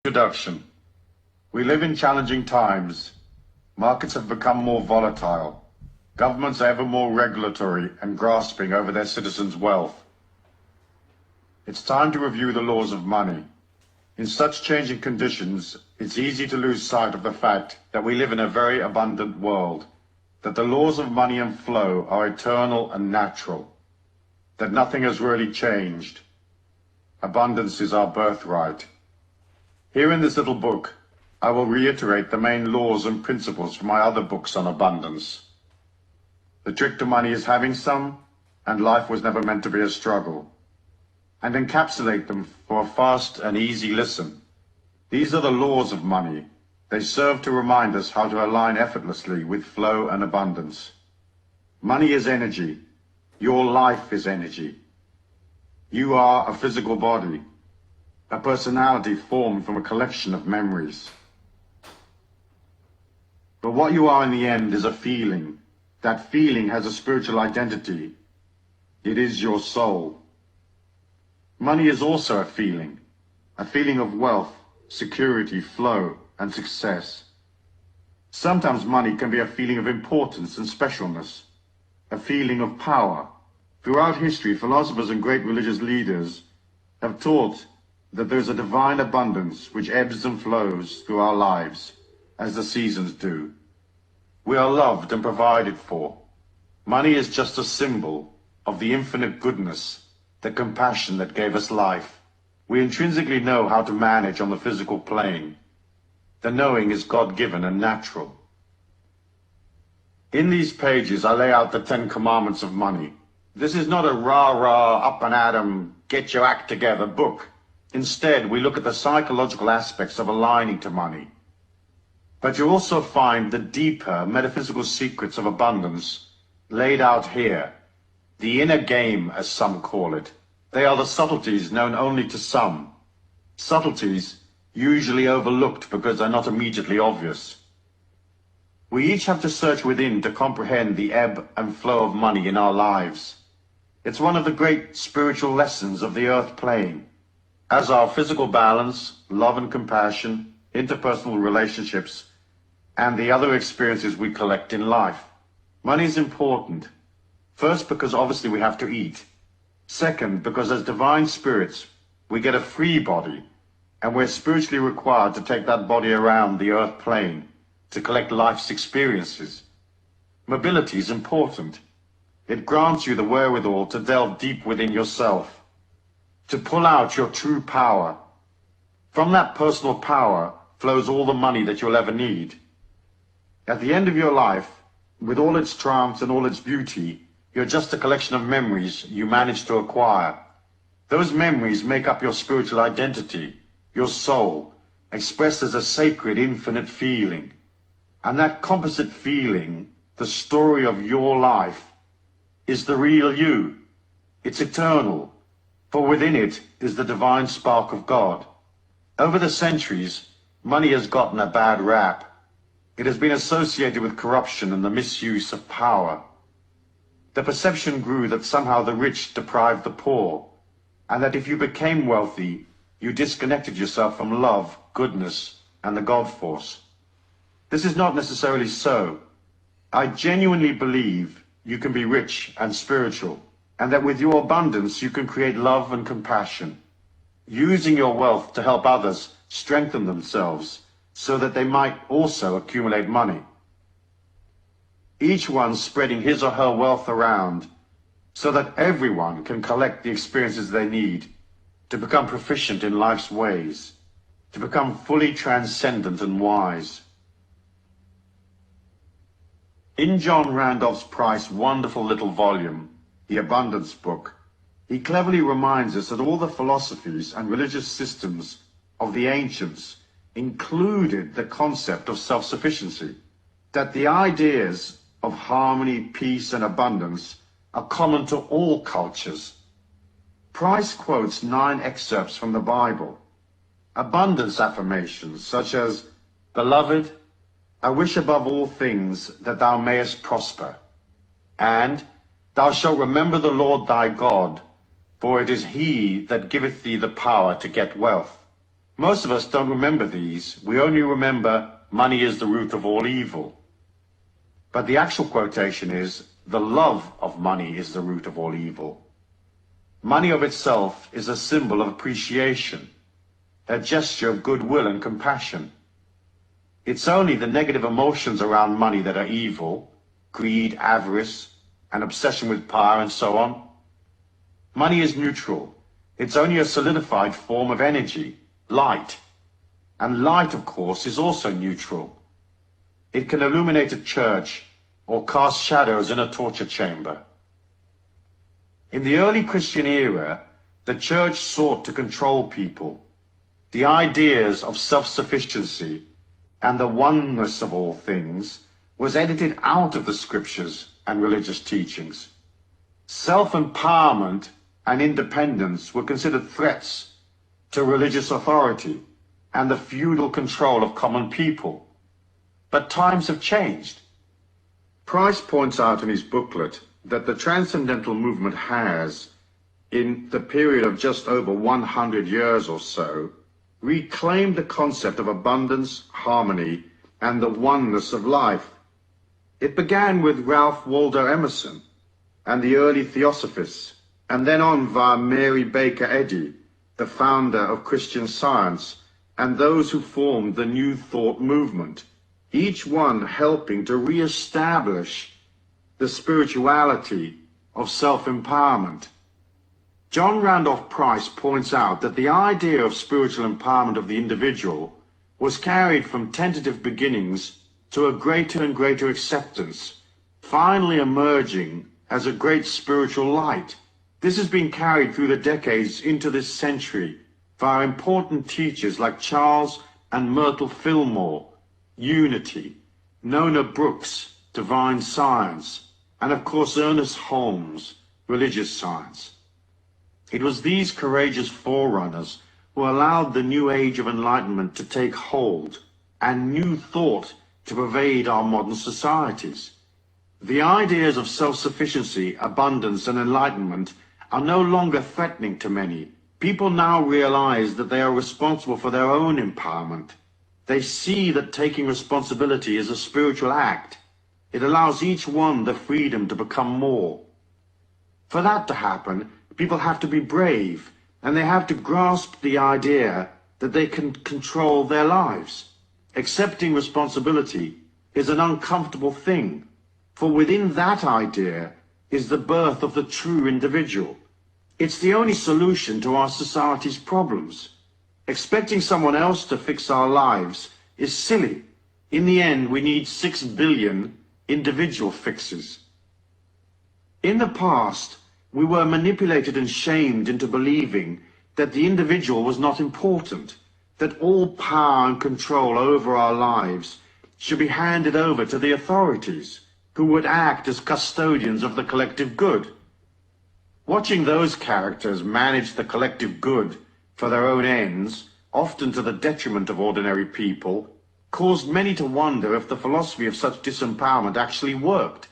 Introduction. We live in challenging times. Markets have become more volatile. Governments are ever more regulatory and grasping over their citizens' wealth. It's time to review the laws of money. In such changing conditions, it's easy to lose sight of the fact that we live in a very abundant world, that the laws of money and flow are eternal and natural, that nothing has really changed. Abundance is our birthright. Here in this little book, I will reiterate the main laws and principles from my other books on abundance. The trick to money is having some, and life was never meant to be a struggle, and encapsulate them for a fast and easy listen. These are the laws of money. They serve to remind us how to align effortlessly with flow and abundance. Money is energy. Your life is energy. You are a physical body, a personality formed from a collection of memories. But what you are in the end is a feeling. That feeling has a spiritual identity. It is your soul. Money is also a feeling of wealth, security, flow, and success. Sometimes money can be a feeling of importance and specialness, a feeling of power. Throughout history, philosophers and great religious leaders have taught that there is a divine abundance which ebbs and flows through our lives, as the seasons do. We are loved and provided for. Money is just a symbol of the infinite goodness, the compassion that gave us life. We intrinsically know how to manage on the physical plane. The knowing is God-given and natural. In these pages, I lay out the 10 commandments of money. This is not a rah-rah, up and at 'em, get your act together book. Instead, we look at the psychological aspects of aligning to money. But you also find the deeper metaphysical secrets of abundance laid out here. The inner game, as some call it. They are the subtleties known only to some. Subtleties usually overlooked because they're not immediately obvious. We each have to search within to comprehend the ebb and flow of money in our lives. It's one of the great spiritual lessons of the earth plane. As our physical balance, love and compassion, interpersonal relationships, and the other experiences we collect in life. Money is important. First, because obviously we have to eat. Second, because as divine spirits, we get a free body, and we're spiritually required to take that body around the earth plane to collect life's experiences. Mobility is important. It grants you the wherewithal to delve deep within yourself, to pull out your true power. From that personal power flows all the money that you'll ever need. At the end of your life, with all its triumphs and all its beauty, you're just a collection of memories you managed to acquire. Those memories make up your spiritual identity, your soul, expressed as a sacred, infinite feeling. And that composite feeling, the story of your life, is the real you. It's eternal, for within it is the divine spark of God. Over the centuries, money has gotten a bad rap. It has been associated with corruption and the misuse of power. The perception grew that somehow the rich deprived the poor, and that if you became wealthy, you disconnected yourself from love, goodness, and the God force. This is not necessarily so. I genuinely believe you can be rich and spiritual, and that with your abundance you can create love and compassion, using your wealth to help others strengthen themselves so that they might also accumulate money. Each one spreading his or her wealth around so that everyone can collect the experiences they need to become proficient in life's ways, to become fully transcendent and wise. In John Randolph Price's wonderful little volume, The Abundance Book, he cleverly reminds us that all the philosophies and religious systems of the ancients included the concept of self-sufficiency, that the ideas of harmony, peace, and abundance are common to all cultures. Price quotes 9 excerpts from the Bible, abundance affirmations such as, "Beloved, I wish above all things that thou mayest prosper, and thou shalt remember the Lord thy God, for it is he that giveth thee the power to get wealth." Most of us don't remember these. We only remember money is the root of all evil. But the actual quotation is, the love of money is the root of all evil. Money of itself is a symbol of appreciation, a gesture of goodwill and compassion. It's only the negative emotions around money that are evil: greed, avarice, an obsession with power, and so on. Money is neutral. It's only a solidified form of energy, light. And light, of course, is also neutral. It can illuminate a church or cast shadows in a torture chamber. In the early Christian era, the church sought to control people. The ideas of self-sufficiency and the oneness of all things was edited out of the scriptures and religious teachings. Self-empowerment and independence were considered threats to religious authority and the feudal control of common people. But times have changed. Price points out in his booklet that the transcendental movement has, in the period of just over 100 years or so, reclaimed the concept of abundance, harmony, and the oneness of life. It began with Ralph Waldo Emerson and the early Theosophists, and then on via Mary Baker Eddy, the founder of Christian Science, and those who formed the New Thought movement, each one helping to re-establish the spirituality of self-empowerment. John Randolph Price points out that the idea of spiritual empowerment of the individual was carried from tentative beginnings to a greater and greater acceptance, finally emerging as a great spiritual light. This has been carried through the decades into this century via important teachers like Charles and Myrtle Fillmore, Unity, Nona Brooks, Divine Science, and of course Ernest Holmes, Religious Science. It was these courageous forerunners who allowed the new age of enlightenment to take hold and new thought to pervade our modern societies. The ideas of self-sufficiency, abundance, and enlightenment are no longer threatening to many. People now realize that they are responsible for their own empowerment. They see that taking responsibility is a spiritual act. It allows each one the freedom to become more. For that to happen, people have to be brave, and they have to grasp the idea that they can control their lives. Accepting responsibility is an uncomfortable thing, for within that idea is the birth of the true individual. It's the only solution to our society's problems. Expecting someone else to fix our lives is silly. In the end, we need 6 billion individual fixes. In the past, we were manipulated and shamed into believing that the individual was not important, that all power and control over our lives should be handed over to the authorities, who would act as custodians of the collective good. Watching those characters manage the collective good for their own ends, often to the detriment of ordinary people, caused many to wonder if the philosophy of such disempowerment actually worked.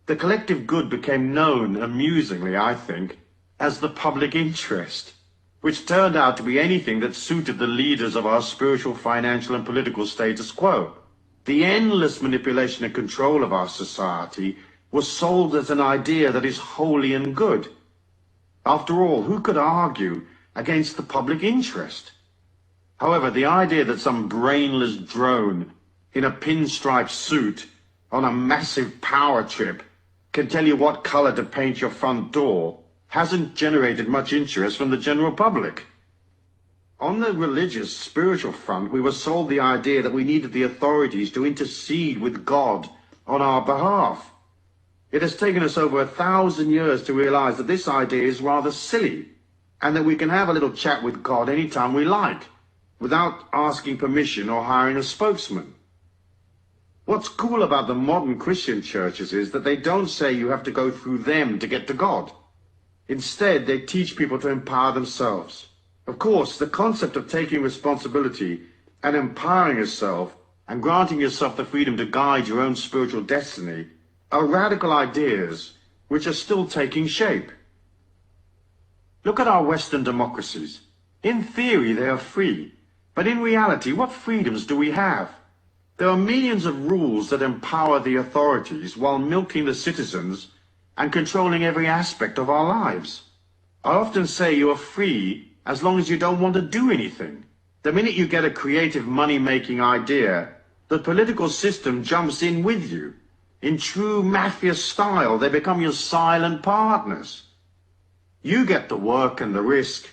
The collective good became known, amusingly I think, as the public interest, which turned out to be anything that suited the leaders of our spiritual, financial, and political status quo. The endless manipulation and control of our society was sold as an idea that is holy and good. After all, who could argue against the public interest? However, the idea that some brainless drone in a pinstripe suit on a massive power trip can tell you what color to paint your front door hasn't generated much interest from the general public. On the religious, spiritual front, we were sold the idea that we needed the authorities to intercede with God on our behalf. It has taken us over 1,000 years to realize that this idea is rather silly, and that we can have a little chat with God anytime we like, without asking permission or hiring a spokesman. What's cool about the modern Christian churches is that they don't say you have to go through them to get to God. Instead, they teach people to empower themselves. Of course, the concept of taking responsibility and empowering yourself and granting yourself the freedom to guide your own spiritual destiny are radical ideas which are still taking shape. Look at our Western democracies. In theory, they are free, but in reality, what freedoms do we have? There are millions of rules that empower the authorities while milking the citizens and controlling every aspect of our lives. I often say you are free as long as you don't want to do anything. The minute you get a creative money-making idea, the political system jumps in with you. In true mafia style, they become your silent partners. You get the work and the risk,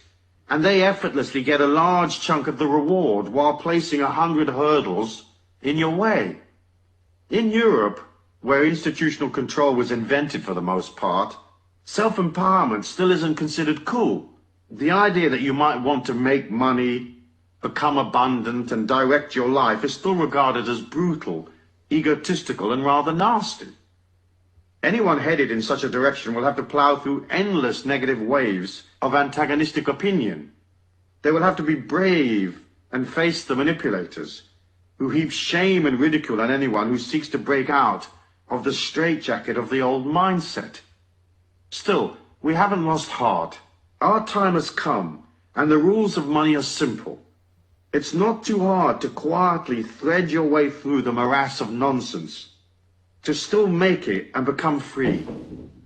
and they effortlessly get a large chunk of the reward while placing 100 hurdles in your way. In Europe, where institutional control was invented for the most part, self-empowerment still isn't considered cool. The idea that you might want to make money, become abundant, and direct your life is still regarded as brutal, egotistical, and rather nasty. Anyone headed in such a direction will have to plow through endless negative waves of antagonistic opinion. They will have to be brave and face the manipulators, who heap shame and ridicule on anyone who seeks to break out of the straitjacket of the old mindset. Still, we haven't lost heart. Our time has come, and the rules of money are simple. It's not too hard to quietly thread your way through the morass of nonsense, to still make it and become free.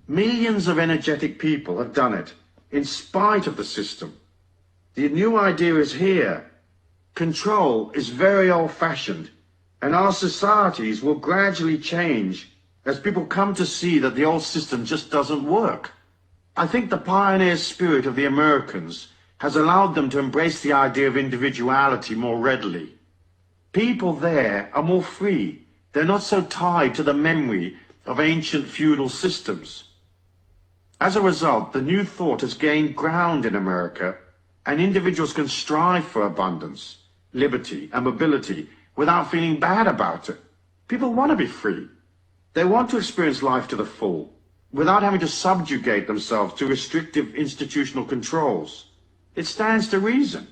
Millions of energetic people have done it, in spite of the system. The new idea is here. Control is very old-fashioned, and our societies will gradually change as people come to see that the old system just doesn't work. I think the pioneer spirit of the Americans has allowed them to embrace the idea of individuality more readily. People there are more free. They're not so tied to the memory of ancient feudal systems. As a result, the new thought has gained ground in America, and individuals can strive for abundance, liberty, and mobility without feeling bad about it. People want to be free. They want to experience life to the full, without having to subjugate themselves to restrictive institutional controls. It stands to reason.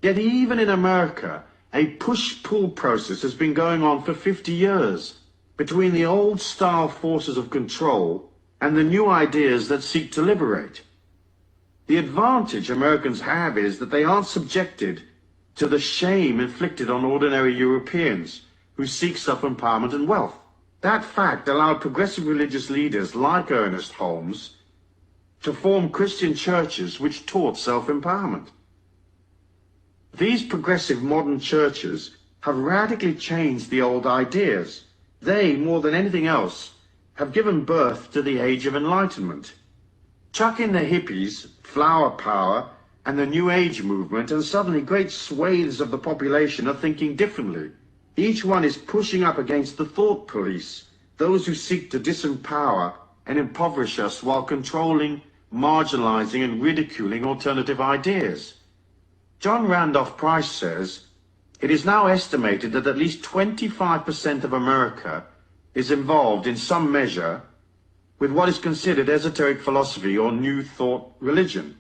Yet even in America, a push-pull process has been going on for 50 years between the old-style forces of control and the new ideas that seek to liberate. The advantage Americans have is that they aren't subjected to the shame inflicted on ordinary Europeans who seek self-empowerment and wealth. That fact allowed progressive religious leaders like Ernest Holmes to form Christian churches which taught self-empowerment. These progressive modern churches have radically changed the old ideas. They, more than anything else, have given birth to the Age of Enlightenment. Chuck in the hippies, flower power, and the New Age movement, and suddenly great swathes of the population are thinking differently. Each one is pushing up against the thought police, those who seek to disempower and impoverish us while controlling, marginalizing, and ridiculing alternative ideas. John Randolph Price says, "It is now estimated that at least 25% of America is involved in some measure with what is considered esoteric philosophy or New Thought religion.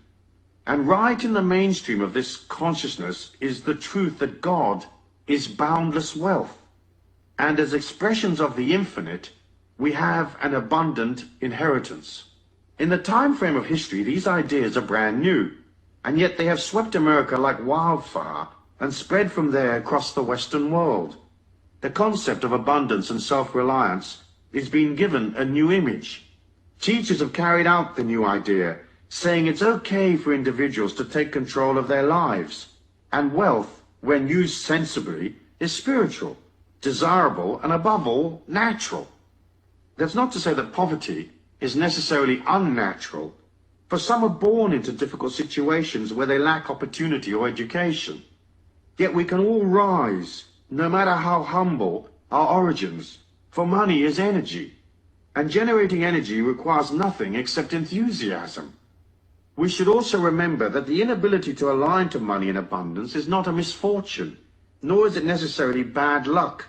And right in the mainstream of this consciousness is the truth that God is boundless wealth. And as expressions of the infinite, we have an abundant inheritance." In the time frame of history, these ideas are brand new, and yet they have swept America like wildfire and spread from there across the Western world. The concept of abundance and self-reliance is being given a new image. Teachers have carried out the new idea, saying it's okay for individuals to take control of their lives, and wealth, when used sensibly, is spiritual, desirable, and above all, natural. That's not to say that poverty is necessarily unnatural, for some are born into difficult situations where they lack opportunity or education. Yet we can all rise, no matter how humble our origins, for money is energy, and generating energy requires nothing except enthusiasm. We should also remember that the inability to align to money in abundance is not a misfortune, nor is it necessarily bad luck,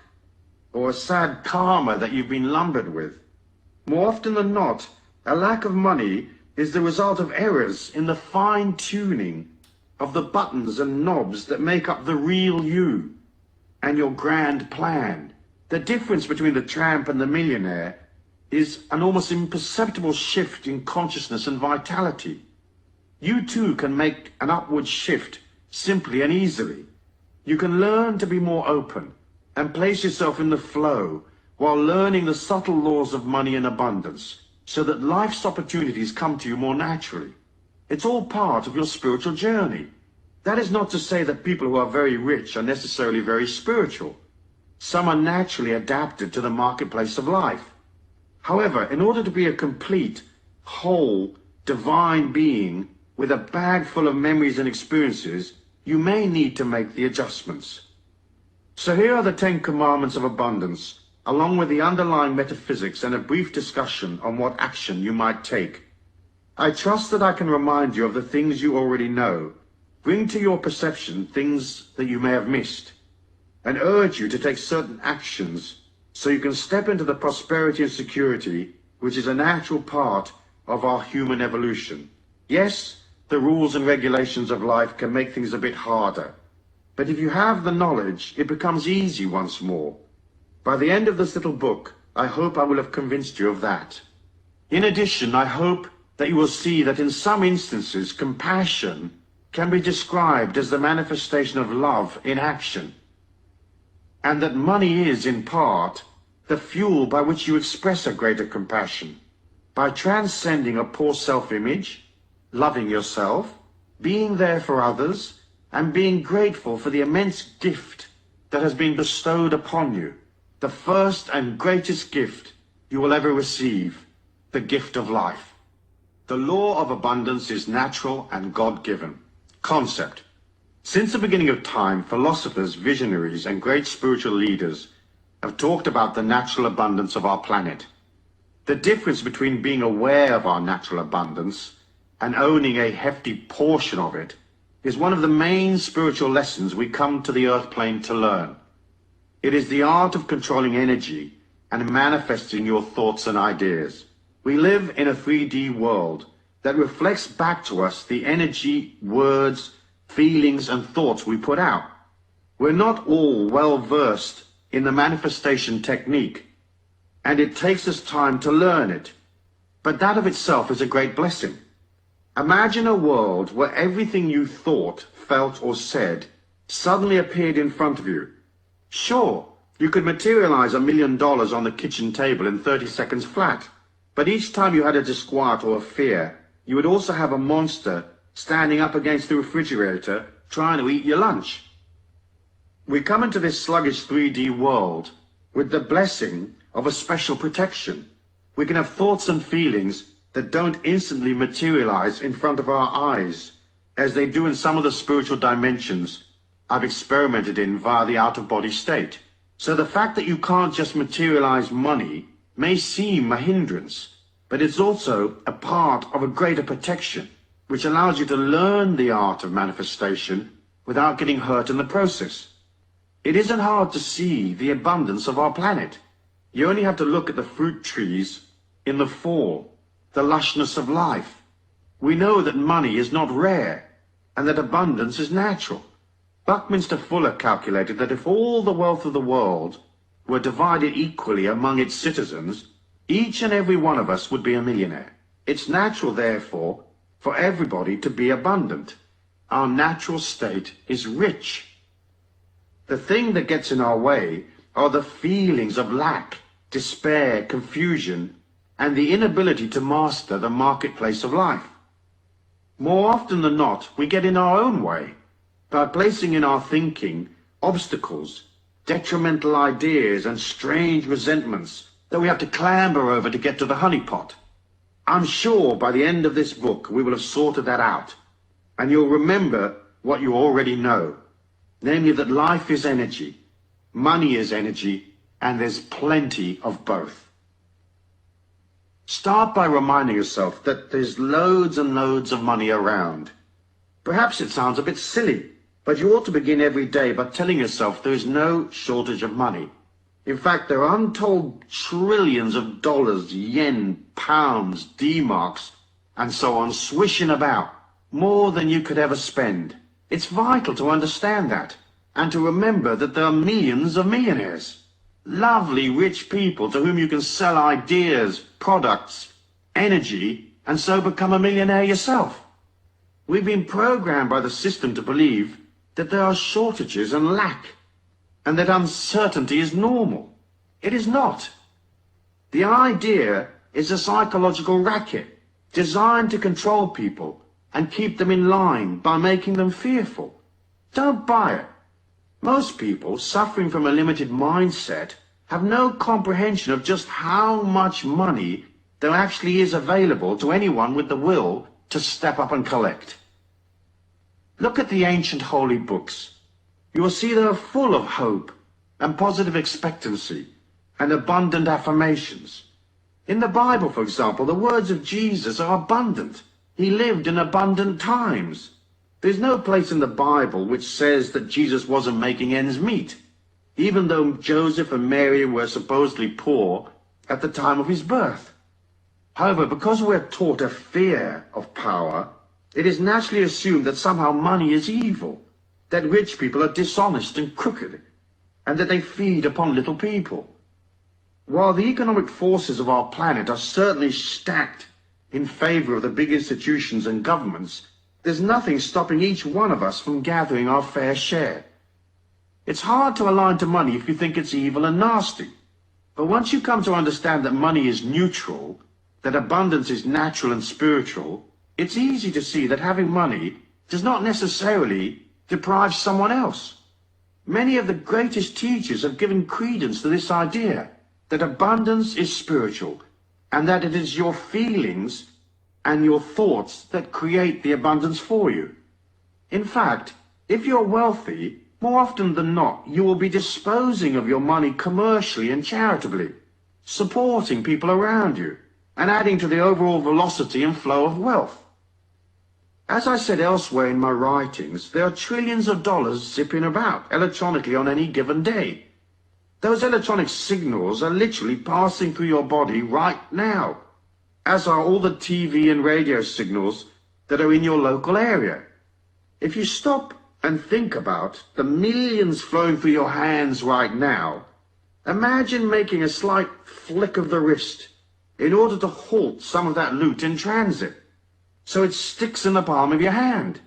or a sad karma that you've been lumbered with. More often than not, a lack of money is the result of errors in the fine-tuning of the buttons and knobs that make up the real you and your grand plan. The difference between the tramp and the millionaire is an almost imperceptible shift in consciousness and vitality. You too can make an upward shift simply and easily. You can learn to be more open and place yourself in the flow while learning the subtle laws of money and abundance so that life's opportunities come to you more naturally. It's all part of your spiritual journey. That is not to say that people who are very rich are necessarily very spiritual. Some are naturally adapted to the marketplace of life. However, in order to be a complete, whole, divine being with a bag full of memories and experiences, you may need to make the adjustments. So here are the 10 Commandments of Abundance, along with the underlying metaphysics and a brief discussion on what action you might take. I trust that I can remind you of the things you already know, bring to your perception things that you may have missed, and urge you to take certain actions so you can step into the prosperity and security which is a natural part of our human evolution. Yes, the rules and regulations of life can make things a bit harder, but if you have the knowledge, it becomes easy once more. By the end of this little book, I hope I will have convinced you of that. In addition, I hope that you will see that in some instances, compassion can be described as the manifestation of love in action, and that money is, in part, the fuel by which you express a greater compassion, by transcending a poor self-image, loving yourself, being there for others, and being grateful for the immense gift that has been bestowed upon you, the first and greatest gift you will ever receive, the gift of life. The law of abundance is natural and God-given. Concept. Since the beginning of time, philosophers, visionaries, and great spiritual leaders have talked about the natural abundance of our planet. The difference between being aware of our natural abundance and owning a hefty portion of it is one of the main spiritual lessons we come to the earth plane to learn. It is the art of controlling energy and manifesting your thoughts and ideas. We live in a 3D world that reflects back to us the energy, words, feelings, and thoughts we put out. We're not all well versed in the manifestation technique, and it takes us time to learn it. But that of itself is a great blessing. Imagine a world where everything you thought, felt, or said suddenly appeared in front of you. Sure, you could materialize $1 million on the kitchen table in 30 seconds flat, but each time you had a disquiet or a fear, you would also have a monster standing up against the refrigerator trying to eat your lunch. We come into this sluggish 3D world with the blessing of a special protection. We can have thoughts and feelings that don't instantly materialize in front of our eyes, as they do in some of the spiritual dimensions I've experimented in via the out-of-body state. So the fact that you can't just materialize money may seem a hindrance, but it's also a part of a greater protection, which allows you to learn the art of manifestation without getting hurt in the process. It isn't hard to see the abundance of our planet. You only have to look at the fruit trees in the fall, the lushness of life. We know that money is not rare and that abundance is natural. Buckminster Fuller calculated that if all the wealth of the world were divided equally among its citizens, each and every one of us would be a millionaire. It's natural, therefore, for everybody to be abundant. Our natural state is rich. The thing that gets in our way are the feelings of lack, despair, confusion, and the inability to master the marketplace of life. More often than not, we get in our own way by placing in our thinking obstacles, detrimental ideas, and strange resentments that we have to clamber over to get to the honeypot. I'm sure by the end of this book we will have sorted that out, and you'll remember what you already know, namely that life is energy, money is energy, and there's plenty of both. Start by reminding yourself that there's loads and loads of money around. Perhaps it sounds a bit silly, but you ought to begin every day by telling yourself there is no shortage of money. In fact, there are untold trillions of dollars, yen, pounds, D-marks, and so on swishing about, more than you could ever spend. It's vital to understand that, and to remember that there are millions of millionaires. Lovely, rich people to whom you can sell ideas, products, energy, and so become a millionaire yourself. We've been programmed by the system to believe that there are shortages and lack, and that uncertainty is normal. It is not. The idea is a psychological racket designed to control people and keep them in line by making them fearful. Don't buy it. Most people suffering from a limited mindset have no comprehension of just how much money there actually is available to anyone with the will to step up and collect. Look at the ancient holy books. You will see they are full of hope and positive expectancy and abundant affirmations. In the Bible, for example, the words of Jesus are abundant. He lived in abundant times. There's no place in the Bible which says that Jesus wasn't making ends meet, even though Joseph and Mary were supposedly poor at the time of his birth. However, because we're taught a fear of power, it is naturally assumed that somehow money is evil, that rich people are dishonest and crooked, and that they feed upon little people. While the economic forces of our planet are certainly stacked in favor of the big institutions and governments, there's nothing stopping each one of us from gathering our fair share. It's hard to align to money if you think it's evil and nasty. But once you come to understand that money is neutral, that abundance is natural and spiritual, it's easy to see that having money does not necessarily deprive someone else. Many of the greatest teachers have given credence to this idea that abundance is spiritual and that it is your feelings and your thoughts that create the abundance for you. In fact, if you're wealthy, more often than not, you will be disposing of your money commercially and charitably, supporting people around you, and adding to the overall velocity and flow of wealth. As I said elsewhere in my writings, there are trillions of dollars zipping about electronically on any given day. Those electronic signals are literally passing through your body right now, as are all the TV and radio signals that are in your local area. If you stop and think about the millions flowing through your hands right now, imagine making a slight flick of the wrist in order to halt some of that loot in transit, so it sticks in the palm of your hand.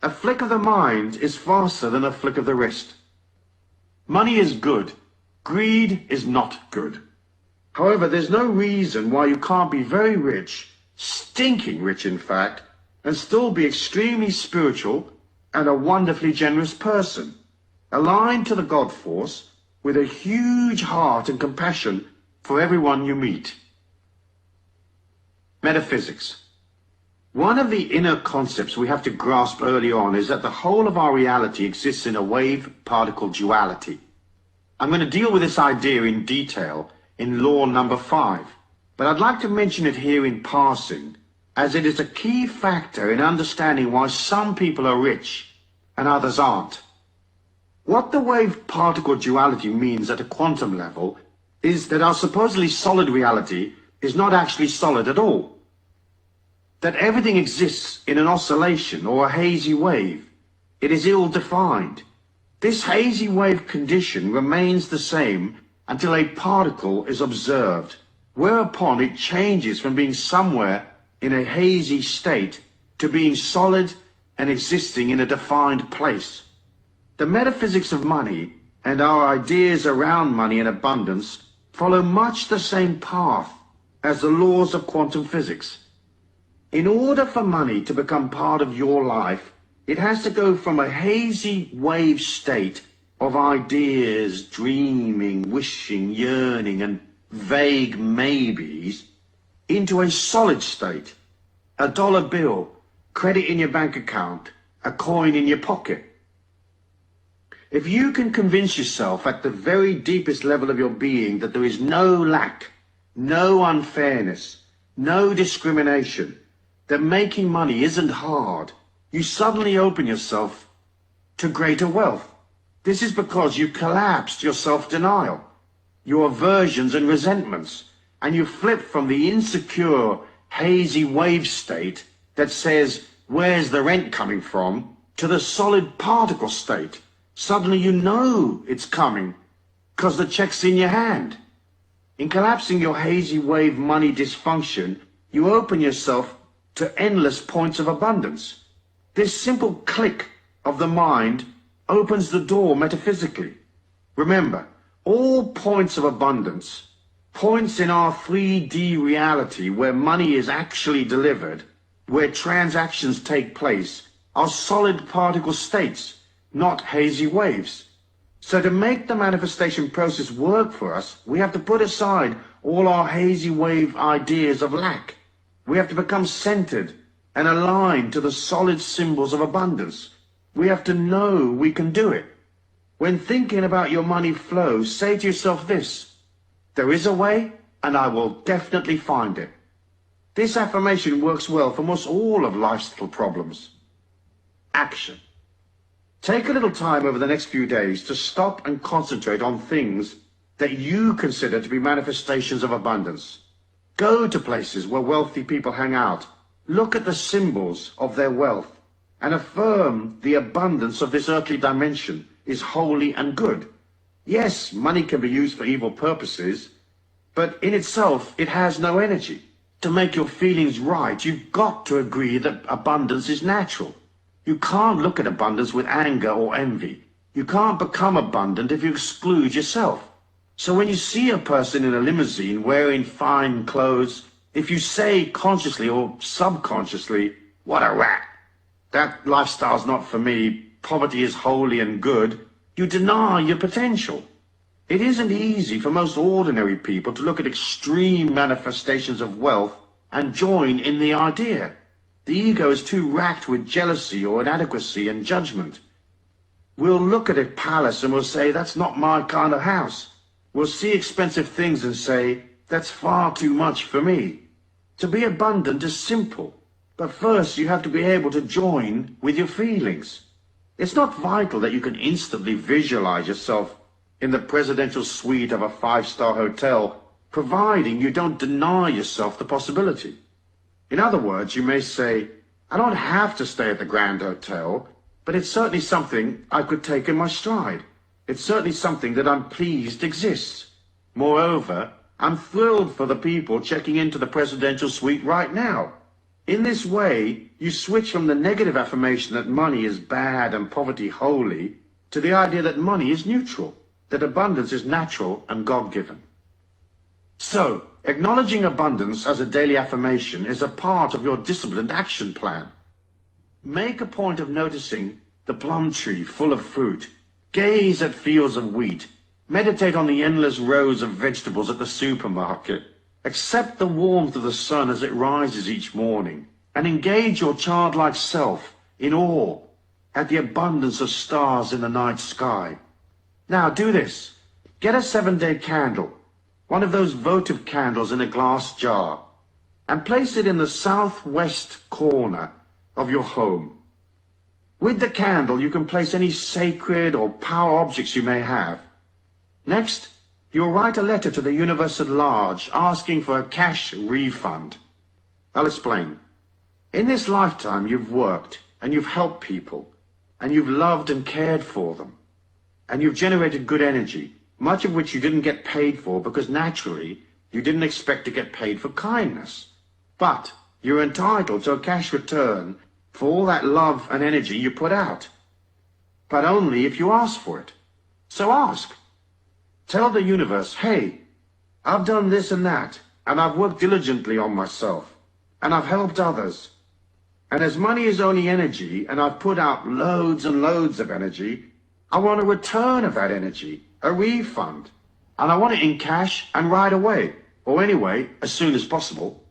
A flick of the mind is faster than a flick of the wrist. Money is good. Greed is not good. However, there's no reason why you can't be very rich, stinking rich in fact, and still be extremely spiritual and a wonderfully generous person, aligned to the God force with a huge heart and compassion for everyone you meet. Metaphysics. One of the inner concepts we have to grasp early on is that the whole of our reality exists in a wave-particle duality. I'm going to deal with this idea in detail in law number 5, but I'd like to mention it here in passing, as it is a key factor in understanding why some people are rich and others aren't. What the wave-particle duality means at a quantum level is that our supposedly solid reality is not actually solid at all. That everything exists in an oscillation or a hazy wave. It is ill-defined. This hazy wave condition remains the same until a particle is observed, whereupon it changes from being somewhere in a hazy state to being solid and existing in a defined place. The metaphysics of money and our ideas around money and abundance follow much the same path as the laws of quantum physics. In order for money to become part of your life, it has to go from a hazy wave state of ideas, dreaming, wishing, yearning, and vague maybes, into a solid state, a dollar bill, credit in your bank account, a coin in your pocket. If you can convince yourself at the very deepest level of your being that there is no lack, no unfairness, no discrimination, that making money isn't hard, you suddenly open yourself to greater wealth. This is because you collapsed your self-denial, your aversions and resentments, and you flip from the insecure, hazy wave state that says, where's the rent coming from, to the solid particle state. Suddenly you know it's coming because the check's in your hand. In collapsing your hazy wave money dysfunction, you open yourself to endless points of abundance. This simple click of the mind opens the door metaphysically. Remember, all points of abundance, points in our 3D reality where money is actually delivered, where transactions take place, are solid particle states, not hazy waves. So to make the manifestation process work for us, we have to put aside all our hazy wave ideas of lack. We have to become centered and aligned to the solid symbols of abundance. We have to know we can do it. When thinking about your money flow, say to yourself this: there is a way, and I will definitely find it. This affirmation works well for most all of life's little problems. Action. Take a little time over the next few days to stop and concentrate on things that you consider to be manifestations of abundance. Go to places where wealthy people hang out. Look at the symbols of their wealth and affirm the abundance of this earthly dimension is holy and good. Yes, money can be used for evil purposes, but in itself, it has no energy. To make your feelings right, you've got to agree that abundance is natural. You can't look at abundance with anger or envy. You can't become abundant if you exclude yourself. So when you see a person in a limousine wearing fine clothes, if you say consciously or subconsciously, "What a rat, that lifestyle's not for me, poverty is holy and good," you deny your potential. It isn't easy for most ordinary people to look at extreme manifestations of wealth and join in the idea. The ego is too racked with jealousy or inadequacy and judgment. We'll look at a palace and we'll say, "That's not my kind of house." We'll see expensive things and say, "That's far too much for me." To be abundant is simple, but first you have to be able to join with your feelings. It's not vital that you can instantly visualize yourself in the presidential suite of a 5-star hotel, providing you don't deny yourself the possibility. In other words, you may say, "I don't have to stay at the Grand Hotel, but it's certainly something I could take in my stride. It's certainly something that I'm pleased exists. Moreover, I'm thrilled for the people checking into the presidential suite right now." In this way, you switch from the negative affirmation that money is bad and poverty holy to the idea that money is neutral, that abundance is natural and God-given. So, acknowledging abundance as a daily affirmation is a part of your disciplined action plan. Make a point of noticing the plum tree full of fruit. Gaze at fields of wheat. Meditate on the endless rows of vegetables at the supermarket. Accept the warmth of the sun as it rises each morning, and engage your childlike self in awe at the abundance of stars in the night sky. Now do this. Get a 7-day candle, one of those votive candles in a glass jar, and place it in the southwest corner of your home. With the candle, you can place any sacred or power objects you may have. Next, you'll write a letter to the universe at large asking for a cash refund. I'll explain. In this lifetime, you've worked and you've helped people, and you've loved and cared for them, and you've generated good energy, much of which you didn't get paid for because naturally you didn't expect to get paid for kindness. But you're entitled to a cash return for all that love and energy you put out, but only if you ask for it. So ask. Tell the universe, "Hey, I've done this and that, and I've worked diligently on myself, and I've helped others. And as money is only energy, and I've put out loads and loads of energy, I want a return of that energy, a refund. And I want it in cash and right away, or anyway, as soon as possible."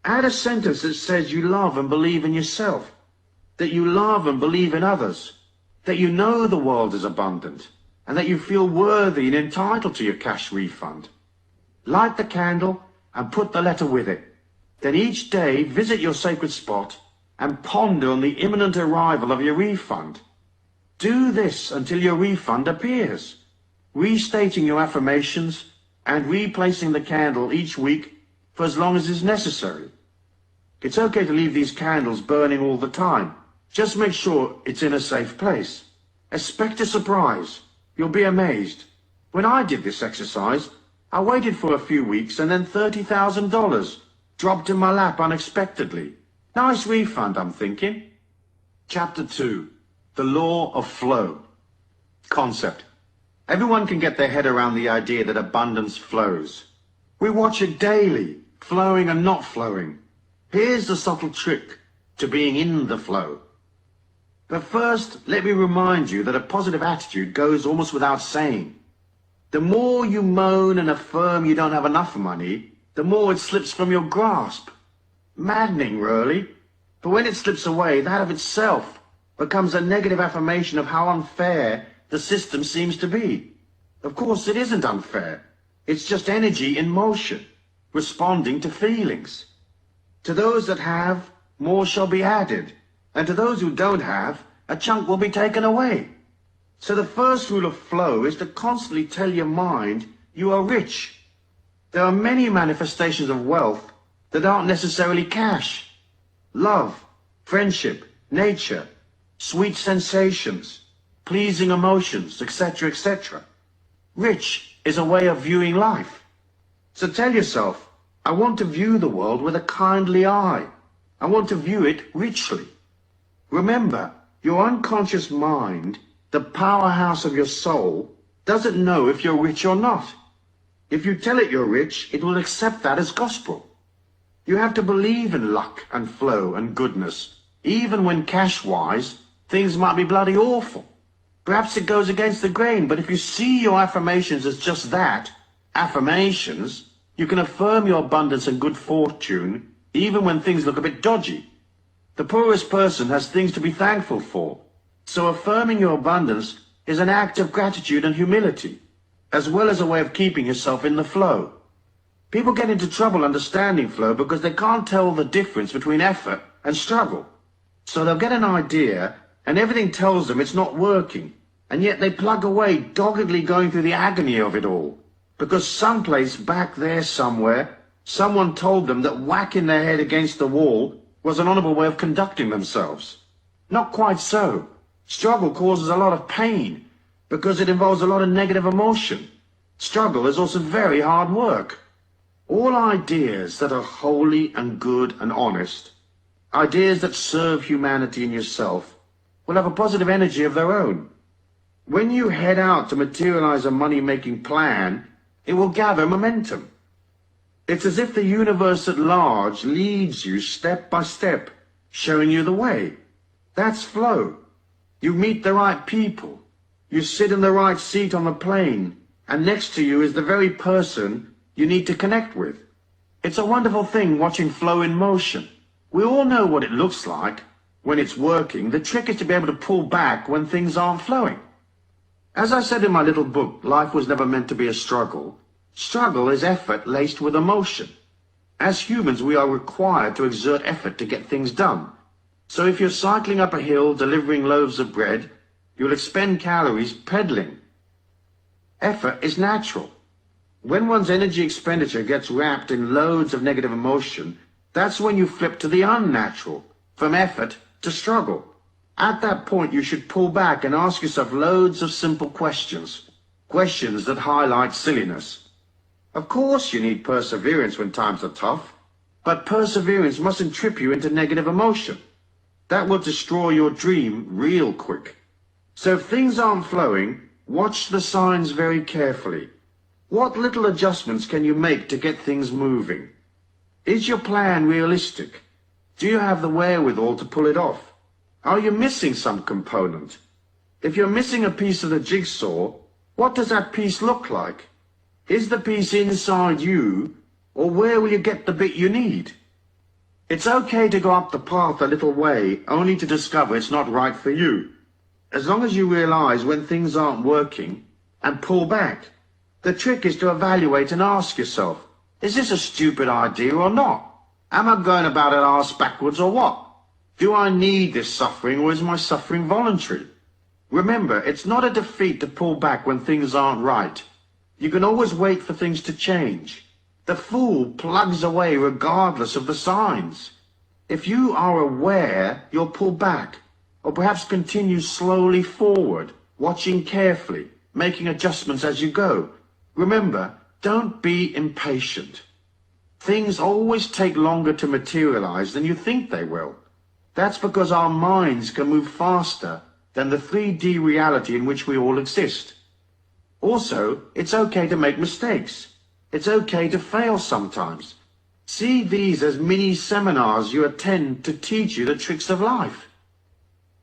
Add a sentence that says you love and believe in yourself, that you love and believe in others, that you know the world is abundant, and that you feel worthy and entitled to your cash refund. Light the candle and put the letter with it. Then each day visit your sacred spot and ponder on the imminent arrival of your refund. Do this until your refund appears, restating your affirmations and replacing the candle each week for as long as is necessary. It's okay to leave these candles burning all the time. Just make sure it's in a safe place. Expect a surprise. You'll be amazed. When I did this exercise, I waited for a few weeks and then $30,000 dropped in my lap unexpectedly. Nice refund, I'm thinking. Chapter 2. The Law of Flow. Concept. Everyone can get their head around the idea that abundance flows. We watch it daily, flowing and not flowing. Here's the subtle trick to being in the flow. But first, let me remind you that a positive attitude goes almost without saying. The more you moan and affirm you don't have enough money, the more it slips from your grasp. Maddening, really. But when it slips away, that of itself becomes a negative affirmation of how unfair the system seems to be. Of course, it isn't unfair. It's just energy in motion, responding to feelings. To those that have, more shall be added. And to those who don't have, a chunk will be taken away. So the first rule of flow is to constantly tell your mind you are rich. There are many manifestations of wealth that aren't necessarily cash. Love, friendship, nature, sweet sensations, pleasing emotions, etc., etc. Rich is a way of viewing life. So tell yourself, I want to view the world with a kindly eye. I want to view it richly. Remember, your unconscious mind, the powerhouse of your soul, doesn't know if you're rich or not. If you tell it you're rich, it will accept that as gospel. You have to believe in luck and flow and goodness, even when cash-wise, things might be bloody awful. Perhaps it goes against the grain, but if you see your affirmations as just that, affirmations, you can affirm your abundance and good fortune, even when things look a bit dodgy. The poorest person has things to be thankful for, so affirming your abundance is an act of gratitude and humility, as well as a way of keeping yourself in the flow. People get into trouble understanding flow because they can't tell the difference between effort and struggle. So they'll get an idea and everything tells them it's not working, and yet they plug away, doggedly going through the agony of it all, because someplace back there somewhere, someone told them that whacking their head against the wall was an honorable way of conducting themselves. Not quite so. Struggle causes a lot of pain because it involves a lot of negative emotion. Struggle is also very hard work. All ideas that are holy and good and honest, ideas that serve humanity and yourself, will have a positive energy of their own. When you head out to materialize a money-making plan, it will gather momentum. It's as if the universe at large leads you step by step, showing you the way. That's flow. You meet the right people. You sit in the right seat on the plane, and next to you is the very person you need to connect with. It's a wonderful thing watching flow in motion. We all know what it looks like when it's working. The trick is to be able to pull back when things aren't flowing. As I said in my little book, life was never meant to be a struggle. Struggle is effort laced with emotion. As humans, we are required to exert effort to get things done. So if you're cycling up a hill delivering loaves of bread, you'll expend calories pedaling. Effort is natural. When one's energy expenditure gets wrapped in loads of negative emotion, that's when you flip to the unnatural, from effort to struggle. At that point, you should pull back and ask yourself loads of simple questions. Questions that highlight silliness. Of course you need perseverance when times are tough, but perseverance mustn't trip you into negative emotion. That will destroy your dream real quick. So if things aren't flowing, watch the signs very carefully. What little adjustments can you make to get things moving? Is your plan realistic? Do you have the wherewithal to pull it off? Are you missing some component? If you're missing a piece of the jigsaw, what does that piece look like? Is the piece inside you, or where will you get the bit you need? It's okay to go up the path a little way, only to discover it's not right for you. As long as you realize when things aren't working, and pull back. The trick is to evaluate and ask yourself, is this a stupid idea or not? Am I going about it arse backwards or what? Do I need this suffering, or is my suffering voluntary? Remember, it's not a defeat to pull back when things aren't right. You can always wait for things to change. The fool plugs away regardless of the signs. If you are aware, you'll pull back, or perhaps continue slowly forward, watching carefully, making adjustments as you go. Remember, don't be impatient. Things always take longer to materialize than you think they will. That's because our minds can move faster than the 3D reality in which we all exist. Also, it's okay to make mistakes. It's okay to fail sometimes. See these as mini seminars you attend to teach you the tricks of life.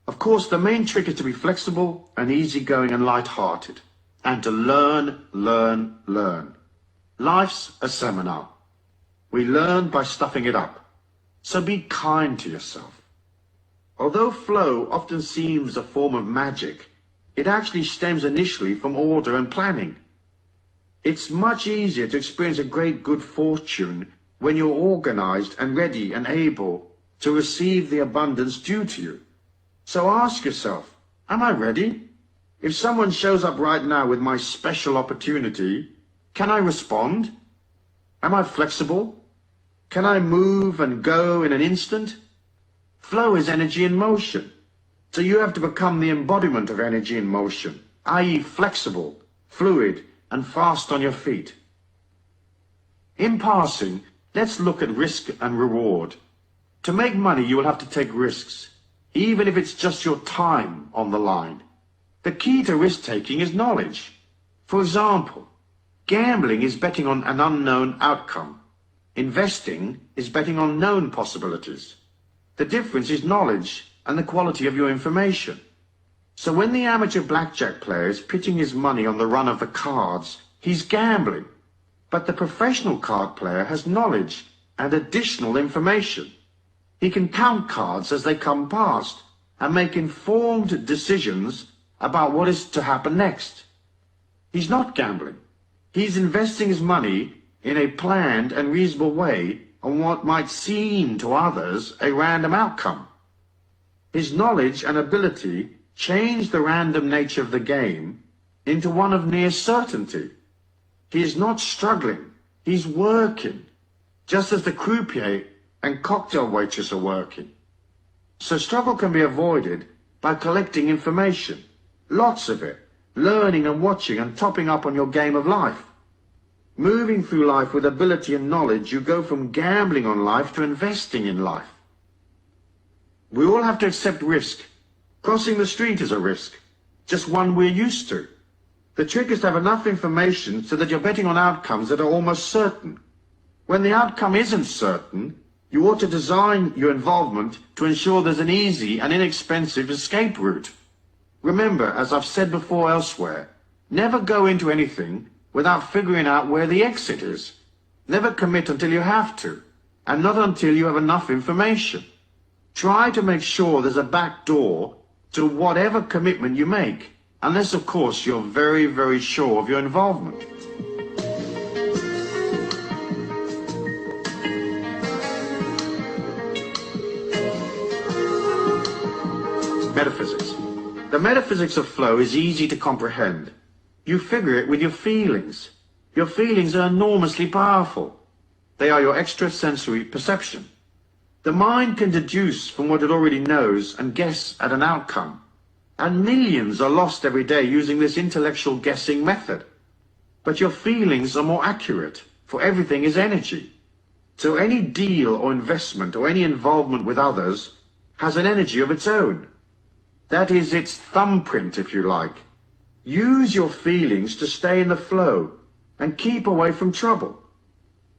Of course, the main trick is to be flexible and easygoing and light-hearted, and to learn, learn, learn. Life's a seminar. We learn by stuffing it up. So be kind to yourself. Although flow often seems a form of magic, it actually stems initially from order and planning. It's much easier to experience a great good fortune when you're organized and ready and able to receive the abundance due to you. So ask yourself, am I ready? If someone shows up right now with my special opportunity, can I respond? Am I flexible? Can I move and go in an instant? Flow is energy in motion. So you have to become the embodiment of energy in motion, i.e. flexible, fluid, and fast on your feet. In passing, let's look at risk and reward. To make money, you will have to take risks, even if it's just your time on the line. The key to risk-taking is knowledge. For example, gambling is betting on an unknown outcome. Investing is betting on known possibilities. The difference is knowledge and the quality of your information. So when the amateur blackjack player is pitching his money on the run of the cards, he's gambling. But the professional card player has knowledge and additional information. He can count cards as they come past and make informed decisions about what is to happen next. He's not gambling. He's investing his money in a planned and reasonable way on what might seem to others a random outcome. His knowledge and ability change the random nature of the game into one of near certainty. He is not struggling, he's working, just as the croupier and cocktail waitress are working. So struggle can be avoided by collecting information, lots of it, learning and watching and topping up on your game of life. Moving through life with ability and knowledge, you go from gambling on life to investing in life. We all have to accept risk. Crossing the street is a risk, just one we're used to. The trick is to have enough information so that you're betting on outcomes that are almost certain. When the outcome isn't certain, you ought to design your involvement to ensure there's an easy and inexpensive escape route. Remember, as I've said before elsewhere, never go into anything without figuring out where the exit is. Never commit until you have to, and not until you have enough information. Try to make sure there's a back door to whatever commitment you make, unless, of course, you're very, very sure of your involvement. Metaphysics. The metaphysics of flow is easy to comprehend. You figure it with your feelings. Your feelings are enormously powerful. They are your extrasensory perception. The mind can deduce from what it already knows and guess at an outcome. And millions are lost every day using this intellectual guessing method. But your feelings are more accurate, for everything is energy. So any deal or investment or any involvement with others has an energy of its own. That is its thumbprint, if you like. Use your feelings to stay in the flow and keep away from trouble.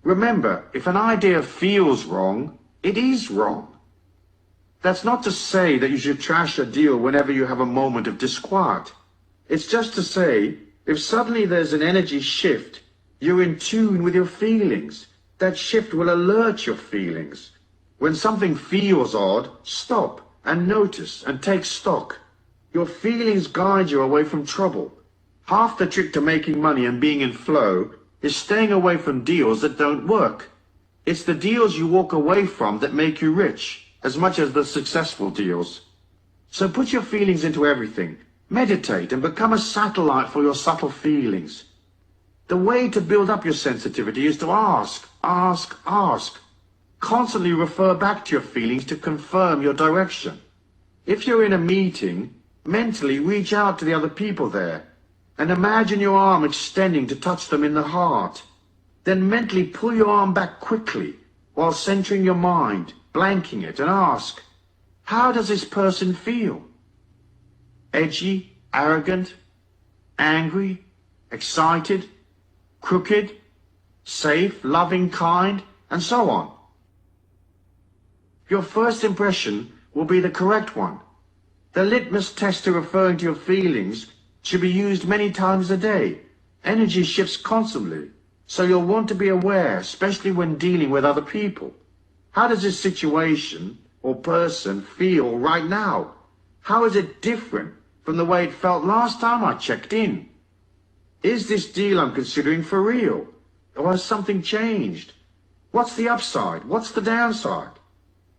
Remember, if an idea feels wrong, it is wrong. That's not to say that you should trash a deal whenever you have a moment of disquiet. It's just to say, if suddenly there's an energy shift, you're in tune with your feelings. That shift will alert your feelings. When something feels odd, stop and notice and take stock. Your feelings guide you away from trouble. Half the trick to making money and being in flow is staying away from deals that don't work. It's the deals you walk away from that make you rich, as much as the successful deals. So put your feelings into everything. Meditate and become a satellite for your subtle feelings. The way to build up your sensitivity is to ask. Constantly refer back to your feelings to confirm your direction. If you're in a meeting, mentally reach out to the other people there and imagine your arm extending to touch them in the heart. Then mentally pull your arm back quickly while centering your mind, blanking it, and ask, How does this person feel? Edgy, arrogant, angry, excited, crooked, safe, loving, kind, and so on. Your first impression will be the correct one. The litmus test to referring to your feelings should be used many times a day. Energy shifts constantly, so you'll want to be aware, especially when dealing with other people. How does this situation or person feel right now? How is it different from the way it felt last time I checked in? Is this deal I'm considering for real? Or has something changed? What's the upside? What's the downside?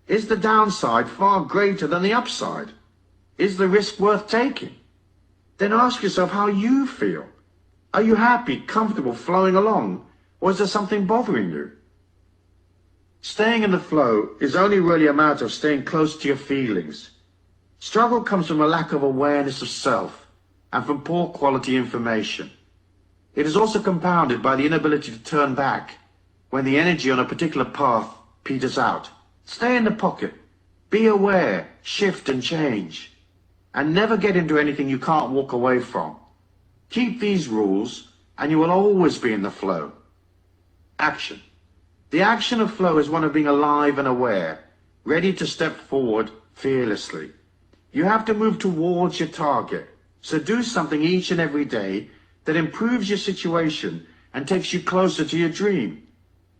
Is the downside far greater than the upside? Is the risk worth taking? Then ask yourself how you feel. Are you happy, comfortable, flowing along, or is there something bothering you? Staying in the flow is only really a matter of staying close to your feelings. Struggle comes from a lack of awareness of self and from poor quality information. It is also compounded by the inability to turn back when the energy on a particular path peters out. Stay in the pocket. Be aware, shift and change. And never get into anything you can't walk away from. Keep these rules and you will always be in the flow. Action. The action of flow is one of being alive and aware, ready to step forward fearlessly. You have to move towards your target. So do something each and every day that improves your situation and takes you closer to your dream.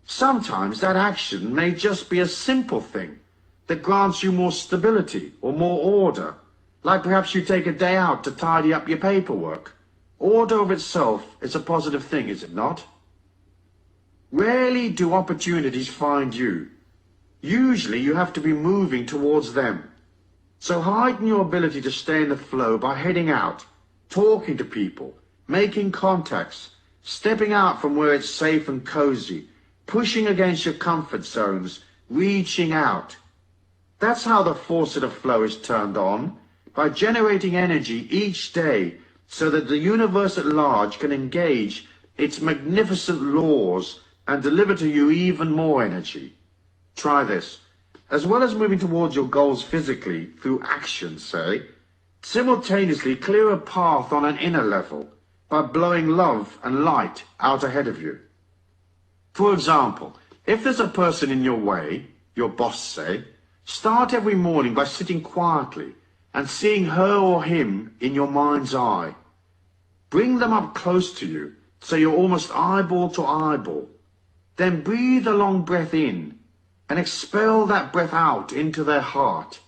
Sometimes that action may just be a simple thing that grants you more stability or more order, like perhaps you take a day out to tidy up your paperwork. Order of itself is a positive thing, is it not? Rarely do opportunities find you. Usually you have to be moving towards them. So heighten your ability to stay in the flow by heading out, talking to people, making contacts, stepping out from where it's safe and cozy, pushing against your comfort zones, reaching out. That's how the faucet of flow is turned on, by generating energy each day so that the universe at large can engage its magnificent laws and deliver to you even more energy. Try this. As well as moving towards your goals physically through action, say, simultaneously clear a path on an inner level by blowing love and light out ahead of you. For example, if there's a person in your way, your boss say, start every morning by sitting quietly and seeing her or him in your mind's eye. Bring them up close to you so you're almost eyeball to eyeball. Then breathe a long breath in and expel that breath out into their heart.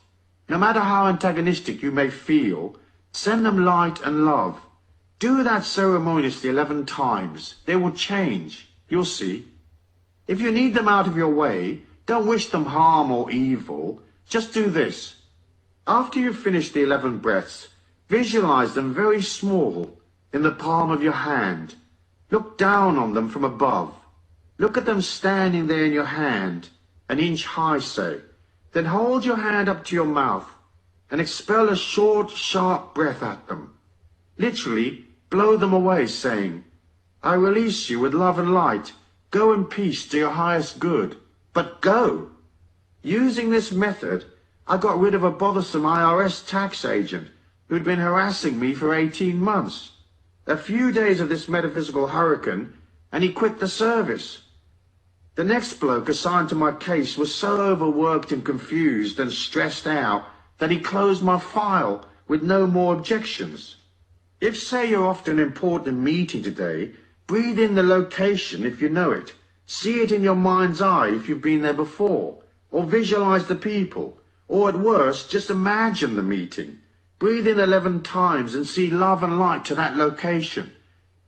No matter how antagonistic you may feel, send them light and love. Do that ceremoniously 11 times. They will change. You'll see. If you need them out of your way, don't wish them harm or evil. Just do this. After you've finished the 11 breaths, visualize them very small in the palm of your hand. Look down on them from above. Look at them standing there in your hand, an inch high, say. Then hold your hand up to your mouth and expel a short, sharp breath at them. Literally, blow them away, saying, I release you with love and light. Go in peace to your highest good. But go. Using this method, I got rid of a bothersome IRS tax agent who'd been harassing me for 18 months. A few days of this metaphysical hurricane, and he quit the service. The next bloke assigned to my case was so overworked and confused and stressed out that he closed my file with no more objections. If, say, you're off to an important meeting today, breathe in the location if you know it. See it in your mind's eye if you've been there before, or visualize the people, or at worst, just imagine the meeting. Breathe in 11 times and see love and light to that location.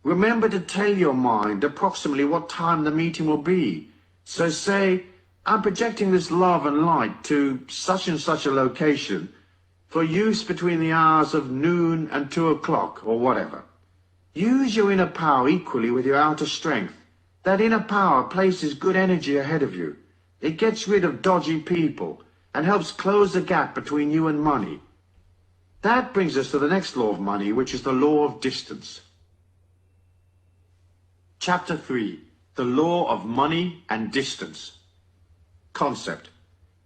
Remember to tell your mind approximately what time the meeting will be. So say, I'm projecting this love and light to such and such a location for use between the hours of noon and 2 o'clock or whatever. Use your inner power equally with your outer strength. That inner power places good energy ahead of you. It gets rid of dodgy people and helps close the gap between you and money. That brings us to the next law of money, which is the law of distance. Chapter 3. The law of money and distance. Concept.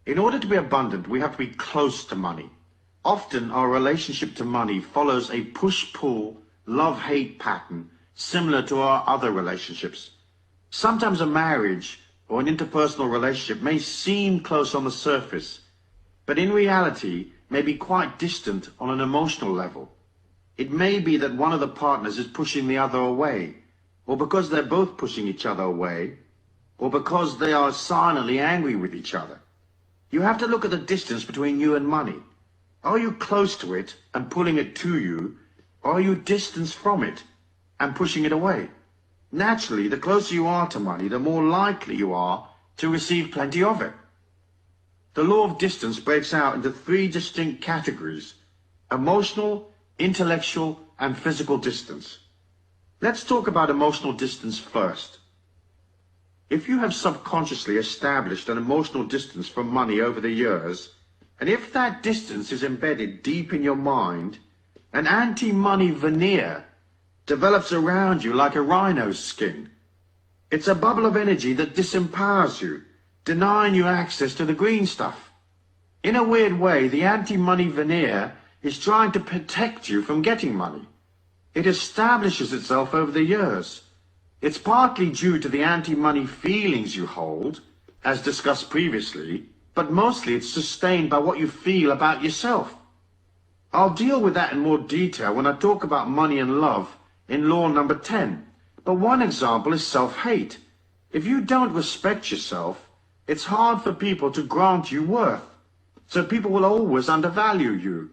In order to be abundant, we have to be close to money. Often our relationship to money follows a push-pull, love-hate pattern similar to our other relationships. Sometimes a marriage or an interpersonal relationship may seem close on the surface, but in reality may be quite distant on an emotional level. It may be that one of the partners is pushing the other away, or because they're both pushing each other away, or because they are silently angry with each other. You have to look at the distance between you and money. Are you close to it and pulling it to you, or are you distanced from it and pushing it away? Naturally, the closer you are to money, the more likely you are to receive plenty of it. The law of distance breaks out into 3 distinct categories: emotional, intellectual, and physical distance. Let's talk about emotional distance first. If you have subconsciously established an emotional distance from money over the years, and if that distance is embedded deep in your mind, an anti-money veneer develops around you like a rhino's skin. It's a bubble of energy that disempowers you, denying you access to the green stuff. In a weird way, the anti-money veneer is trying to protect you from getting money. It establishes itself over the years. It's partly due to the anti-money feelings you hold, as discussed previously, but mostly it's sustained by what you feel about yourself. I'll deal with that in more detail when I talk about money and love in law number 10. But one example is self-hate. If you don't respect yourself, it's hard for people to grant you worth. So people will always undervalue you.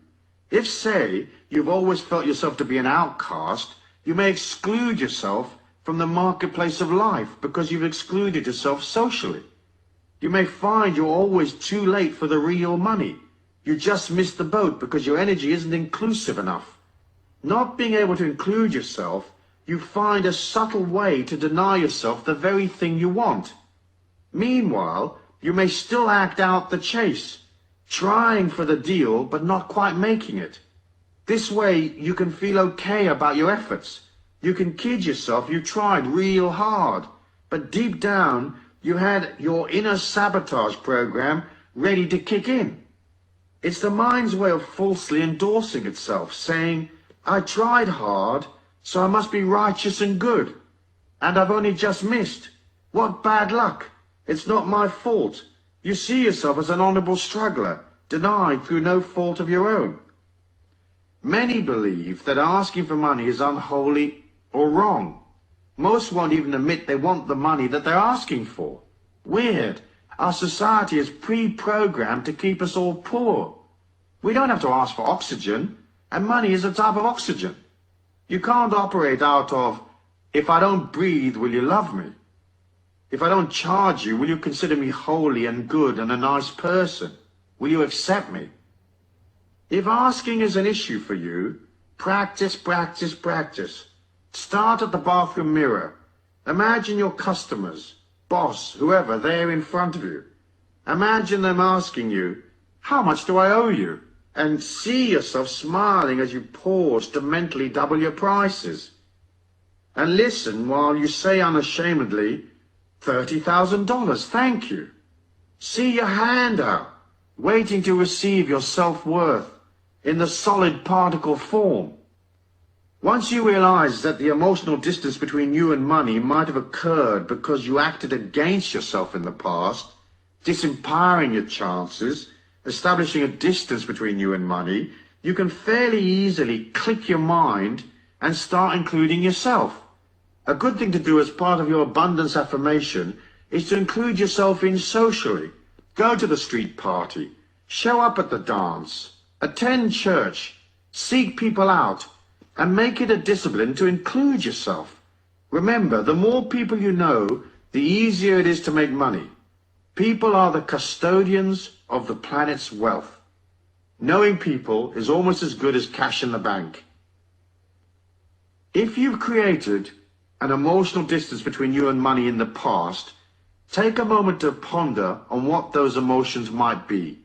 If, say, you've always felt yourself to be an outcast, you may exclude yourself from the marketplace of life because you've excluded yourself socially. You may find you're always too late for the real money. You just missed the boat because your energy isn't inclusive enough. Not being able to include yourself, you find a subtle way to deny yourself the very thing you want. Meanwhile, you may still act out the chase, trying for the deal but not quite making it. This way you can feel okay about your efforts. You can kid yourself you tried real hard, but deep down you had your inner sabotage program ready to kick in. It's the mind's way of falsely endorsing itself, saying, I tried hard, so I must be righteous and good. And I've only just missed. What bad luck. It's not my fault. You see yourself as an honorable struggler, denied through no fault of your own. Many believe that asking for money is unholy or wrong. Most won't even admit they want the money that they're asking for. Weird. Our society is pre-programmed to keep us all poor. We don't have to ask for oxygen, and money is a type of oxygen. You can't operate out of, if I don't breathe, will you love me? If I don't charge you, will you consider me holy and good and a nice person? Will you accept me? If asking is an issue for you, practice, practice, practice. Start at the bathroom mirror. Imagine your customers, boss, whoever, there in front of you. Imagine them asking you, how much do I owe you? And see yourself smiling as you pause to mentally double your prices. And listen while you say unashamedly, $30,000, thank you. See your hand out, waiting to receive your self-worth in the solid particle form. Once you realize that the emotional distance between you and money might have occurred because you acted against yourself in the past, disempowering your chances, establishing a distance between you and money, you can fairly easily click your mind and start including yourself. A good thing to do as part of your abundance affirmation is to include yourself in socially. Go to the street party, show up at the dance, attend church, seek people out, and make it a discipline to include yourself. Remember, the more people you know, the easier it is to make money. People are the custodians of the planet's wealth. Knowing people is almost as good as cash in the bank. If you've created an emotional distance between you and money in the past, take a moment to ponder on what those emotions might be.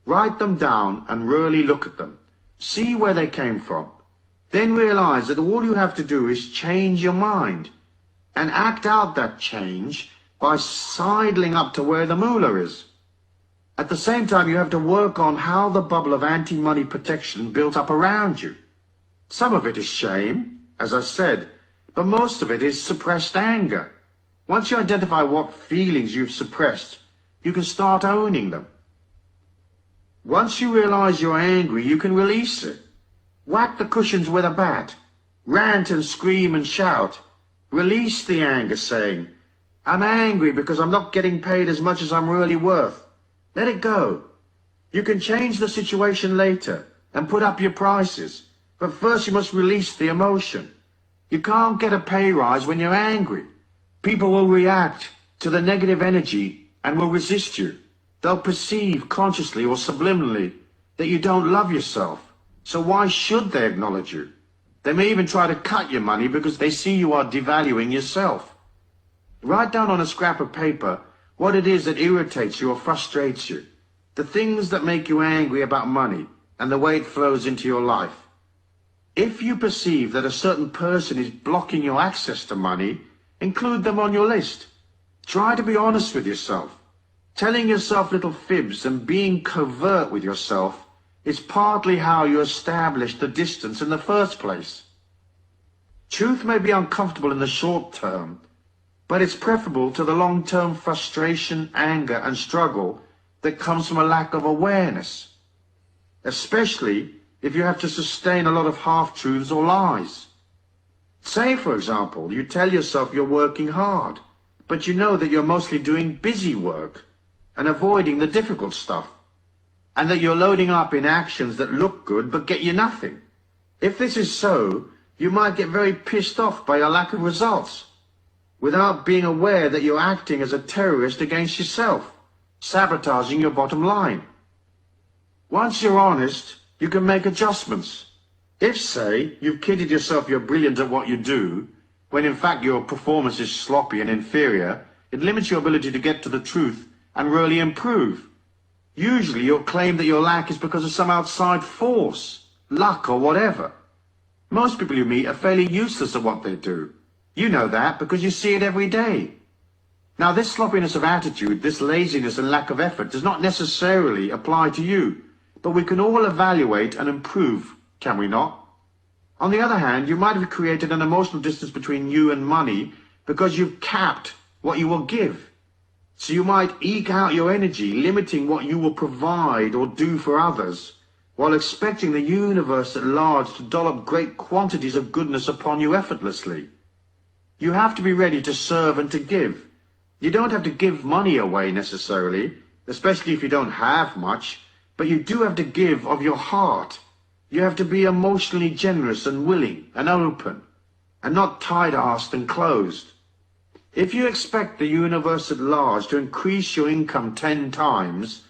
Write them down and really look at them. See where they came from. Then realize that all you have to do is change your mind and act out that change by sidling up to where the moolah is. At the same time, you have to work on how the bubble of anti-money protection built up around you. Some of it is shame, as I said, but most of it is suppressed anger. Once you identify what feelings you've suppressed, you can start owning them. Once you realize you're angry, you can release it. Whack the cushions with a bat. Rant and scream and shout. Release the anger, saying, I'm angry because I'm not getting paid as much as I'm really worth. Let it go. You can change the situation later and put up your prices, but first you must release the emotion. You can't get a pay rise when you're angry. People will react to the negative energy and will resist you. They'll perceive consciously or subliminally that you don't love yourself. So why should they acknowledge you? They may even try to cut your money because they see you are devaluing yourself. Write down on a scrap of paper what it is that irritates you or frustrates you. The things that make you angry about money and the way it flows into your life. If you perceive that a certain person is blocking your access to money, include them on your list. Try to be honest with yourself. Telling yourself little fibs and being covert with yourself is partly how you establish the distance in the first place. Truth may be uncomfortable in the short term, but it's preferable to the long-term frustration, anger, and struggle that comes from a lack of awareness, especially if you have to sustain a lot of half-truths or lies. Say, for example, you tell yourself you're working hard, but you know that you're mostly doing busy work and avoiding the difficult stuff, and that you're loading up in actions that look good but get you nothing. If this is so, you might get very pissed off by your lack of results, without being aware that you're acting as a terrorist against yourself, sabotaging your bottom line. Once you're honest, you can make adjustments. If, say, you've kidded yourself you're brilliant at what you do, when in fact your performance is sloppy and inferior, it limits your ability to get to the truth and really improve. Usually you'll claim that your lack is because of some outside force, luck or whatever. Most people you meet are fairly useless at what they do. You know that because you see it every day. Now this sloppiness of attitude, this laziness and lack of effort does not necessarily apply to you, but we can all evaluate and improve, can we not? On the other hand, you might have created an emotional distance between you and money because you've capped what you will give. So you might eke out your energy, limiting what you will provide or do for others, while expecting the universe at large to dollop great quantities of goodness upon you effortlessly. You have to be ready to serve and to give. You don't have to give money away necessarily, especially if you don't have much, but you do have to give of your heart. You have to be emotionally generous and willing and open, and not tight-assed and closed. If you expect the universe at large to increase your income 10 times,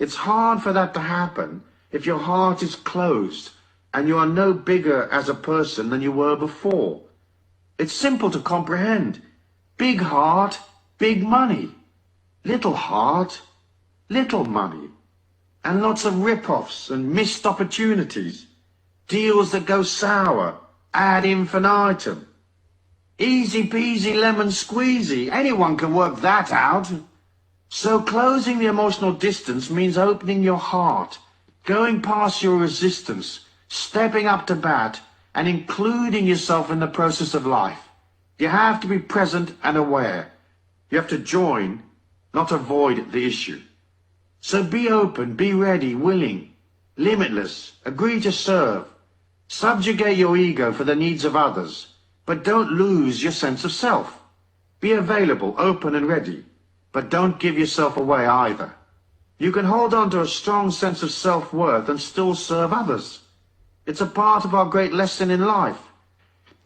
it's hard for that to happen if your heart is closed and you are no bigger as a person than you were before. It's simple to comprehend. Big heart, big money. Little heart, little money. And lots of rip-offs and missed opportunities. Deals that go sour, ad infinitum. Easy peasy lemon squeezy. Anyone can work that out. So closing the emotional distance means opening your heart, going past your resistance, stepping up to bat, and including yourself in the process of life. You have to be present and aware. You have to join, not avoid the issue. So be open, be ready, willing, limitless, agree to serve. Subjugate your ego for the needs of others, but don't lose your sense of self. Be available, open and ready, but don't give yourself away either. You can hold on to a strong sense of self-worth and still serve others. It's a part of our great lesson in life.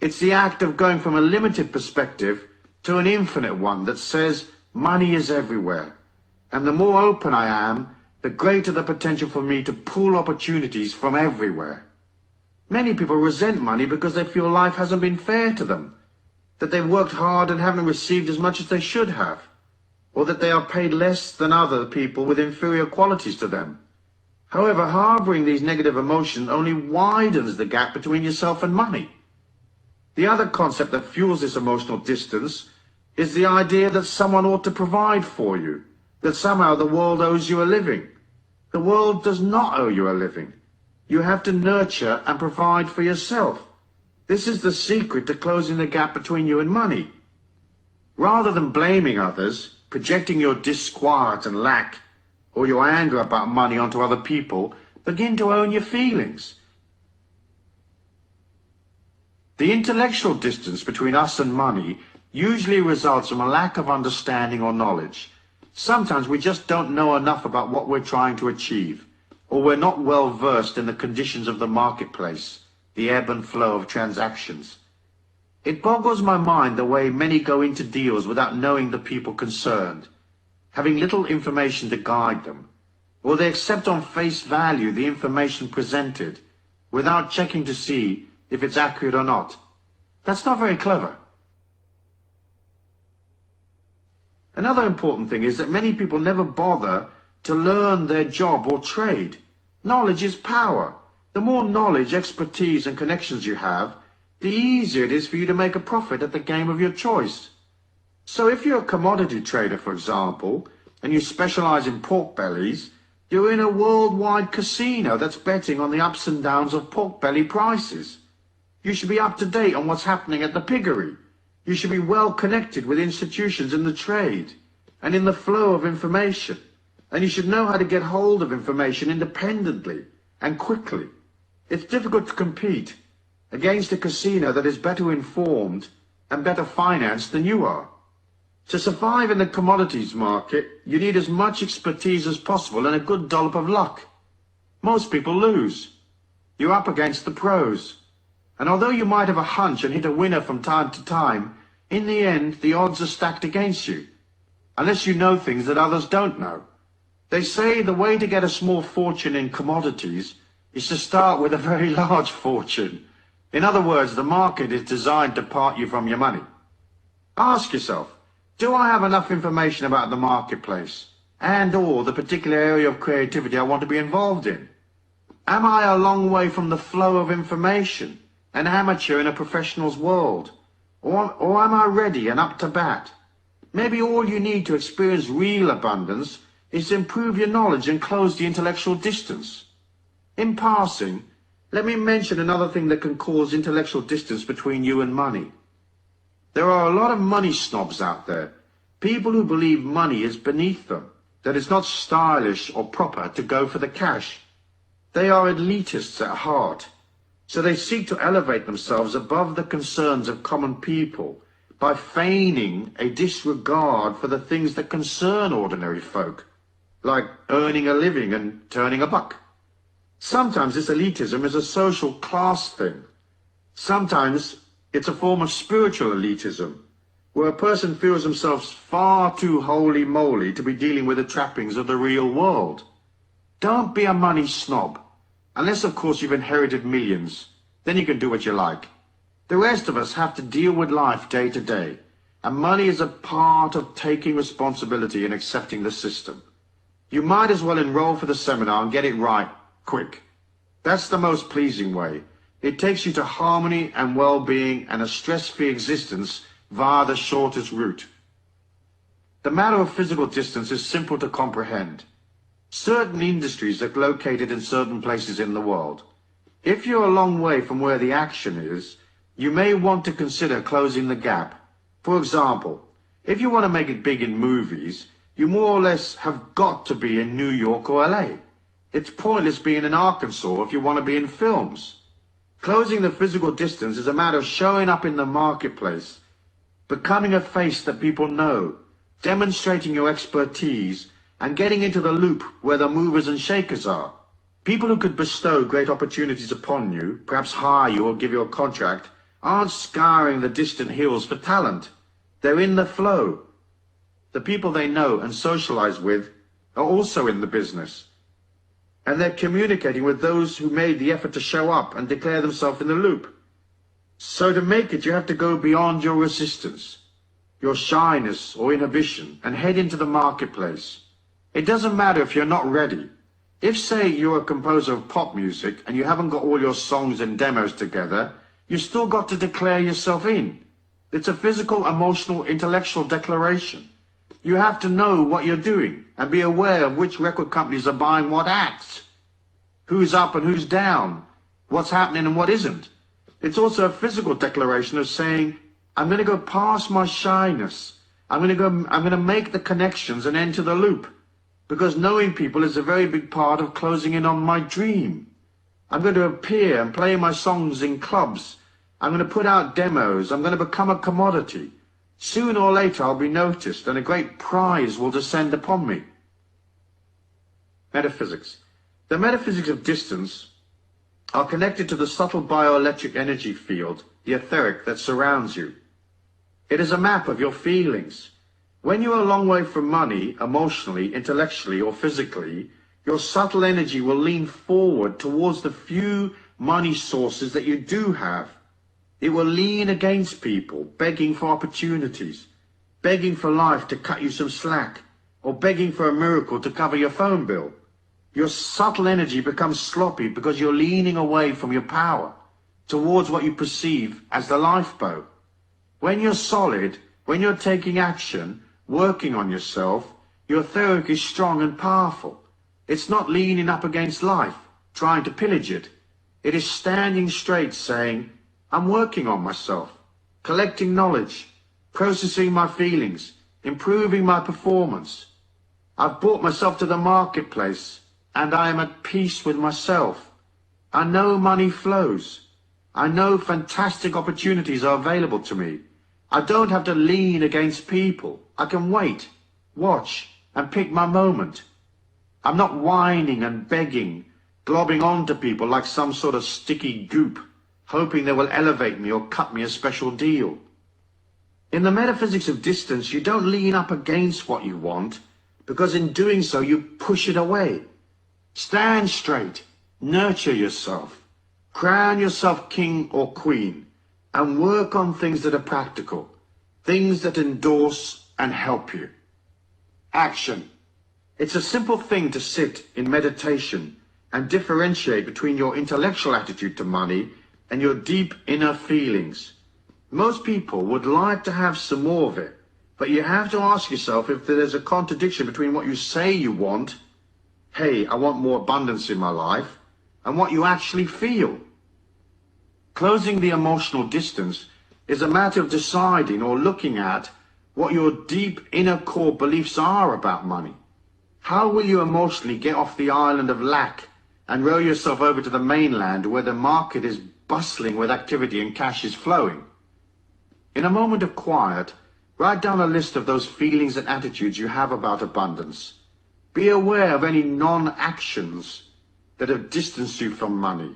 It's the act of going from a limited perspective to an infinite one that says money is everywhere. And the more open I am, the greater the potential for me to pull opportunities from everywhere. Many people resent money because they feel life hasn't been fair to them, that they've worked hard and haven't received as much as they should have, or that they are paid less than other people with inferior qualities to them. However, harboring these negative emotions only widens the gap between yourself and money. The other concept that fuels this emotional distance is the idea that someone ought to provide for you, that somehow the world owes you a living. The world does not owe you a living. You have to nurture and provide for yourself. This is the secret to closing the gap between you and money. Rather than blaming others, projecting your disquiet and lack, or your anger about money onto other people, begin to own your feelings. The intellectual distance between us and money usually results from a lack of understanding or knowledge. Sometimes we just don't know enough about what we're trying to achieve, or we're not well versed in the conditions of the marketplace, the ebb and flow of transactions. It boggles my mind the way many go into deals without knowing the people concerned, having little information to guide them, or they accept on face value the information presented without checking to see if it's accurate or not. That's not very clever. Another important thing is that many people never bother to learn their job or trade. Knowledge is power. The more knowledge, expertise, and connections you have, the easier it is for you to make a profit at the game of your choice. So if you're a commodity trader, for example, and you specialize in pork bellies, you're in a worldwide casino that's betting on the ups and downs of pork belly prices. You should be up to date on what's happening at the piggery. You should be well connected with institutions in the trade and in the flow of information. And you should know how to get hold of information independently and quickly. It's difficult to compete against a casino that is better informed and better financed than you are. To survive in the commodities market, you need as much expertise as possible and a good dollop of luck. Most people lose. You're up against the pros. And although you might have a hunch and hit a winner from time to time, in the end, the odds are stacked against you, unless you know things that others don't know. They say the way to get a small fortune in commodities is to start with a very large fortune. In other words, the market is designed to part you from your money. Ask yourself, do I have enough information about the marketplace and/or the particular area of creativity I want to be involved in? Am I a long way from the flow of information, an amateur in a professional's world? Or am I ready and up to bat? Maybe all you need to experience real abundance is to improve your knowledge and close the intellectual distance. In passing, let me mention another thing that can cause intellectual distance between you and money. There are a lot of money snobs out there, people who believe money is beneath them, that it's not stylish or proper to go for the cash. They are elitists at heart, so they seek to elevate themselves above the concerns of common people by feigning a disregard for the things that concern ordinary folk, like earning a living and turning a buck. Sometimes this elitism is a social class thing. Sometimes it's a form of spiritual elitism, where a person feels themselves far too holy-moly to be dealing with the trappings of the real world. Don't be a money snob, unless of course you've inherited millions. Then you can do what you like. The rest of us have to deal with life day to day, and money is a part of taking responsibility and accepting the system. You might as well enroll for the seminar and get it right, quick. That's the most pleasing way. It takes you to harmony and well-being and a stress-free existence via the shortest route. The matter of physical distance is simple to comprehend. Certain industries are located in certain places in the world. If you're a long way from where the action is, you may want to consider closing the gap. For example, if you want to make it big in movies, you more or less have got to be in New York or LA. It's pointless being in Arkansas if you want to be in films. Closing the physical distance is a matter of showing up in the marketplace, becoming a face that people know, demonstrating your expertise, and getting into the loop where the movers and shakers are. People who could bestow great opportunities upon you, perhaps hire you or give you a contract, aren't scouring the distant hills for talent. They're in the flow. The people they know and socialize with are also in the business. And they're communicating with those who made the effort to show up and declare themselves in the loop. So to make it, you have to go beyond your resistance, your shyness or inhibition, and head into the marketplace. It doesn't matter if you're not ready. If, say, you're a composer of pop music and you haven't got all your songs and demos together, you've still got to declare yourself in. It's a physical, emotional, intellectual declaration. You have to know what you're doing and be aware of which record companies are buying what acts, who's up and who's down, what's happening and what isn't. It's also a physical declaration of saying, I'm going to go past my shyness. I'm going to make the connections and enter the loop, because knowing people is a very big part of closing in on my dream. I'm going to appear and play my songs in clubs. I'm going to put out demos. I'm going to become a commodity. Sooner or later I'll be noticed and a great prize will descend upon me. Metaphysics. The metaphysics of distance are connected to the subtle bioelectric energy field, the etheric, that surrounds you. It is a map of your feelings. When you are a long way from money, emotionally, intellectually, or physically, your subtle energy will lean forward towards the few money sources that you do have. It will lean against people, begging for opportunities, begging for life to cut you some slack, or begging for a miracle to cover your phone bill. Your subtle energy becomes sloppy because you're leaning away from your power towards what you perceive as the lifeboat. When you're solid, when you're taking action, working on yourself, your etheric is strong and powerful. It's not leaning up against life, trying to pillage it. It is standing straight, saying, I'm working on myself, collecting knowledge, processing my feelings, improving my performance. I've brought myself to the marketplace, and I am at peace with myself. I know money flows. I know fantastic opportunities are available to me. I don't have to lean against people. I can wait, watch, and pick my moment. I'm not whining and begging, globbing onto people like some sort of sticky goop, hoping they will elevate me or cut me a special deal. In the metaphysics of distance, you don't lean up against what you want, because in doing so you push it away. Stand straight, nurture yourself, crown yourself king or queen, and work on things that are practical, things that endorse and help you. Action. It's a simple thing to sit in meditation and differentiate between your intellectual attitude to money and your deep inner feelings. Most people would like to have some more of it, but you have to ask yourself if there's a contradiction between what you say you want, hey, I want more abundance in my life, and what you actually feel. Closing the emotional distance is a matter of deciding or looking at what your deep inner core beliefs are about money. How will you emotionally get off the island of lack and row yourself over to the mainland where the market is bustling with activity and cash is flowing? In a moment of quiet, write down a list of those feelings and attitudes you have about abundance. Be aware of any non-actions that have distanced you from money.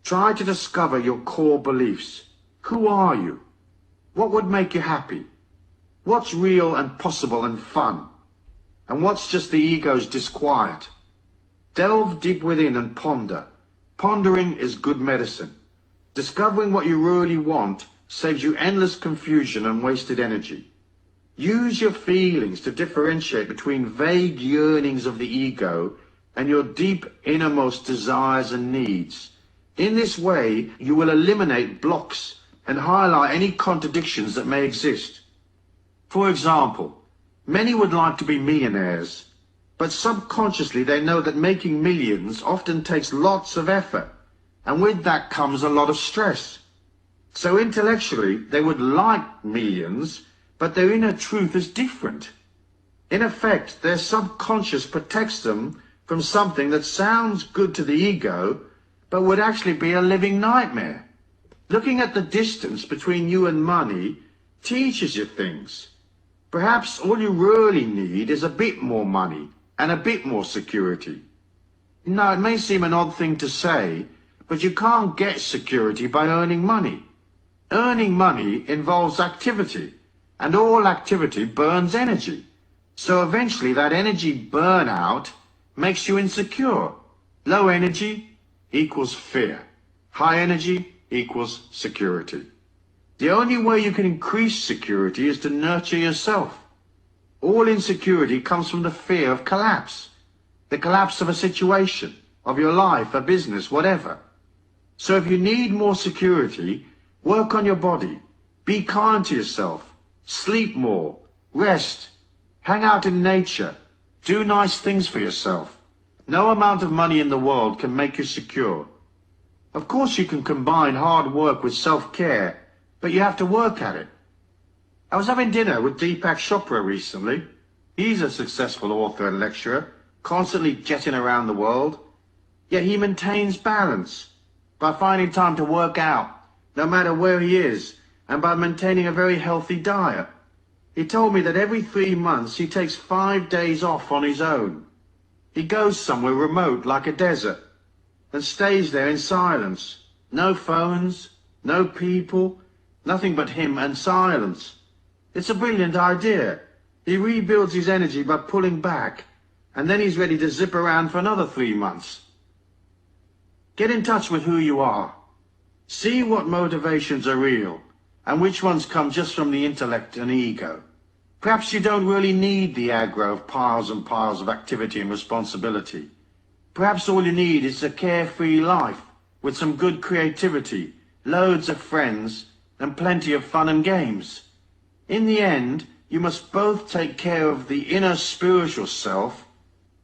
Try to discover your core beliefs. Who are you? What would make you happy? What's real and possible and fun? And what's just the ego's disquiet? Delve deep within and ponder. Pondering is good medicine. Discovering what you really want saves you endless confusion and wasted energy. Use your feelings to differentiate between vague yearnings of the ego and your deep innermost desires and needs. In this way, you will eliminate blocks and highlight any contradictions that may exist. For example, many would like to be millionaires, but subconsciously they know that making millions often takes lots of effort, and with that comes a lot of stress. So intellectually, they would like millions, but their inner truth is different. In effect, their subconscious protects them from something that sounds good to the ego, but would actually be a living nightmare. Looking at the distance between you and money teaches you things. Perhaps all you really need is a bit more money and a bit more security. Now, it may seem an odd thing to say, but you can't get security by earning money. Earning money involves activity, and all activity burns energy. So eventually that energy burnout makes you insecure. Low energy equals fear. High energy equals security. The only way you can increase security is to nurture yourself. All insecurity comes from the fear of collapse. The collapse of a situation, of your life, a business, whatever. So if you need more security, work on your body. Be kind to yourself. Sleep more. Rest. Hang out in nature. Do nice things for yourself. No amount of money in the world can make you secure. Of course you can combine hard work with self-care, but you have to work at it. I was having dinner with Deepak Chopra recently. He's a successful author and lecturer, constantly jetting around the world. Yet he maintains balance by finding time to work out, no matter where he is, and by maintaining a very healthy diet. He told me that every 3 months he takes 5 days off on his own. He goes somewhere remote like a desert and stays there in silence. No phones, no people, nothing but him and silence. It's a brilliant idea. He rebuilds his energy by pulling back, and then he's ready to zip around for another 3 months. Get in touch with who you are. See what motivations are real, and which ones come just from the intellect and ego. Perhaps you don't really need the aggro of piles and piles of activity and responsibility. Perhaps all you need is a carefree life with some good creativity, loads of friends, and plenty of fun and games. In the end, you must both take care of the inner spiritual self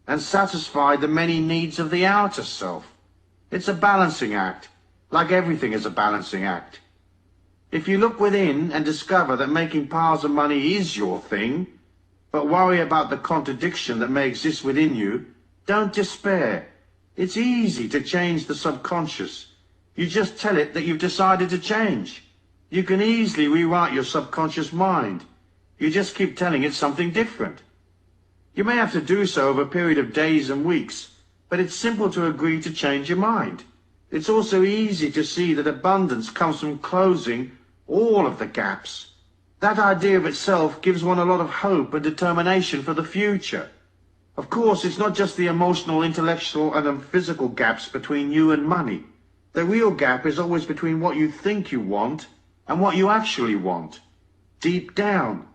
and satisfy the many needs of the outer self. It's a balancing act, like everything is a balancing act. If you look within and discover that making piles of money is your thing, but worry about the contradiction that may exist within you, don't despair. It's easy to change the subconscious. You just tell it that you've decided to change. You can easily rewrite your subconscious mind. You just keep telling it something different. You may have to do so over a period of days and weeks, but it's simple to agree to change your mind. It's also easy to see that abundance comes from closing all of the gaps. That idea of itself gives one a lot of hope and determination for the future. Of course, it's not just the emotional, intellectual, and physical gaps between you and money. The real gap is always between what you think you want and what you actually want. Deep down.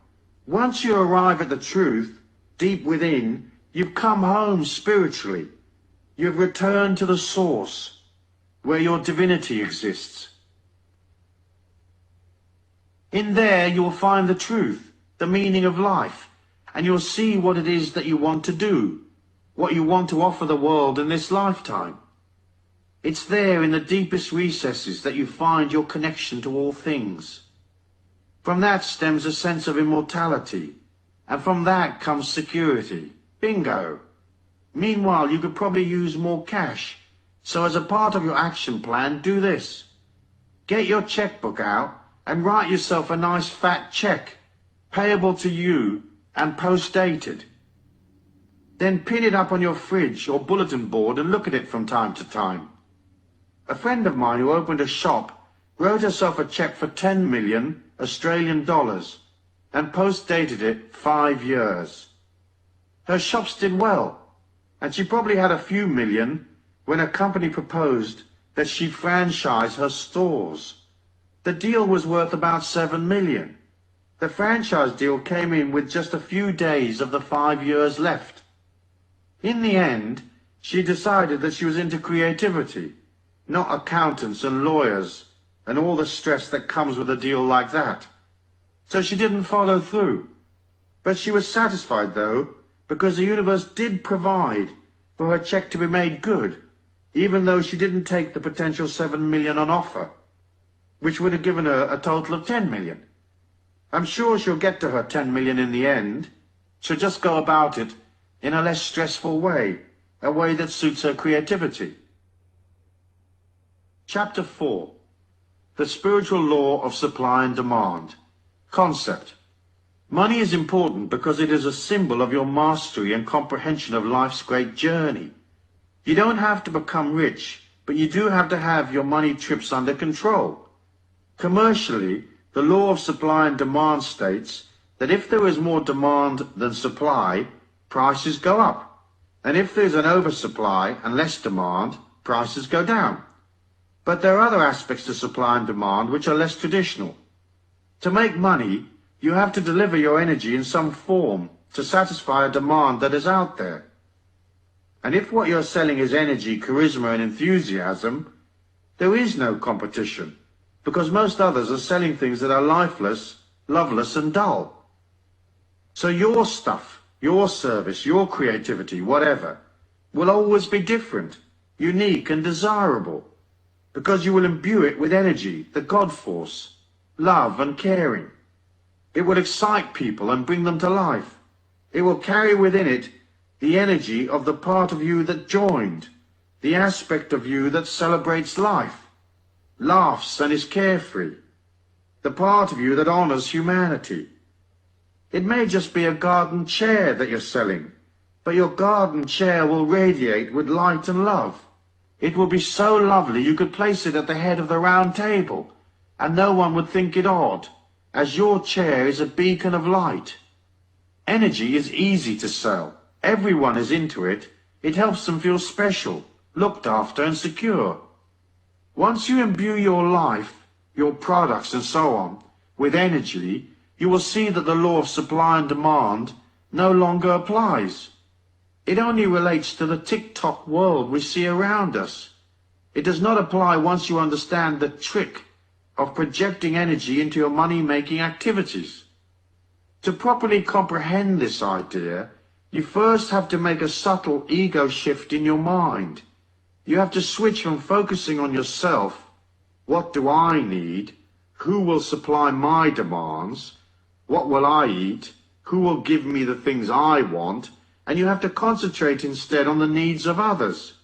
Once you arrive at the truth, deep within, you've come home spiritually. You've returned to the source, where your divinity exists. In there you'll find the truth, the meaning of life, and you'll see what it is that you want to do, what you want to offer the world in this lifetime. It's there in the deepest recesses that you find your connection to all things. From that stems a sense of immortality, and from that comes security. Bingo! Meanwhile, you could probably use more cash, so as a part of your action plan, do this. Get your checkbook out and write yourself a nice fat check, payable to you and post-dated. Then pin it up on your fridge or bulletin board and look at it from time to time. A friend of mine who opened a shop wrote herself a check for 10 million Australian dollars and post-dated it 5 years. Her shops did well, and she probably had a few million when a company proposed that she franchise her stores. The deal was worth about 7 million. The franchise deal came in with just a few days of the 5 years left. In the end, she decided that she was into creativity, not accountants and lawyers and all the stress that comes with a deal like that. So she didn't follow through. But she was satisfied, though, because the universe did provide for her check to be made good, even though she didn't take the potential 7 million on offer, which would have given her a total of 10 million. I'm sure she'll get to her 10 million in the end. She'll just go about it in a less stressful way, a way that suits her creativity. Chapter 4. The Spiritual Law of Supply and Demand. Concept. Money is important because it is a symbol of your mastery and comprehension of life's great journey. You don't have to become rich, but you do have to have your money trips under control. Commercially, the law of supply and demand states that if there is more demand than supply, prices go up. And if there's an oversupply and less demand, prices go down. But there are other aspects to supply and demand which are less traditional. To make money, you have to deliver your energy in some form to satisfy a demand that is out there. And if what you're selling is energy, charisma, and enthusiasm, there is no competition, because most others are selling things that are lifeless, loveless, and dull. So your stuff, your service, your creativity, whatever, will always be different, unique and desirable, because you will imbue it with energy, the God force, love and caring. It will excite people and bring them to life. It will carry within it the energy of the part of you that joined, the aspect of you that celebrates life, laughs and is carefree, the part of you that honors humanity. It may just be a garden chair that you're selling, but your garden chair will radiate with light and love. It will be so lovely you could place it at the head of the round table, and no one would think it odd, as your chair is a beacon of light. Energy is easy to sell. Everyone is into it. It helps them feel special, looked after and secure. Once you imbue your life, your products and so on, with energy, you will see that the law of supply and demand no longer applies. It only relates to the tick-tock world we see around us. It does not apply once you understand the trick of projecting energy into your money-making activities. To properly comprehend this idea, you first have to make a subtle ego shift in your mind. You have to switch from focusing on yourself, what do I need, who will supply my demands, what will I eat, who will give me the things I want, and you have to concentrate instead on the needs of others.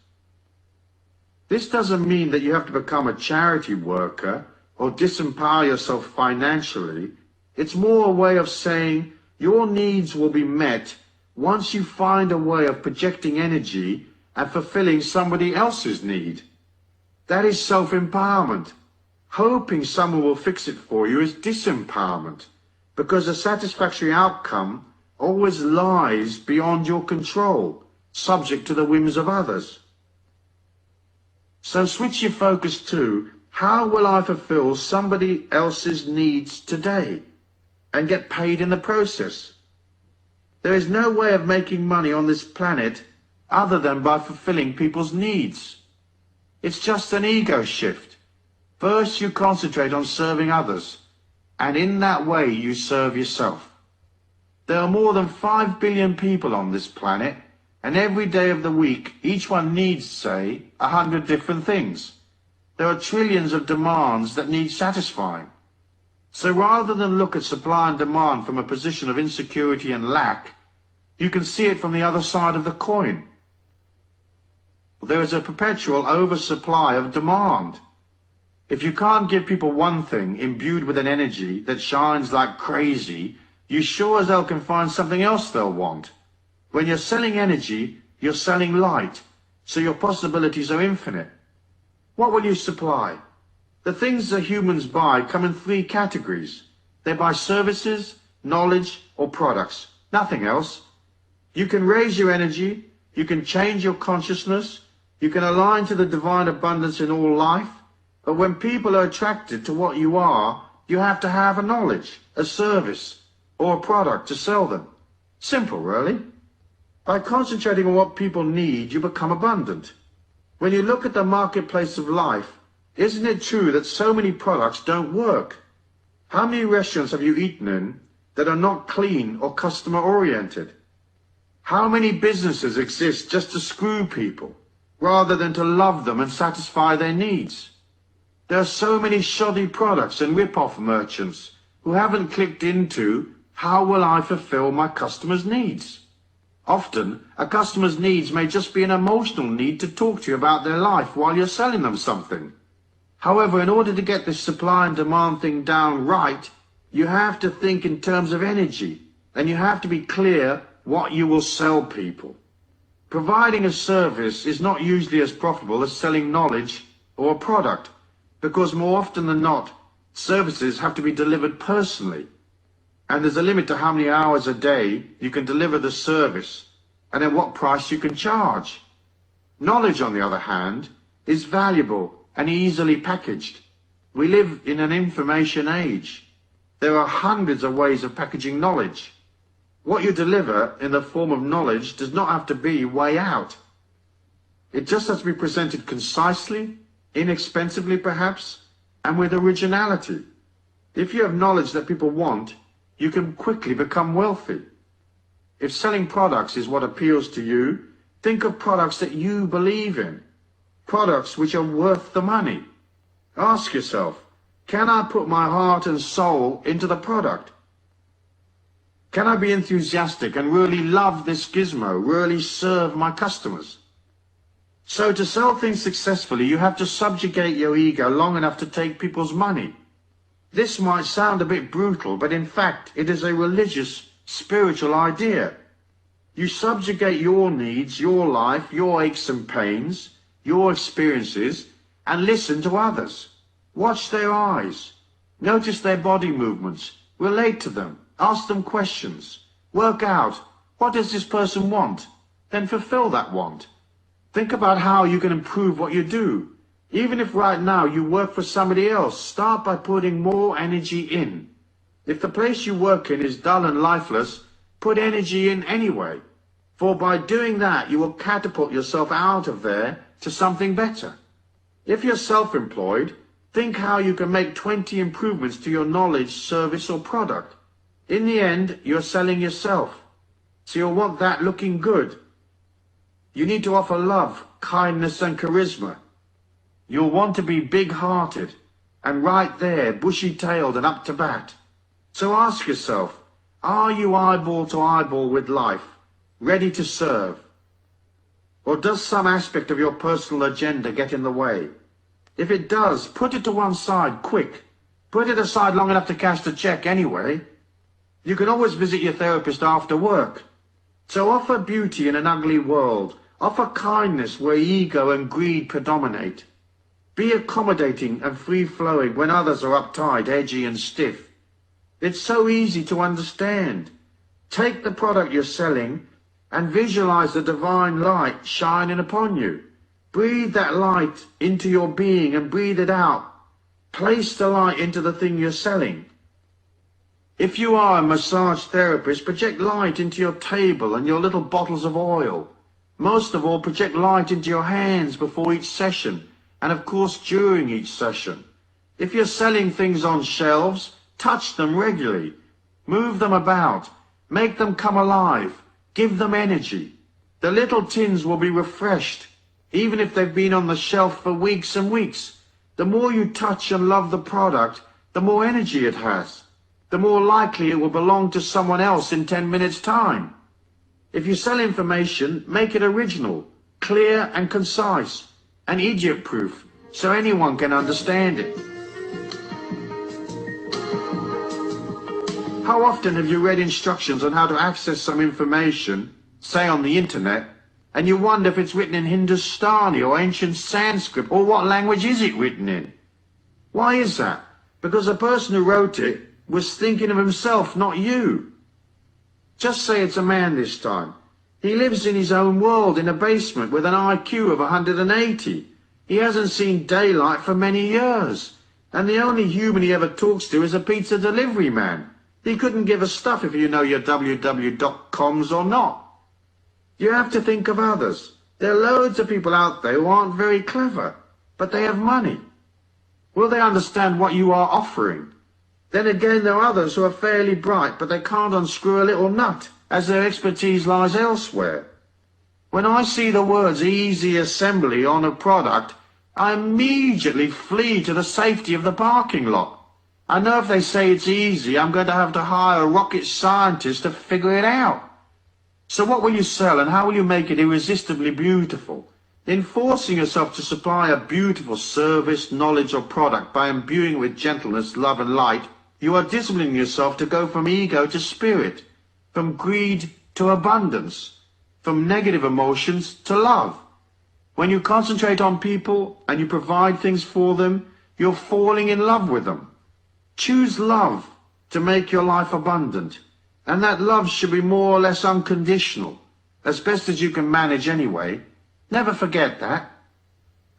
This doesn't mean that you have to become a charity worker or disempower yourself financially. It's more a way of saying your needs will be met once you find a way of projecting energy and fulfilling somebody else's need. That is self-empowerment. Hoping someone will fix it for you is disempowerment, because a satisfactory outcome always lies beyond your control, subject to the whims of others. So switch your focus to, how will I fulfill somebody else's needs today and get paid in the process? There is no way of making money on this planet other than by fulfilling people's needs. It's just an ego shift. First you concentrate on serving others, and in that way you serve yourself. There are more than 5 billion people on this planet, and every day of the week each one needs, say, 100 different things. There are trillions of demands that need satisfying. So rather than look at supply and demand from a position of insecurity and lack, you can see it from the other side of the coin. There is a perpetual oversupply of demand. If you can't give people one thing imbued with an energy that shines like crazy, you sure as hell can find something else they'll want. When you're selling energy, you're selling light, so your possibilities are infinite. What will you supply? The things that humans buy come in 3 categories. They buy services, knowledge, or products. Nothing else. You can raise your energy, you can change your consciousness, you can align to the divine abundance in all life, but when people are attracted to what you are, you have to have a knowledge, a service, or a product to sell them. Simple, really. By concentrating on what people need, you become abundant. When you look at the marketplace of life, isn't it true that so many products don't work? How many restaurants have you eaten in that are not clean or customer-oriented? How many businesses exist just to screw people, rather than to love them and satisfy their needs? There are so many shoddy products and rip-off merchants who haven't clicked into, how will I fulfill my customer's needs? Often, a customer's needs may just be an emotional need to talk to you about their life while you're selling them something. However, in order to get this supply and demand thing down right, you have to think in terms of energy, and you have to be clear what you will sell people. Providing a service is not usually as profitable as selling knowledge or a product, because more often than not, services have to be delivered personally. And there's a limit to how many hours a day you can deliver the service and at what price you can charge. Knowledge, on the other hand, is valuable and easily packaged. We live in an information age. There are hundreds of ways of packaging knowledge. What you deliver in the form of knowledge does not have to be way out. It just has to be presented concisely, inexpensively perhaps, and with originality. If you have knowledge that people want, you can quickly become wealthy. If selling products is what appeals to you, think of products that you believe in, products which are worth the money. Ask yourself, can I put my heart and soul into the product? Can I be enthusiastic and really love this gizmo, really serve my customers? So to sell things successfully, you have to subjugate your ego long enough to take people's money. This might sound a bit brutal, but in fact, it is a religious, spiritual idea. You subjugate your needs, your life, your aches and pains, your experiences, and listen to others. Watch their eyes. Notice their body movements. Relate to them. Ask them questions. Work out, what does this person want? Then fulfill that want. Think about how you can improve what you do. Even if right now you work for somebody else, start by putting more energy in. If the place you work in is dull and lifeless, put energy in anyway. For by doing that, you will catapult yourself out of there to something better. If you're self-employed, think how you can make 20 improvements to your knowledge, service or product. In the end, you're selling yourself. So you'll want that looking good. You need to offer love, kindness and charisma. You'll want to be big-hearted and right there, bushy-tailed and up to bat. So ask yourself, are you eyeball to eyeball with life, ready to serve? Or does some aspect of your personal agenda get in the way? If it does, put it to one side, quick. Put it aside long enough to cash the check anyway. You can always visit your therapist after work. So offer beauty in an ugly world. Offer kindness where ego and greed predominate. Be accommodating and free-flowing when others are uptight, edgy and stiff. It's so easy to understand. Take the product you're selling and visualize the divine light shining upon you. Breathe that light into your being and breathe it out. Place the light into the thing you're selling. If you are a massage therapist, project light into your table and your little bottles of oil. Most of all, project light into your hands before each session, and of course during each session. If you're selling things on shelves, touch them regularly. Move them about. Make them come alive. Give them energy. The little tins will be refreshed, even if they've been on the shelf for weeks and weeks. The more you touch and love the product, the more energy it has. The more likely it will belong to someone else in 10 minutes' time. If you sell information, make it original, clear and concise, and idiot-proof, so anyone can understand it. How often have you read instructions on how to access some information, say on the internet, and you wonder if it's written in Hindustani or ancient Sanskrit, or what language is it written in? Why is that? Because the person who wrote it was thinking of himself, not you. Just say it's a man this time. He lives in his own world in a basement with an IQ of 180. He hasn't seen daylight for many years. And the only human he ever talks to is a pizza delivery man. He couldn't give a stuff if you know your www.coms or not. You have to think of others. There are loads of people out there who aren't very clever, but they have money. Will they understand what you are offering? Then again, there are others who are fairly bright, but they can't unscrew a little nut, as their expertise lies elsewhere. When I see the words easy assembly on a product, I immediately flee to the safety of the parking lot. I know if they say it's easy, I'm going to have to hire a rocket scientist to figure it out. So what will you sell and how will you make it irresistibly beautiful? In forcing yourself to supply a beautiful service, knowledge or product by imbuing it with gentleness, love and light, you are disciplining yourself to go from ego to spirit, from greed to abundance, from negative emotions to love. When you concentrate on people and you provide things for them, you're falling in love with them. Choose love to make your life abundant, and that love should be more or less unconditional, as best as you can manage anyway. Never forget that.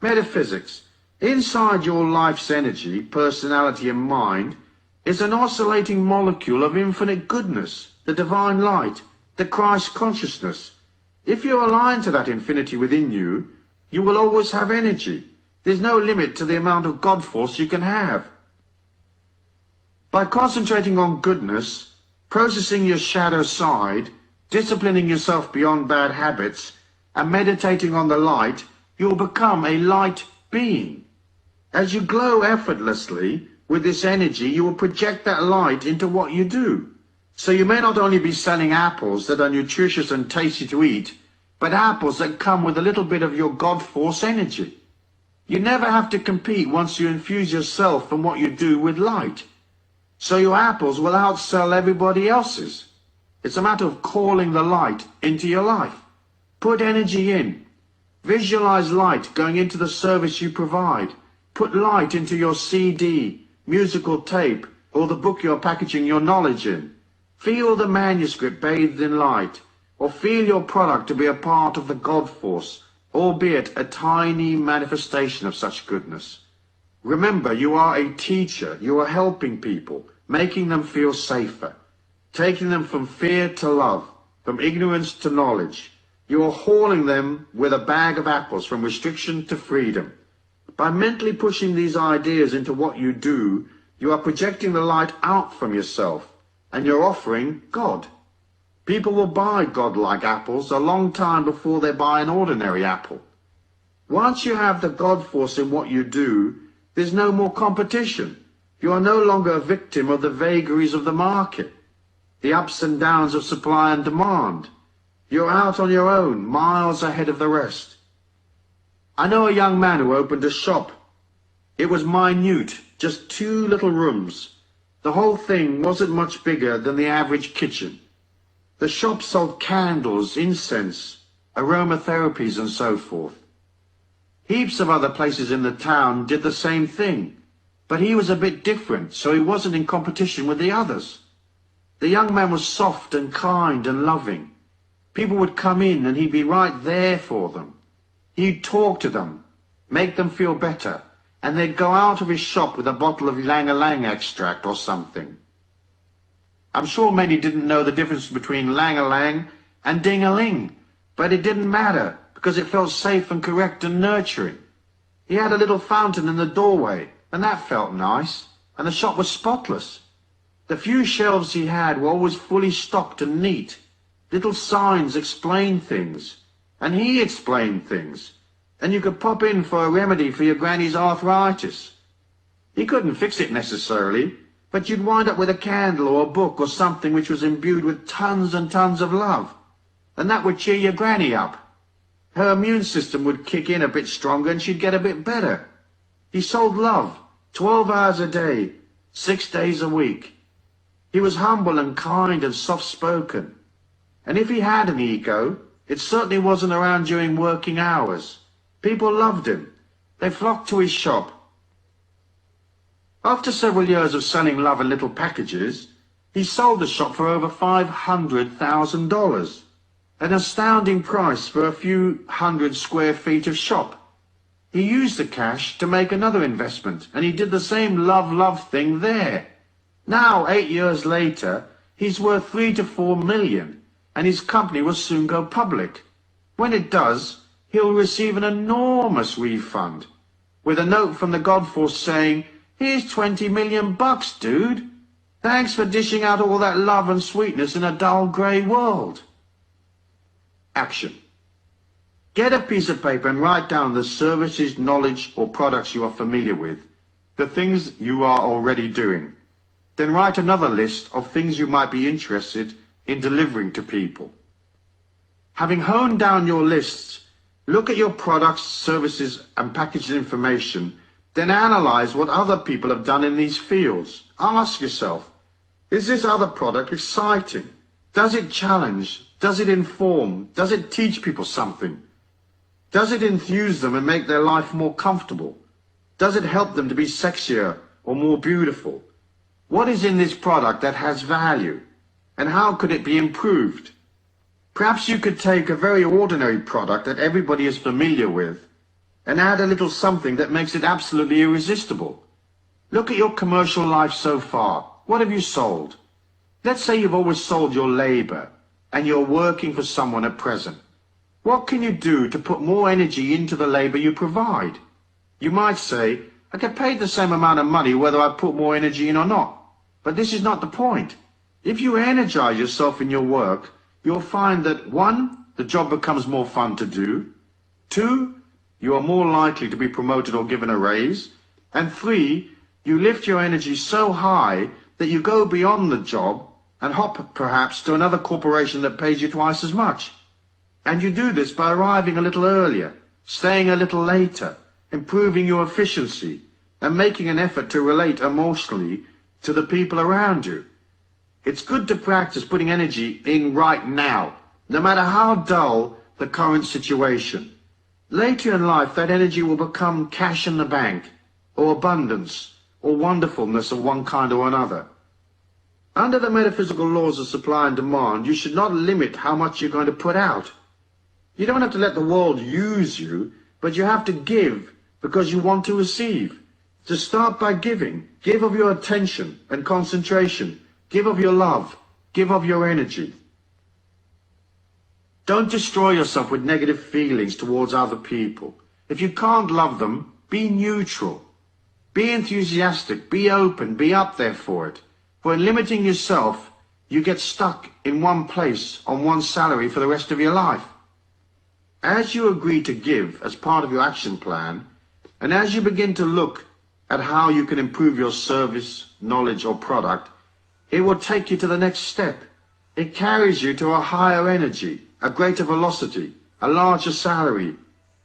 Metaphysics. Inside your life's energy, personality and mind is an oscillating molecule of infinite goodness, the divine light, the Christ consciousness. If you're aligned to that infinity within you, you will always have energy. There's no limit to the amount of God force you can have. By concentrating on goodness, processing your shadow side, disciplining yourself beyond bad habits, and meditating on the light, you'll become a light being. As you glow effortlessly with this energy, you will project that light into what you do. So you may not only be selling apples that are nutritious and tasty to eat, but apples that come with a little bit of your God force energy. You never have to compete once you infuse yourself and what you do with light. So your apples will outsell everybody else's. It's a matter of calling the light into your life. Put energy in. Visualize light going into the service you provide. Put light into your CD, musical tape, or the book you're packaging your knowledge in. Feel the manuscript bathed in light, or feel your product to be a part of the God force, albeit a tiny manifestation of such goodness. Remember, you are a teacher. You are helping people, making them feel safer, taking them from fear to love, from ignorance to knowledge. You are hauling them with a bag of apples from restriction to freedom. By mentally pushing these ideas into what you do, you are projecting the light out from yourself, and you're offering God. People will buy God-like apples a long time before they buy an ordinary apple. Once you have the God force in what you do, there's no more competition. You are no longer a victim of the vagaries of the market, the ups and downs of supply and demand. You're out on your own, miles ahead of the rest. I know a young man who opened a shop. It was minute, just 2 little rooms. The whole thing wasn't much bigger than the average kitchen. The shop sold candles, incense, aromatherapies, and so forth. Heaps of other places in the town did the same thing, but he was a bit different, so he wasn't in competition with the others. The young man was soft and kind and loving. People would come in and he'd be right there for them. He'd talk to them, make them feel better, and they'd go out of his shop with a bottle of ylang-ylang extract or something. I'm sure many didn't know the difference between ylang-ylang and ding-a-ling, but it didn't matter because it felt safe and correct and nurturing. He had a little fountain in the doorway, and that felt nice, and the shop was spotless. The few shelves he had were always fully stocked and neat. Little signs explained things, and he explained things, and you could pop in for a remedy for your granny's arthritis. He couldn't fix it necessarily, but you'd wind up with a candle or a book or something which was imbued with tons and tons of love, and that would cheer your granny up. Her immune system would kick in a bit stronger and she'd get a bit better. He sold love, 12 hours a day, 6 days a week. He was humble and kind and soft-spoken. And if he had an ego, it certainly wasn't around during working hours. People loved him. They flocked to his shop. After several years of selling love in little packages, he sold the shop for over $500,000, an astounding price for a few hundred square feet of shop. He used the cash to make another investment, and he did the same love thing there. Now, 8 years later, he's worth 3 to 4 million, and his company will soon go public. When it does, he'll receive an enormous refund, with a note from the Godforce saying, "Here's 20 million bucks, dude. Thanks for dishing out all that love and sweetness in a dull grey world." Action. Get a piece of paper and write down the services, knowledge, or products you are familiar with, the things you are already doing. Then write another list of things you might be interested in delivering to people. Having honed down your lists, look at your products, services, and packaged information. Then analyze what other people have done in these fields. Ask yourself, is this other product exciting? Does it challenge? Does it inform? Does it teach people something? Does it enthuse them and make their life more comfortable? Does it help them to be sexier or more beautiful? What is in this product that has value? And how could it be improved? Perhaps you could take a very ordinary product that everybody is familiar with and add a little something that makes it absolutely irresistible. Look at your commercial life so far. What have you sold? Let's say you've always sold your labor and you're working for someone at present. What can you do to put more energy into the labor you provide? You might say, I get paid the same amount of money whether I put more energy in or not. But this is not the point. If you energize yourself in your work, you'll find that 1, the job becomes more fun to do, 2, you are more likely to be promoted or given a raise, and 3, you lift your energy so high that you go beyond the job and hop perhaps to another corporation that pays you twice as much. And you do this by arriving a little earlier, staying a little later, improving your efficiency, and making an effort to relate emotionally to the people around you. It's good to practice putting energy in right now, no matter how dull the current situation. Later in life, that energy will become cash in the bank, or abundance, or wonderfulness of one kind or another. Under the metaphysical laws of supply and demand, you should not limit how much you're going to put out. You don't have to let the world use you, but you have to give because you want to receive. To start by giving, give of your attention and concentration, give of your love, give of your energy. Don't destroy yourself with negative feelings towards other people. If you can't love them, be neutral. Be enthusiastic, be open, be up there for it. For in limiting yourself, you get stuck in one place on one salary for the rest of your life. As you agree to give as part of your action plan, and as you begin to look at how you can improve your service, knowledge, or product, it will take you to the next step. It carries you to a higher energy, a greater velocity, a larger salary,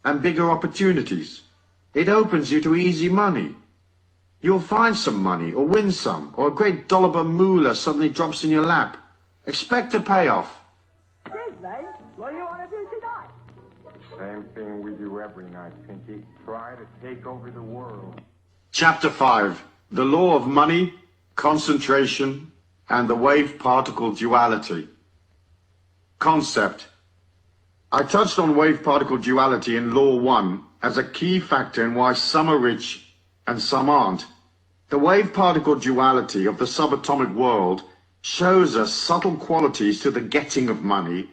and bigger opportunities. It opens you to easy money. You'll find some money, or win some, or a great dollop of moolah suddenly drops in your lap. Expect a payoff. Disney, what do you want to do tonight? Same thing we do every night, Pinky. Try to take over the world. Chapter 5. The Law of Money, Concentration, and the Wave-Particle Duality. Concept. I touched on wave-particle duality in Law 1 as a key factor in why some are rich and some aren't. The wave-particle duality of the subatomic world shows us subtle qualities to the getting of money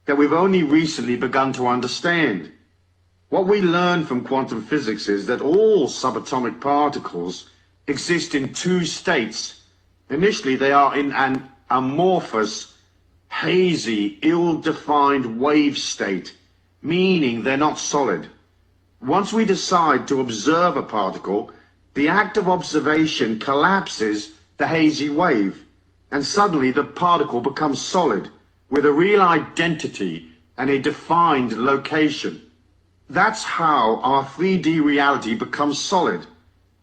that we've only recently begun to understand. What we learn from quantum physics is that all subatomic particles exist in 2 states. Initially, they are in an amorphous, hazy, ill-defined wave state, meaning they're not solid. Once we decide to observe a particle, the act of observation collapses the hazy wave, and suddenly the particle becomes solid, with a real identity and a defined location. That's how our 3D reality becomes solid.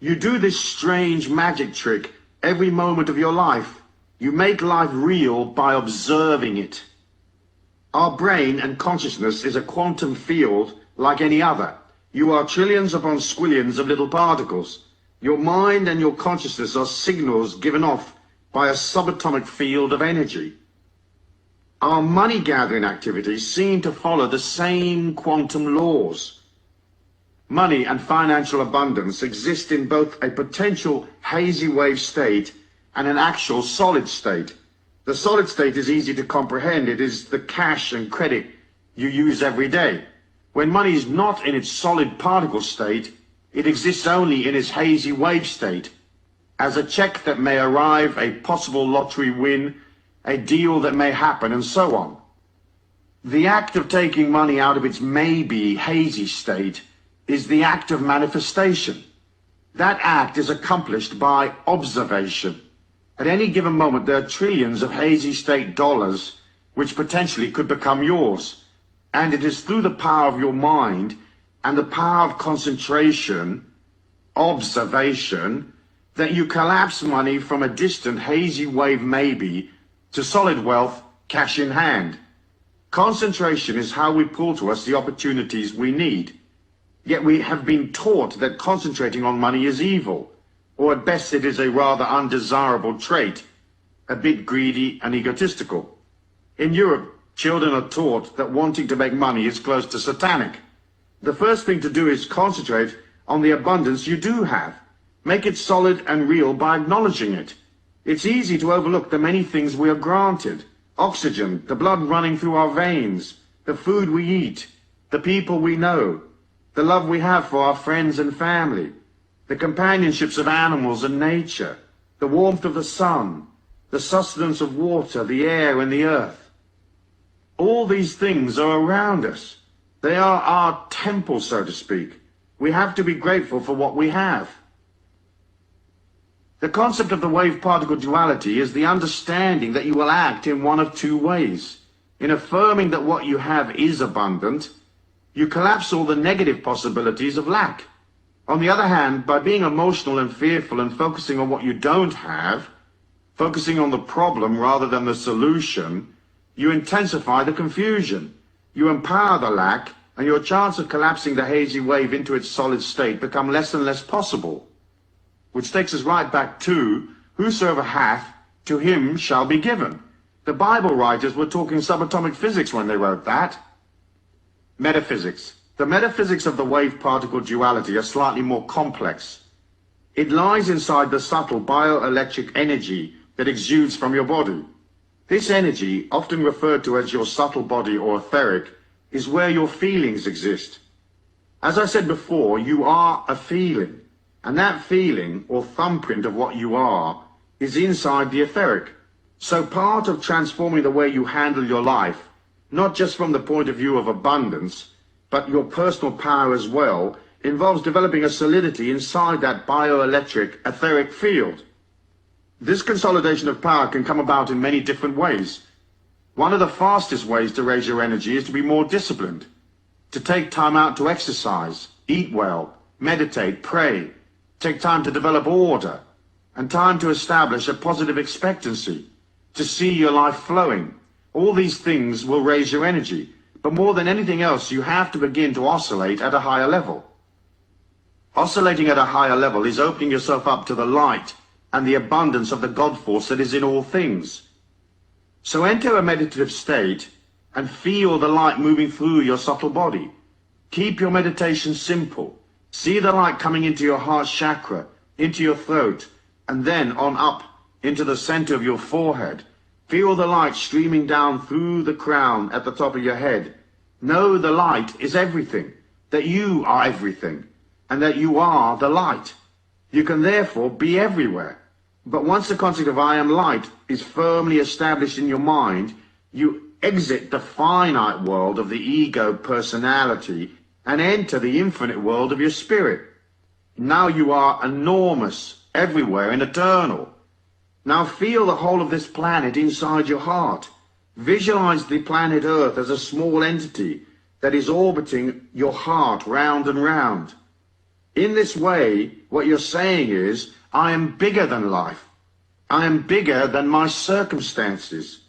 You do this strange magic trick every moment of your life. You make life real by observing it. Our brain and consciousness is a quantum field like any other. You are trillions upon squillions of little particles. Your mind and your consciousness are signals given off by a subatomic field of energy. Our money gathering activities seem to follow the same quantum laws. Money and financial abundance exist in both a potential hazy wave state and an actual solid state. The solid state is easy to comprehend. It is the cash and credit you use every day. When money is not in its solid particle state, it exists only in its hazy wave state, as a check that may arrive, a possible lottery win, a deal that may happen, and so on. The act of taking money out of its maybe hazy state is the act of manifestation. That act is accomplished by observation. At any given moment, there are trillions of hazy state dollars which potentially could become yours. And it is through the power of your mind and the power of concentration, observation, that you collapse money from a distant hazy wave maybe to solid wealth, cash in hand. Concentration is how we pull to us the opportunities we need. Yet we have been taught that concentrating on money is evil, or at best it is a rather undesirable trait, a bit greedy and egotistical. In Europe, children are taught that wanting to make money is close to satanic. The first thing to do is concentrate on the abundance you do have. Make it solid and real by acknowledging it. It's easy to overlook the many things we are granted. Oxygen, the blood running through our veins, the food we eat, the people we know, the love we have for our friends and family, the companionships of animals and nature, the warmth of the sun, the sustenance of water, the air and the earth. All these things are around us. They are our temple, so to speak. We have to be grateful for what we have. The concept of the wave-particle duality is the understanding that you will act in one of two ways. In affirming that what you have is abundant, you collapse all the negative possibilities of lack. On the other hand, by being emotional and fearful and focusing on what you don't have, focusing on the problem rather than the solution, you intensify the confusion. You empower the lack, and your chance of collapsing the hazy wave into its solid state become less and less possible. Which takes us right back to, whosoever hath, to him shall be given. The Bible writers were talking subatomic physics when they wrote that. Metaphysics. The metaphysics of the wave-particle duality are slightly more complex. It lies inside the subtle bioelectric energy that exudes from your body. This energy, often referred to as your subtle body or etheric, is where your feelings exist. As I said before, you are a feeling, and that feeling, or thumbprint of what you are, is inside the etheric. So part of transforming the way you handle your life, not just from the point of view of abundance, but your personal power as well, involves developing a solidity inside that bioelectric etheric field. This consolidation of power can come about in many different ways. One of the fastest ways to raise your energy is to be more disciplined, to take time out to exercise, eat well, meditate, pray, take time to develop order, and time to establish a positive expectancy, to see your life flowing. All these things will raise your energy, but more than anything else, you have to begin to oscillate at a higher level. Oscillating at a higher level is opening yourself up to the light and the abundance of the God force that is in all things. So enter a meditative state and feel the light moving through your subtle body. Keep your meditation simple. See the light coming into your heart chakra, into your throat, and then on up into the center of your forehead. Feel the light streaming down through the crown at the top of your head. Know the light is everything, that you are everything, and that you are the light. You can therefore be everywhere. But once the concept of I am light is firmly established in your mind, you exit the finite world of the ego personality and enter the infinite world of your spirit. Now you are enormous, everywhere, and eternal. Now feel the whole of this planet inside your heart. Visualize the planet Earth as a small entity that is orbiting your heart round and round. In this way, what you're saying is, I am bigger than life. I am bigger than my circumstances.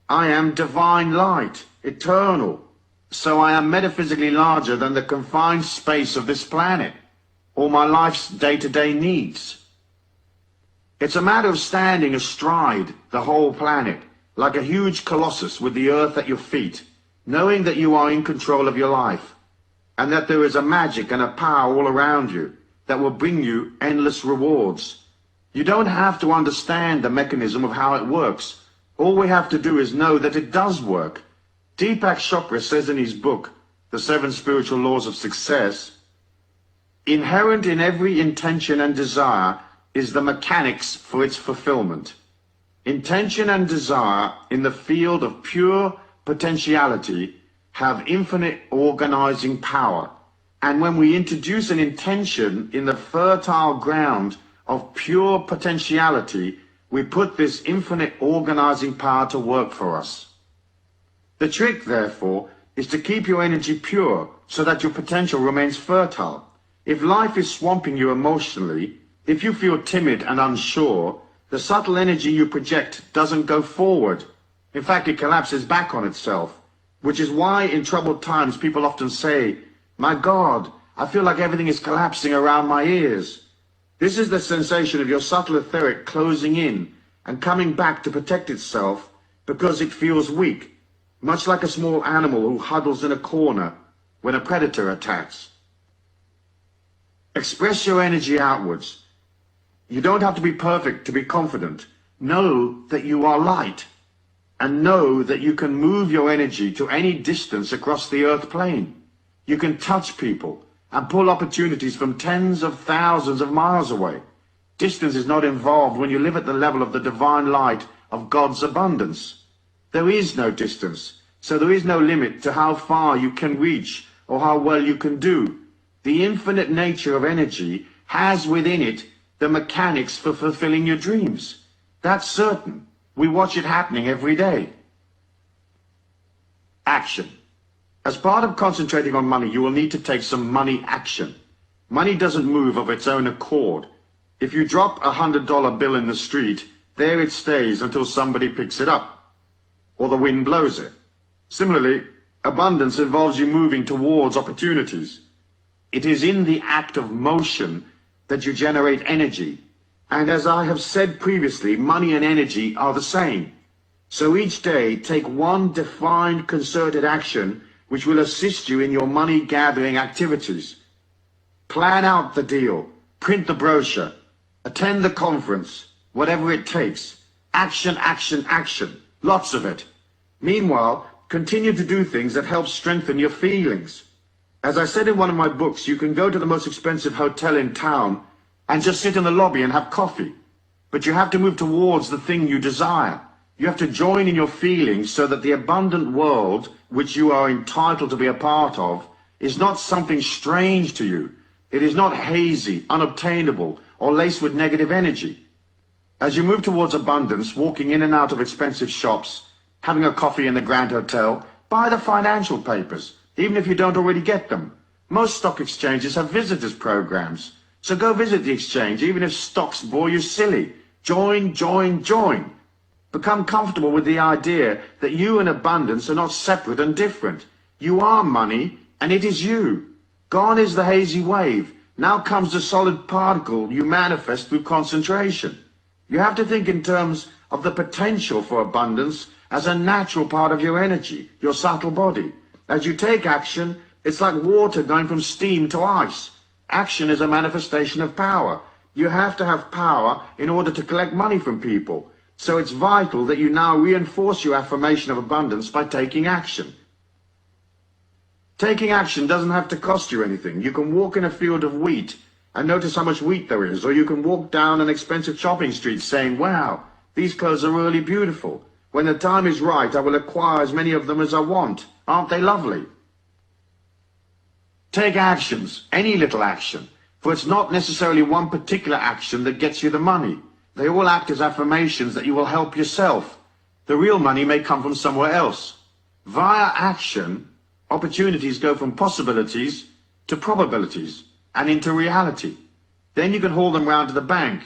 I am divine light, eternal. So I am metaphysically larger than the confined space of this planet, or my life's day-to-day needs. It's a matter of standing astride the whole planet, like a huge colossus with the earth at your feet, knowing that you are in control of your life, and that there is a magic and a power all around you that will bring you endless rewards. You don't have to understand the mechanism of how it works. All we have to do is know that it does work. Deepak Chopra says in his book, The 7 Spiritual Laws of Success, inherent in every intention and desire is the mechanics for its fulfillment. Intention and desire in the field of pure potentiality have infinite organizing power. And when we introduce an intention in the fertile ground of pure potentiality, we put this infinite organizing power to work for us. The trick, therefore, is to keep your energy pure so that your potential remains fertile. If life is swamping you emotionally, if you feel timid and unsure, the subtle energy you project doesn't go forward. In fact, it collapses back on itself, which is why in troubled times people often say, my God, I feel like everything is collapsing around my ears. This is the sensation of your subtle etheric closing in and coming back to protect itself because it feels weak, much like a small animal who huddles in a corner when a predator attacks. Express your energy outwards. You don't have to be perfect to be confident. Know that you are light, and know that you can move your energy to any distance across the earth plane. You can touch people and pull opportunities from tens of thousands of miles away. Distance is not involved when you live at the level of the divine light of God's abundance. There is no distance. So there is no limit to how far you can reach or how well you can do. The infinite nature of energy has within it the mechanics for fulfilling your dreams. That's certain. We watch it happening every day. Action. As part of concentrating on money, you will need to take some money action. Money doesn't move of its own accord. If you drop $100 bill in the street, there it stays until somebody picks it up, or the wind blows it. Similarly, abundance involves you moving towards opportunities. It is in the act of motion that you generate energy. And as I have said previously, money and energy are the same. So each day, take one defined concerted action which will assist you in your money gathering activities. Plan out the deal, print the brochure, attend the conference, whatever it takes. Action, action, action. Lots of it. Meanwhile, continue to do things that help strengthen your feelings. As I said in one of my books, you can go to the most expensive hotel in town and just sit in the lobby and have coffee. But you have to move towards the thing you desire. You have to join in your feelings so that the abundant world which you are entitled to be a part of is not something strange to you. It is not hazy, unobtainable, or laced with negative energy. As you move towards abundance, walking in and out of expensive shops, having a coffee in the Grand Hotel, buy the financial papers, even if you don't already get them. Most stock exchanges have visitors programs. So go visit the exchange, even if stocks bore you silly. Join, join, join. Become comfortable with the idea that you and abundance are not separate and different. You are money, and it is you. Gone is the hazy wave. Now comes the solid particle you manifest through concentration. You have to think in terms of the potential for abundance as a natural part of your energy, your subtle body. As you take action, it's like water going from steam to ice. Action is a manifestation of power. You have to have power in order to collect money from people. So it's vital that you now reinforce your affirmation of abundance by taking action. Taking action doesn't have to cost you anything. You can walk in a field of wheat and notice how much wheat there is, or you can walk down an expensive shopping street saying, wow, these clothes are really beautiful. When the time is right, I will acquire as many of them as I want. Aren't they lovely? Take actions, any little action, for it's not necessarily one particular action that gets you the money. They all act as affirmations that you will help yourself. The real money may come from somewhere else. Via action, opportunities go from possibilities to probabilities and into reality. Then you can haul them round to the bank,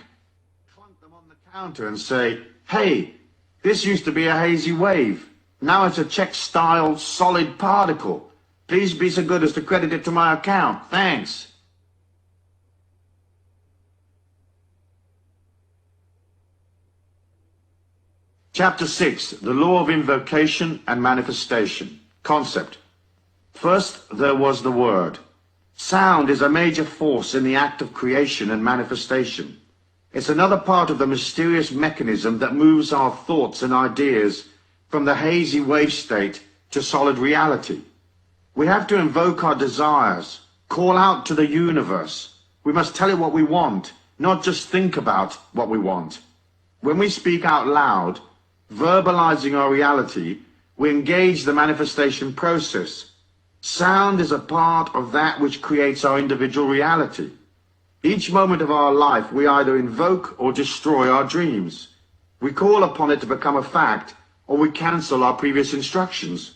clunk them on the counter and say, hey, this used to be a hazy wave. Now it's a check-style solid particle. Please be so good as to credit it to my account. Thanks. Chapter 6, the law of invocation and manifestation. Concept. First, there was the word. Sound is a major force in the act of creation and manifestation. It's another part of the mysterious mechanism that moves our thoughts and ideas from the hazy wave state to solid reality. We have to invoke our desires, call out to the universe. We must tell it what we want, not just think about what we want. When we speak out loud, verbalizing our reality, we engage the manifestation process. Sound is a part of that which creates our individual reality. Each moment of our life, we either invoke or destroy our dreams. We call upon it to become a fact, or we cancel our previous instructions.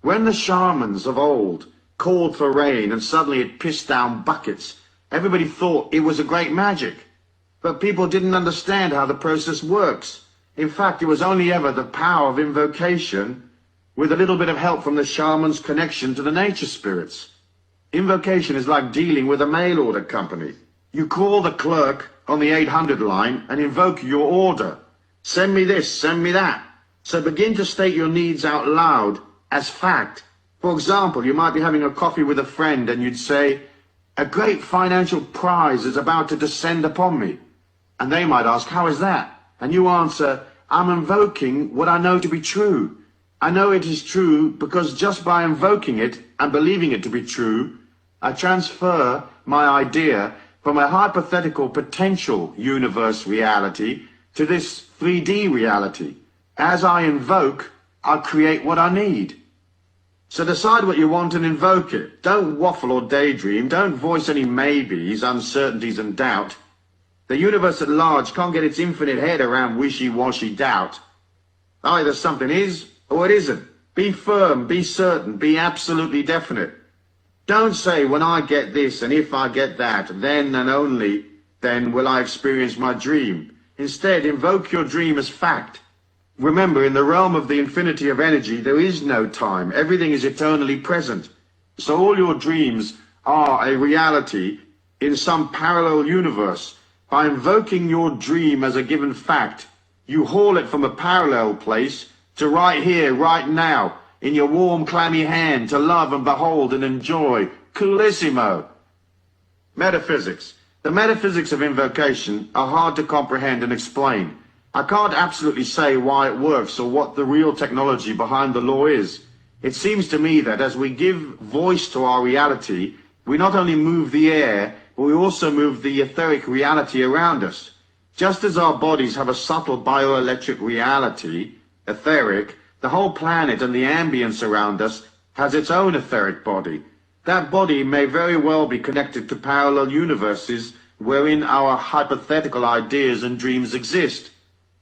When the shamans of old called for rain and suddenly it pissed down buckets, everybody thought it was a great magic. But people didn't understand how the process works. In fact, it was only ever the power of invocation with a little bit of help from the shaman's connection to the nature spirits. Invocation is like dealing with a mail order company. You call the clerk on the 800 line and invoke your order. Send me this, send me that. So begin to state your needs out loud as fact. For example, you might be having a coffee with a friend and you'd say, a great financial prize is about to descend upon me. And they might ask, how is that? And you answer, I'm invoking what I know to be true. I know it is true because just by invoking it and believing it to be true, I transfer my idea from a hypothetical potential universe reality to this 3D reality. As I invoke, I create what I need. So decide what you want and invoke it. Don't waffle or daydream. Don't voice any maybes, uncertainties and doubt. The universe at large can't get its infinite head around wishy-washy doubt. Either something is or it isn't. Be firm, be certain, be absolutely definite. Don't say, when I get this and if I get that, then and only then will I experience my dream. Instead, invoke your dream as fact. Remember, in the realm of the infinity of energy, there is no time. Everything is eternally present. So all your dreams are a reality in some parallel universe. By invoking your dream as a given fact, you haul it from a parallel place to right here, right now, in your warm, clammy hand, to love and behold and enjoy. Coolissimo. Metaphysics. The metaphysics of invocation are hard to comprehend and explain. I can't absolutely say why it works or what the real technology behind the law is. It seems to me that as we give voice to our reality, we not only move the air, but we also move the etheric reality around us. Just as our bodies have a subtle bioelectric reality, etheric, the whole planet and the ambience around us has its own etheric body. That body may very well be connected to parallel universes wherein our hypothetical ideas and dreams exist.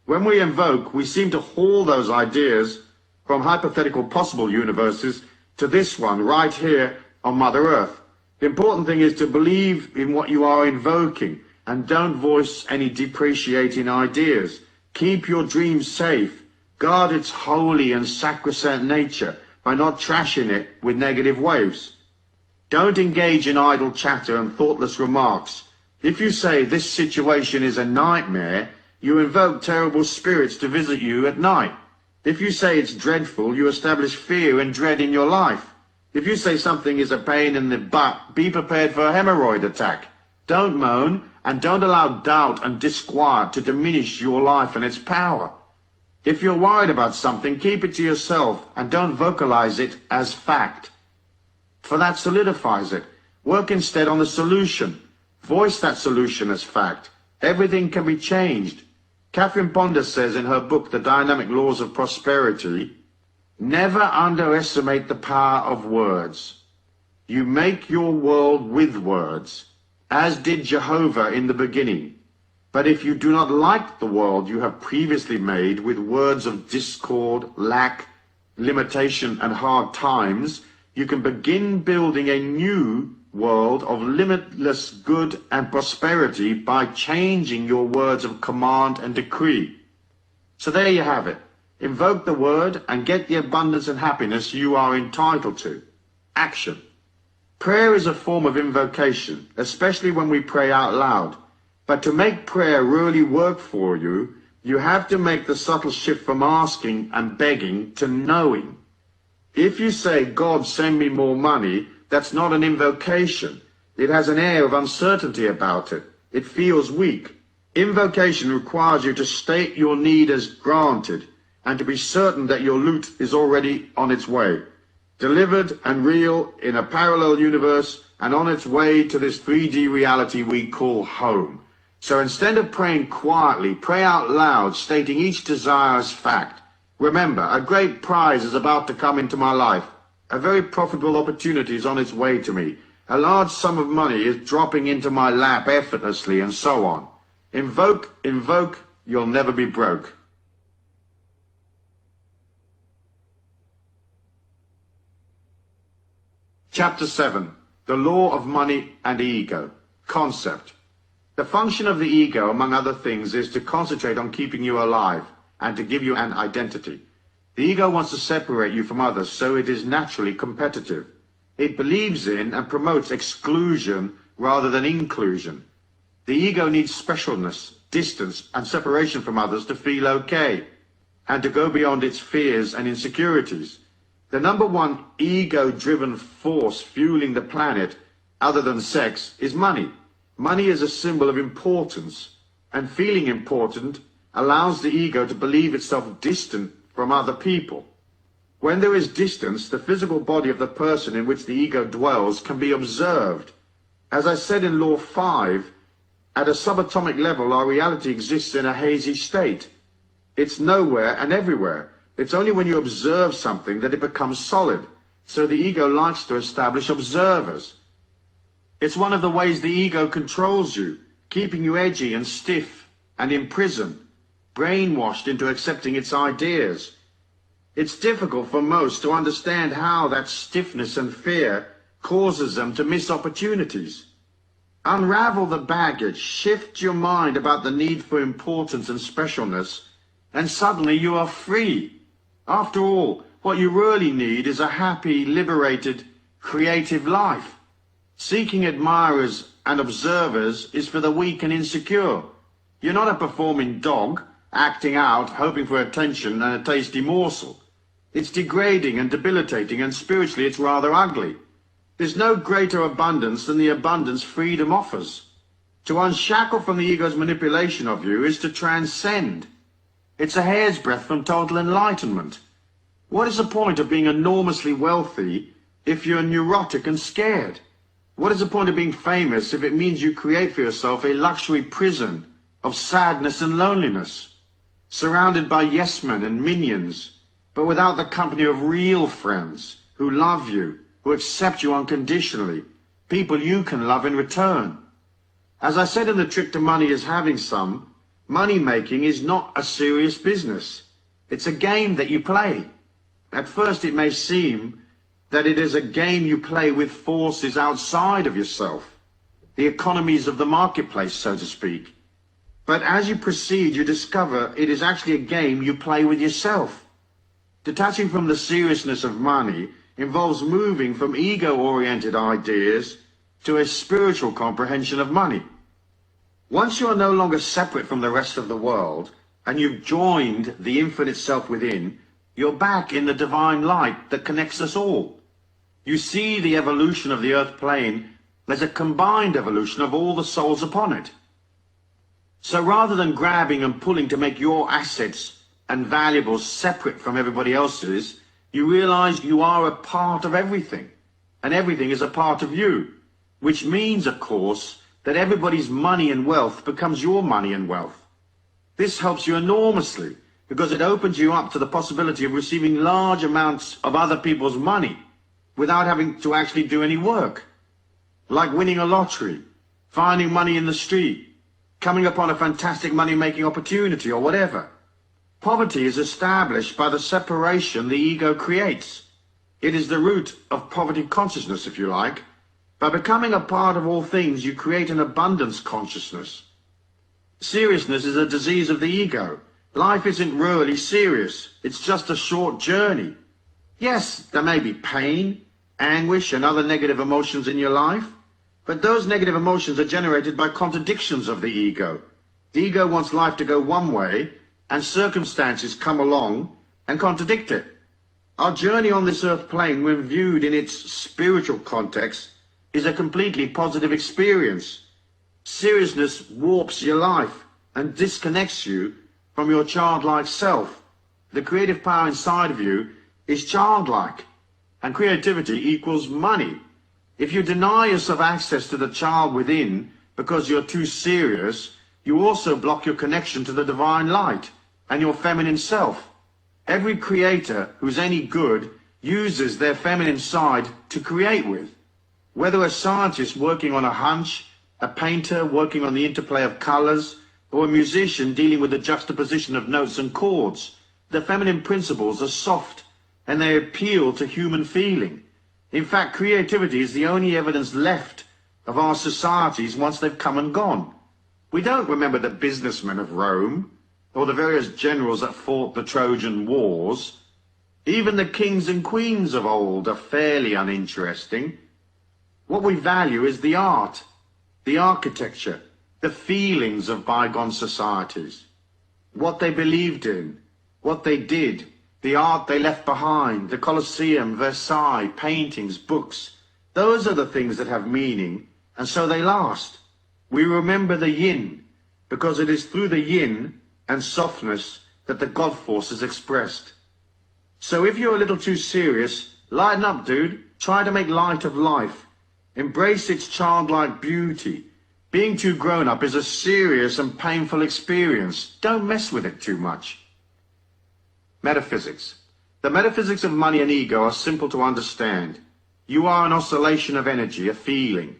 When we invoke, we seem to haul those ideas from hypothetical possible universes to this one right here on Mother Earth. The important thing is to believe in what you are invoking and don't voice any depreciating ideas. Keep your dream safe. Guard its holy and sacrosanct nature by not trashing it with negative waves. Don't engage in idle chatter and thoughtless remarks. If you say this situation is a nightmare, you invoke terrible spirits to visit you at night. If you say it's dreadful, you establish fear and dread in your life. If you say something is a pain in the butt, be prepared for a hemorrhoid attack. Don't moan, and don't allow doubt and disquiet to diminish your life and its power. If you're worried about something, keep it to yourself and don't vocalize it as fact, for that solidifies it. Work instead on the solution. Voice that solution as fact. Everything can be changed. Catherine Ponder says in her book, The Dynamic Laws of Prosperity, never underestimate the power of words. You make your world with words, as did Jehovah in the beginning. But if you do not like the world you have previously made with words of discord, lack, limitation, and hard times, you can begin building a new world of limitless good and prosperity by changing your words of command and decree. So there you have it. Invoke the word and get the abundance and happiness you are entitled to. Action. Prayer is a form of invocation, especially when we pray out loud. But to make prayer really work for you, you have to make the subtle shift from asking and begging to knowing. If you say, God, send me more money, that's not an invocation. It has an air of uncertainty about it. It feels weak. Invocation requires you to state your need as granted and to be certain that your loot is already on its way, delivered and real in a parallel universe and on its way to this 3D reality we call home. So instead of praying quietly, pray out loud, stating each desire as fact. Remember, a great prize is about to come into my life. A very profitable opportunity is on its way to me. A large sum of money is dropping into my lap effortlessly, and so on. Invoke, invoke, you'll never be broke. Chapter 7. The Law of Money and Ego. Concept. The function of the ego, among other things, is to concentrate on keeping you alive and to give you an identity. The ego wants to separate you from others, so it is naturally competitive. It believes in and promotes exclusion rather than inclusion. The ego needs specialness, distance, and separation from others to feel okay, and to go beyond its fears and insecurities. The number one ego-driven force fueling the planet, other than sex, is money. Money is a symbol of importance, and feeling important allows the ego to believe itself distant from other people. When there is distance, the physical body of the person in which the ego dwells can be observed. As I said in Law 5, at a subatomic level, our reality exists in a hazy state. It's nowhere and everywhere. It's only when you observe something that it becomes solid. So the ego likes to establish observers. It's one of the ways the ego controls you, keeping you edgy and stiff and imprisoned, brainwashed into accepting its ideas. It's difficult for most to understand how that stiffness and fear causes them to miss opportunities. Unravel the baggage, shift your mind about the need for importance and specialness, and suddenly you are free. After all, what you really need is a happy, liberated, creative life. Seeking admirers and observers is for the weak and insecure. You're not a performing dog, acting out, hoping for attention and a tasty morsel. It's degrading and debilitating, and spiritually it's rather ugly. There's no greater abundance than the abundance freedom offers. To unshackle from the ego's manipulation of you is to transcend. It's a hair's breadth from total enlightenment. What is the point of being enormously wealthy if you're neurotic and scared? What is the point of being famous if it means you create for yourself a luxury prison of sadness and loneliness, surrounded by yes-men and minions, but without the company of real friends who love you, who accept you unconditionally, people you can love in return? As I said in The Trick to Money is Having Some, money making is not a serious business. It's a game that you play. At first it may seem that it is a game you play with forces outside of yourself, the economies of the marketplace, so to speak. But as you proceed, you discover it is actually a game you play with yourself. Detaching from the seriousness of money involves moving from ego-oriented ideas to a spiritual comprehension of money. Once you are no longer separate from the rest of the world, and you've joined the infinite self within, you're back in the divine light that connects us all. You see the evolution of the earth plane as a combined evolution of all the souls upon it. So rather than grabbing and pulling to make your assets and valuables separate from everybody else's, you realize you are a part of everything, and everything is a part of you, which means, of course, that everybody's money and wealth becomes your money and wealth. This helps you enormously, because it opens you up to the possibility of receiving large amounts of other people's money without having to actually do any work. Like winning a lottery, finding money in the street, coming upon a fantastic money-making opportunity, or whatever. Poverty is established by the separation the ego creates. It is the root of poverty consciousness, if you like. By becoming a part of all things, you create an abundance consciousness. Seriousness is a disease of the ego. Life isn't really serious. It's just a short journey. Yes, there may be pain, anguish, and other negative emotions in your life, but those negative emotions are generated by contradictions of the ego. The ego wants life to go one way, and circumstances come along and contradict it. Our journey on this earth plane, when viewed in its spiritual context, is a completely positive experience. Seriousness warps your life and disconnects you from your childlike self. The creative power inside of you is childlike, and creativity equals money. If you deny yourself access to the child within because you're too serious, you also block your connection to the divine light and your feminine self. Every creator who's any good uses their feminine side to create with. Whether a scientist working on a hunch, a painter working on the interplay of colors, or a musician dealing with the juxtaposition of notes and chords, the feminine principles are soft and they appeal to human feeling. In fact, creativity is the only evidence left of our societies once they've come and gone. We don't remember the businessmen of Rome, or the various generals that fought the Trojan Wars. Even the kings and queens of old are fairly uninteresting. What we value is the art, the architecture, the feelings of bygone societies, what they believed in, what they did, the art they left behind, the Colosseum, Versailles, paintings, books. Those are the things that have meaning, and so they last. We remember the yin, because it is through the yin and softness that the God force is expressed. So if you're a little too serious, lighten up, dude. Try to make light of life. Embrace its childlike beauty. Being too grown up is a serious and painful experience. Don't mess with it too much. Metaphysics. The metaphysics of money and ego are simple to understand. You are an oscillation of energy, a feeling.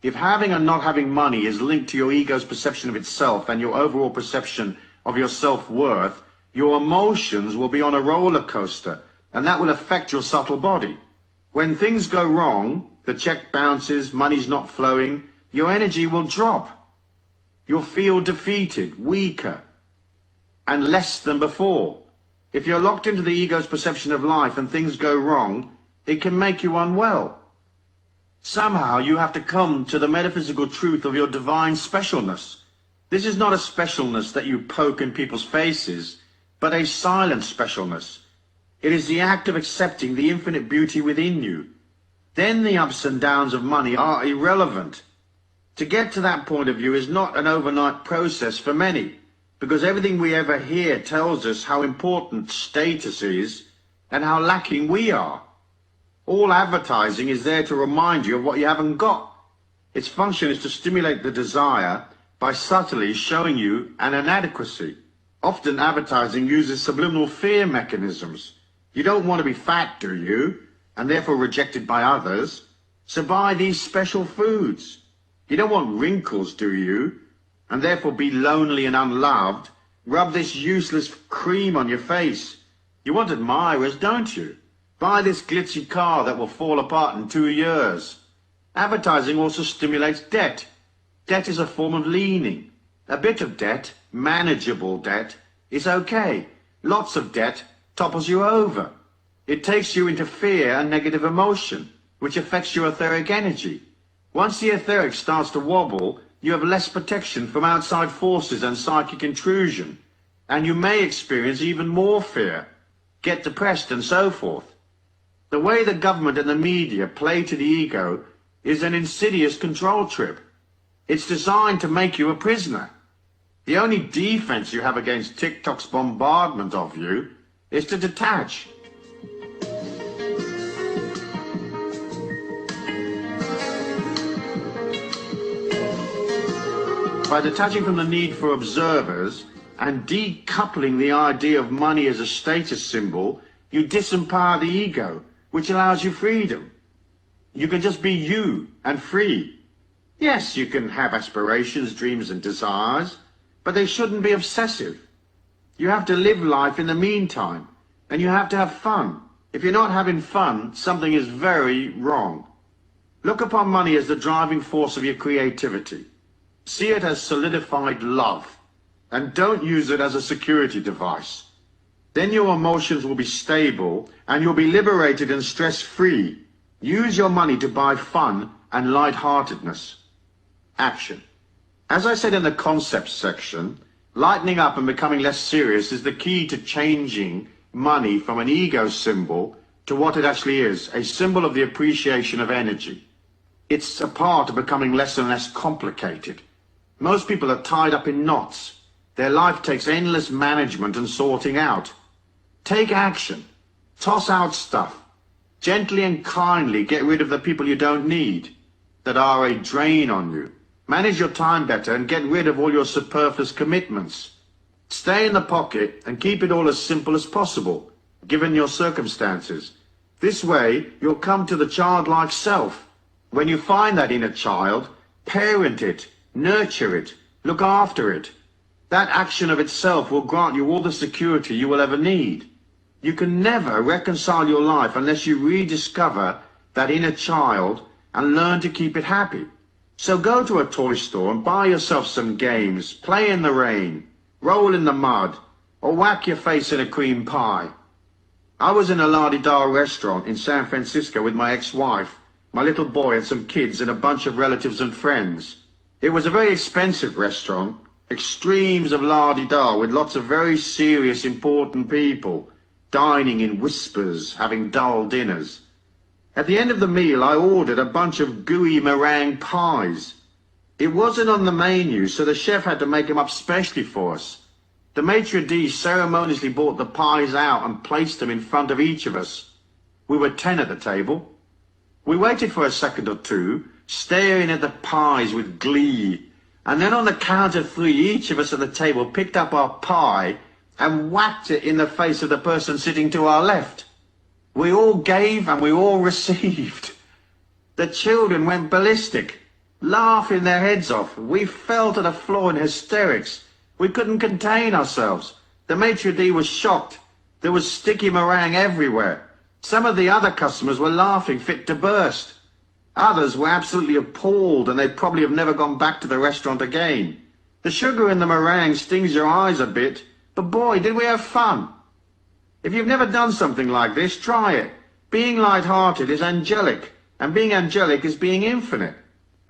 If having and not having money is linked to your ego's perception of itself and your overall perception of your self-worth, your emotions will be on a roller coaster, and that will affect your subtle body. When things go wrong, the check bounces, money's not flowing, your energy will drop. You'll feel defeated, weaker, and less than before. If you're locked into the ego's perception of life and things go wrong, it can make you unwell. Somehow you have to come to the metaphysical truth of your divine specialness. This is not a specialness that you poke in people's faces, but a silent specialness. It is the act of accepting the infinite beauty within you. Then the ups and downs of money are irrelevant. To get to that point of view is not an overnight process for many, because everything we ever hear tells us how important status is and how lacking we are. All advertising is there to remind you of what you haven't got. Its function is to stimulate the desire by subtly showing you an inadequacy. Often advertising uses subliminal fear mechanisms. You don't want to be fat, do you? And therefore rejected by others. So buy these special foods. You don't want wrinkles, do you? And therefore be lonely and unloved. Rub this useless cream on your face. You want admirers, don't you? Buy this glitzy car that will fall apart in 2 years. Advertising also stimulates debt. Debt is a form of leaning. A bit of debt, manageable debt, is okay. Lots of debt topples you over. It takes you into fear and negative emotion, which affects your etheric energy. Once the etheric starts to wobble, you have less protection from outside forces and psychic intrusion, and you may experience even more fear, get depressed and so forth. The way the government and the media play to the ego is an insidious control trip. It's designed to make you a prisoner. The only defense you have against TikTok's bombardment of you is to detach. By detaching from the need for observers and decoupling the idea of money as a status symbol, you disempower the ego, which allows you freedom. You can just be you and free. Yes, you can have aspirations, dreams and desires, but they shouldn't be obsessive. You have to live life in the meantime, and you have to have fun. If you're not having fun, something is very wrong. Look upon money as the driving force of your creativity. See it as solidified love, and don't use it as a security device. Then your emotions will be stable, and you'll be liberated and stress-free. Use your money to buy fun and lightheartedness. Action. As I said in the concepts section, lightening up and becoming less serious is the key to changing money from an ego symbol to what it actually is, a symbol of the appreciation of energy. It's a part of becoming less and less complicated. Most people are tied up in knots. Their life takes endless management and sorting out. Take action. Toss out stuff. Gently and kindly get rid of the people you don't need, that are a drain on you. Manage your time better and get rid of all your superfluous commitments. Stay in the pocket and keep it all as simple as possible, given your circumstances. This way, you'll come to the childlike self. When you find that inner child, parent it, nurture it, look after it. That action of itself will grant you all the security you will ever need. You can never reconcile your life unless you rediscover that inner child and learn to keep it happy. So go to a toy store and buy yourself some games, play in the rain, roll in the mud, or whack your face in a cream pie. I was in a la-di-da restaurant in San Francisco with my ex-wife, my little boy and some kids and a bunch of relatives and friends. It was a very expensive restaurant, extremes of la-di-da with lots of very serious, important people, dining in whispers, having dull dinners. At the end of the meal, I ordered a bunch of gooey meringue pies. It wasn't on the menu, so the chef had to make them up specially for us. The maitre d' ceremoniously brought the pies out and placed them in front of each of us. We were 10 at the table. We waited for a second or two, staring at the pies with glee, and then on the count of 3, each of us at the table picked up our pie and whacked it in the face of the person sitting to our left. We all gave and we all received. The children went ballistic, laughing their heads off. We fell to the floor in hysterics. We couldn't contain ourselves. The maitre d' was shocked. There was sticky meringue everywhere. Some of the other customers were laughing fit to burst. Others were absolutely appalled, and they probably have never gone back to the restaurant again. The sugar in the meringue stings your eyes a bit, but boy, did we have fun. If you've never done something like this, try it. Being light-hearted is angelic, and being angelic is being infinite.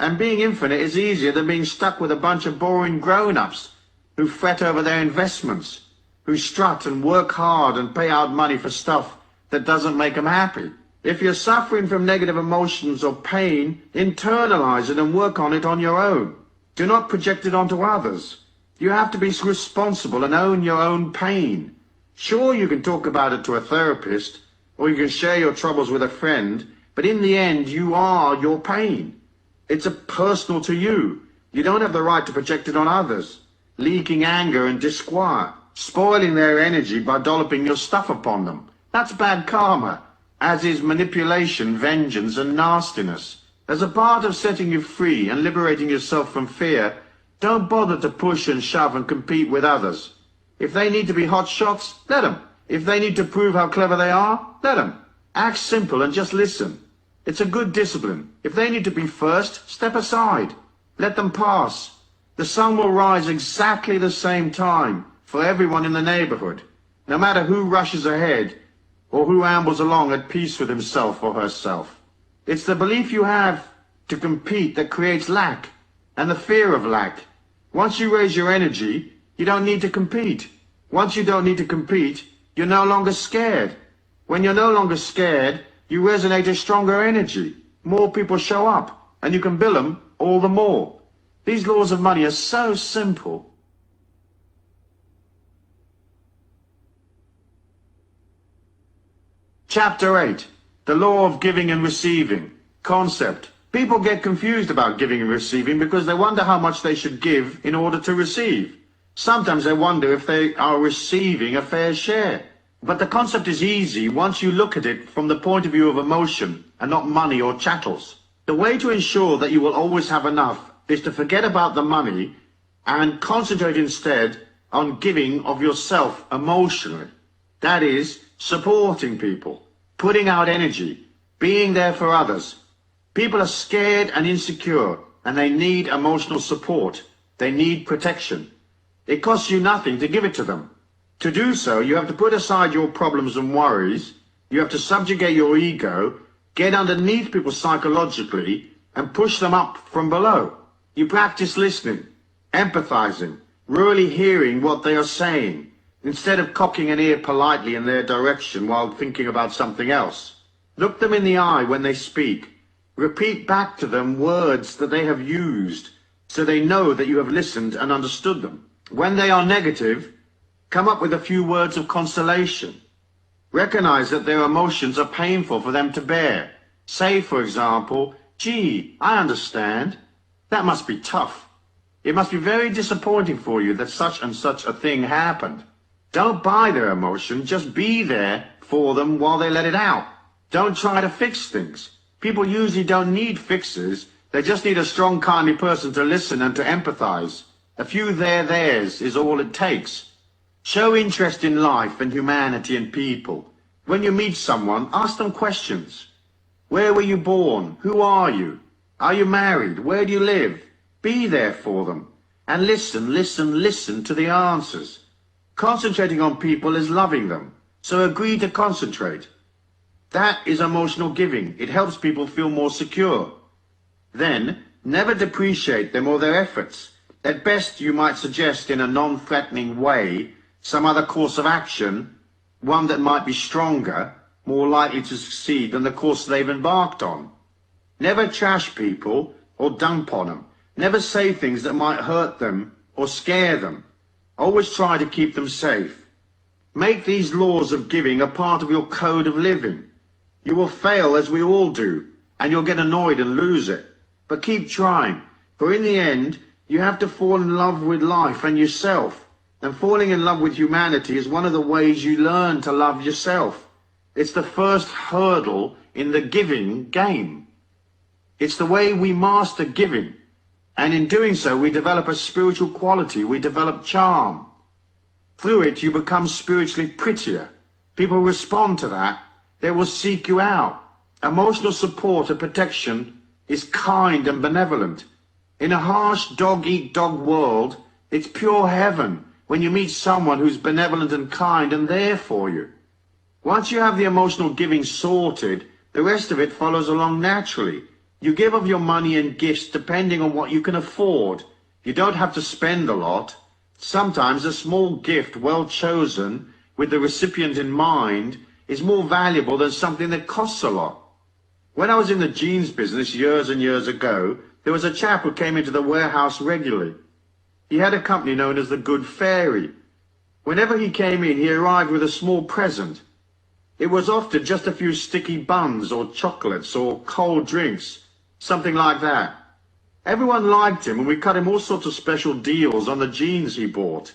And being infinite is easier than being stuck with a bunch of boring grown-ups who fret over their investments, who strut and work hard and pay out money for stuff that doesn't make them happy. If you're suffering from negative emotions or pain, internalize it and work on it on your own. Do not project it onto others. You have to be responsible and own your own pain. Sure, you can talk about it to a therapist, or you can share your troubles with a friend, but in the end, you are your pain. It's personal to you. You don't have the right to project it on others, leaking anger and disquiet, spoiling their energy by dolloping your stuff upon them. That's bad karma, as is manipulation, vengeance, and nastiness. As a part of setting you free and liberating yourself from fear, don't bother to push and shove and compete with others. If they need to be hot shots, let them. If they need to prove how clever they are, let them. Act simple and just listen. It's a good discipline. If they need to be first, step aside. Let them pass. The sun will rise exactly the same time for everyone in the neighborhood, no matter who rushes ahead or who ambles along at peace with himself or herself. It's the belief you have to compete that creates lack, and the fear of lack. Once you raise your energy, you don't need to compete. Once you don't need to compete, you're no longer scared. When you're no longer scared, you resonate a stronger energy. More people show up, and you can bill them all the more. These laws of money are so simple. Chapter 8. The Law of Giving and Receiving. Concept. People get confused about giving and receiving because they wonder how much they should give in order to receive. Sometimes they wonder if they are receiving a fair share. But the concept is easy once you look at it from the point of view of emotion and not money or chattels. The way to ensure that you will always have enough is to forget about the money and concentrate instead on giving of yourself emotionally. That is, supporting people, putting out energy, being there for others. People are scared and insecure, and they need emotional support. They need protection. It costs you nothing to give it to them. To do so, you have to put aside your problems and worries. You have to subjugate your ego, get underneath people psychologically, and push them up from below. You practice listening, empathizing, really hearing what they are saying, instead of cocking an ear politely in their direction while thinking about something else. Look them in the eye when they speak. Repeat back to them words that they have used, so they know that you have listened and understood them. When they are negative, come up with a few words of consolation. Recognize that their emotions are painful for them to bear. Say, for example, "Gee, I understand. That must be tough. It must be very disappointing for you that such and such a thing happened." Don't buy their emotion, just be there for them while they let it out. Don't try to fix things. People usually don't need fixes. They just need a strong, kindly person to listen and to empathize. A few theirs is all it takes. Show interest in life and humanity and people. When you meet someone, ask them questions. Where were you born? Who are you? Are you married? Where do you live? Be there for them. And listen to the answers. Concentrating on people is loving them. So agree to concentrate. That is emotional giving. It helps people feel more secure. Then, never depreciate them or their efforts. At best, you might suggest in a non-threatening way some other course of action, one that might be stronger, more likely to succeed than the course they've embarked on. Never trash people or dump on them. Never say things that might hurt them or scare them. Always try to keep them safe. Make these laws of giving a part of your code of living. You will fail, as we all do, and you'll get annoyed and lose it. But keep trying, for in the end, you have to fall in love with life and yourself. And falling in love with humanity is one of the ways you learn to love yourself. It's the first hurdle in the giving game. It's the way we master giving. And in doing so, we develop a spiritual quality. We develop charm. Through it, you become spiritually prettier. People respond to that. They will seek you out. Emotional support and protection is kind and benevolent. In a harsh dog-eat-dog world, it's pure heaven when you meet someone who's benevolent and kind and there for you. Once you have the emotional giving sorted, the rest of it follows along naturally. You give of your money and gifts depending on what you can afford. You don't have to spend a lot. Sometimes a small gift, well chosen, with the recipient in mind, is more valuable than something that costs a lot. When I was in the jeans business years and years ago, there was a chap who came into the warehouse regularly. He had a company known as the Good Fairy. Whenever he came in, he arrived with a small present. It was often just a few sticky buns or chocolates or cold drinks, something like that. Everyone liked him and we cut him all sorts of special deals on the jeans he bought.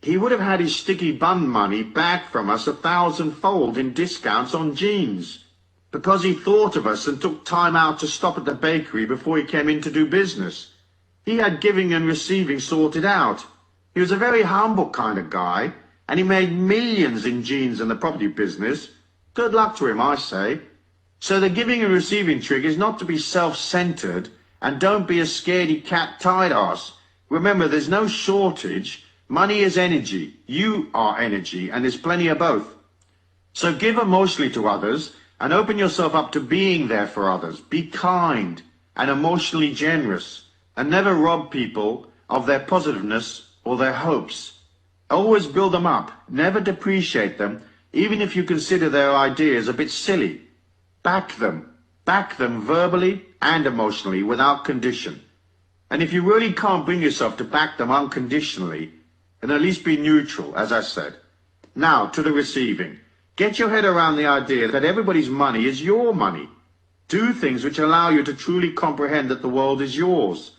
He would have had his sticky bun money back from us 1,000-fold in discounts on jeans, because he thought of us and took time out to stop at the bakery before he came in to do business. He had giving and receiving sorted out. He was a very humble kind of guy, and he made millions in jeans and the property business. Good luck to him, I say. So the giving and receiving trick is not to be self-centered, and don't be a scaredy cat tight ass. Remember, there's no shortage. Money is energy. You are energy, and there's plenty of both. So give emotionally to others, and open yourself up to being there for others. Be kind and emotionally generous, and never rob people of their positiveness or their hopes. Always build them up. Never depreciate them, even if you consider their ideas a bit silly. Back them. Back them verbally and emotionally without condition. And if you really can't bring yourself to back them unconditionally, then at least be neutral, as I said. Now, to the receiving. Get your head around the idea that everybody's money is your money. Do things which allow you to truly comprehend that the world is yours.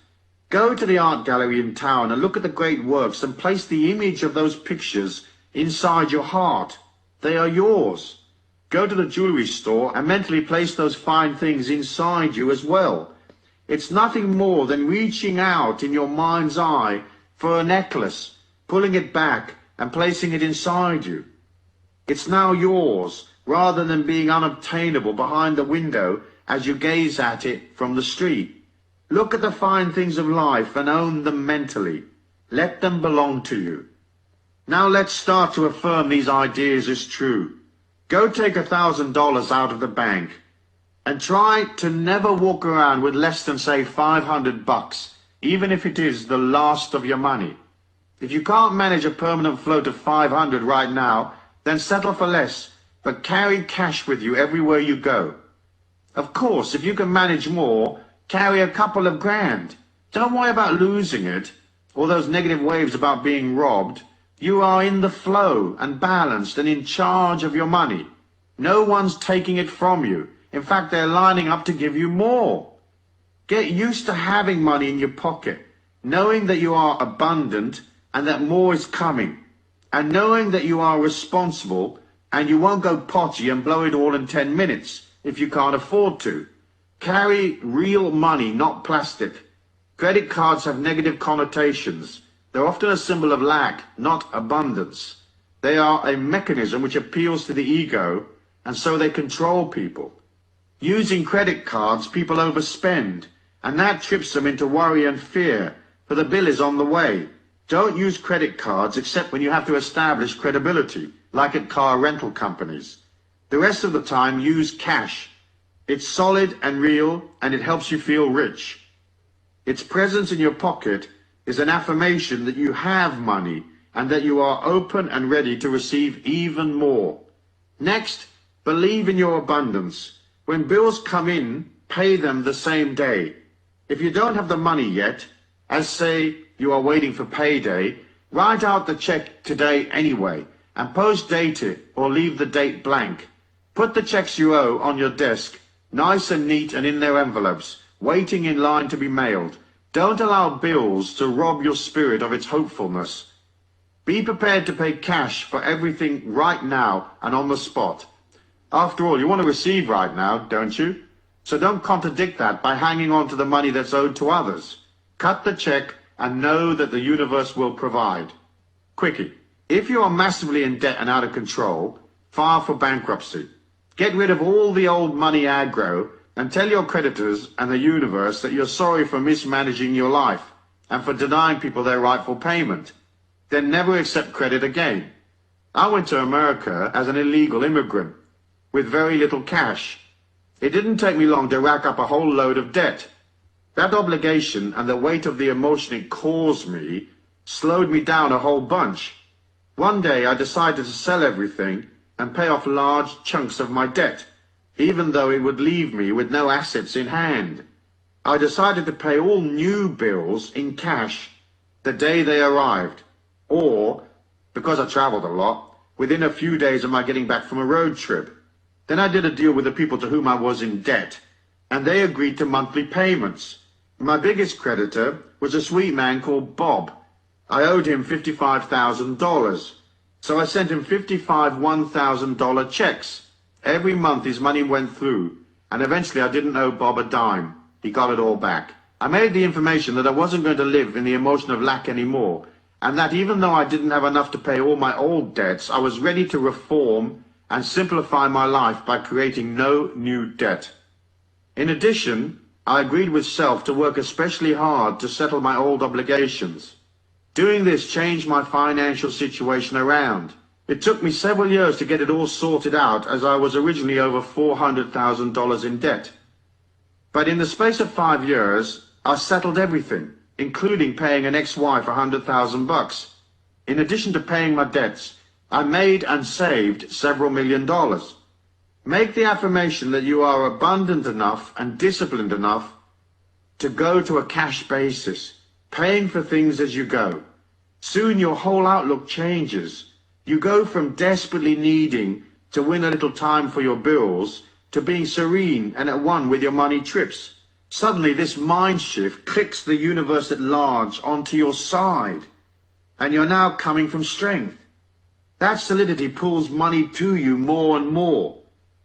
Go to the art gallery in town and look at the great works and place the image of those pictures inside your heart. They are yours. Go to the jewelry store and mentally place those fine things inside you as well. It's nothing more than reaching out in your mind's eye for a necklace, pulling it back and placing it inside you. It's now yours, rather than being unobtainable behind the window as you gaze at it from the street. Look at the fine things of life and own them mentally. Let them belong to you. Now let's start to affirm these ideas as true. Go take $1,000 out of the bank and try to never walk around with less than, say, $500, even if it is the last of your money. If you can't manage a permanent float of 500 right now, then settle for less, but carry cash with you everywhere you go. Of course, if you can manage more, carry a couple of grand. Don't worry about losing it, or those negative waves about being robbed. You are in the flow and balanced and in charge of your money. No one's taking it from you. In fact, they're lining up to give you more. Get used to having money in your pocket, knowing that you are abundant and that more is coming, and knowing that you are responsible and you won't go potty and blow it all in 10 minutes if you can't afford to. Carry real money, not plastic. Credit cards have negative connotations. They're often a symbol of lack, not abundance. They are a mechanism which appeals to the ego, and so they control people. Using credit cards, people overspend, and that trips them into worry and fear, for the bill is on the way. Don't use credit cards except when you have to establish credibility, like at car rental companies. The rest of the time, use cash. It's solid and real, and it helps you feel rich. Its presence in your pocket is an affirmation that you have money and that you are open and ready to receive even more. Next, believe in your abundance. When bills come in, pay them the same day. If you don't have the money yet, as say you are waiting for payday, write out the check today anyway and post-date it or leave the date blank. Put the checks you owe on your desk, nice and neat and in their envelopes, waiting in line to be mailed. Don't allow bills to rob your spirit of its hopefulness. Be prepared to pay cash for everything right now and on the spot. After all, you want to receive right now, don't you? So don't contradict that by hanging on to the money that's owed to others. Cut the check and know that the universe will provide. Quickie, if you are massively in debt and out of control, file for bankruptcy. Get rid of all the old money aggro and tell your creditors and the universe that you're sorry for mismanaging your life and for denying people their rightful payment. Then never accept credit again. I went to America as an illegal immigrant with very little cash. It didn't take me long to rack up a whole load of debt. That obligation and the weight of the emotion it caused me slowed me down a whole bunch. One day I decided to sell everything and pay off large chunks of my debt, even though it would leave me with no assets in hand. I decided to pay all new bills in cash the day they arrived, or, because I traveled a lot, within a few days of my getting back from a road trip. Then I did a deal with the people to whom I was in debt, and they agreed to monthly payments. My biggest creditor was a sweet man called Bob. I owed him $55,000, so I sent him 55 $1,000 checks. Every month his money went through, and eventually I didn't owe Bob a dime. He got it all back. I made the information that I wasn't going to live in the emotion of lack anymore, and that even though I didn't have enough to pay all my old debts, I was ready to reform and simplify my life by creating no new debt. In addition, I agreed with self to work especially hard to settle my old obligations. Doing this changed my financial situation around. It took me several years to get it all sorted out, as I was originally over $400,000 in debt. But in the space of 5 years, I settled everything, including paying an ex-wife $100,000. In addition to paying my debts, I made and saved several $1,000,000. Make the affirmation that you are abundant enough and disciplined enough to go to a cash basis, paying for things as you go. Soon your whole outlook changes. You go from desperately needing to win a little time for your bills to being serene and at one with your money trips. Suddenly this mind shift clicks the universe at large onto your side, and you're now coming from strength. That solidity pulls money to you more and more.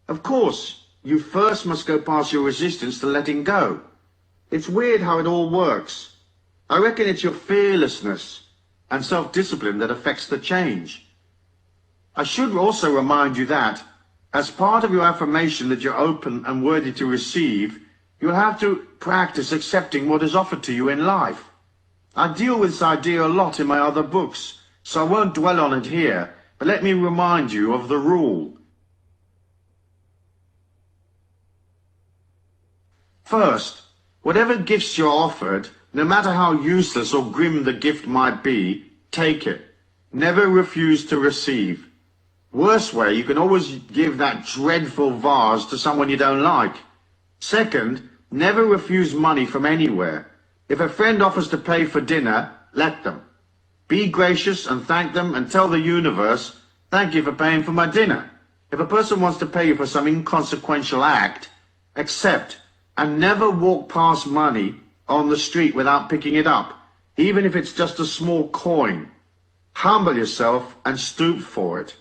Of course, you first must go past your resistance to letting go. It's weird how it all works. I reckon it's your fearlessness and self-discipline that affects the change. I should also remind you that, as part of your affirmation that you're open and worthy to receive, you'll have to practice accepting what is offered to you in life. I deal with this idea a lot in my other books, so I won't dwell on it here, but let me remind you of the rule. First, whatever gifts you're offered, no matter how useless or grim the gift might be, take it. Never refuse to receive. Worst way, you can always give that dreadful vase to someone you don't like. Second, never refuse money from anywhere. If a friend offers to pay for dinner, let them. Be gracious and thank them and tell the universe, thank you for paying for my dinner. If a person wants to pay you for some inconsequential act, accept, and never walk past money on the street without picking it up, even if it's just a small coin. Humble yourself and stoop for it.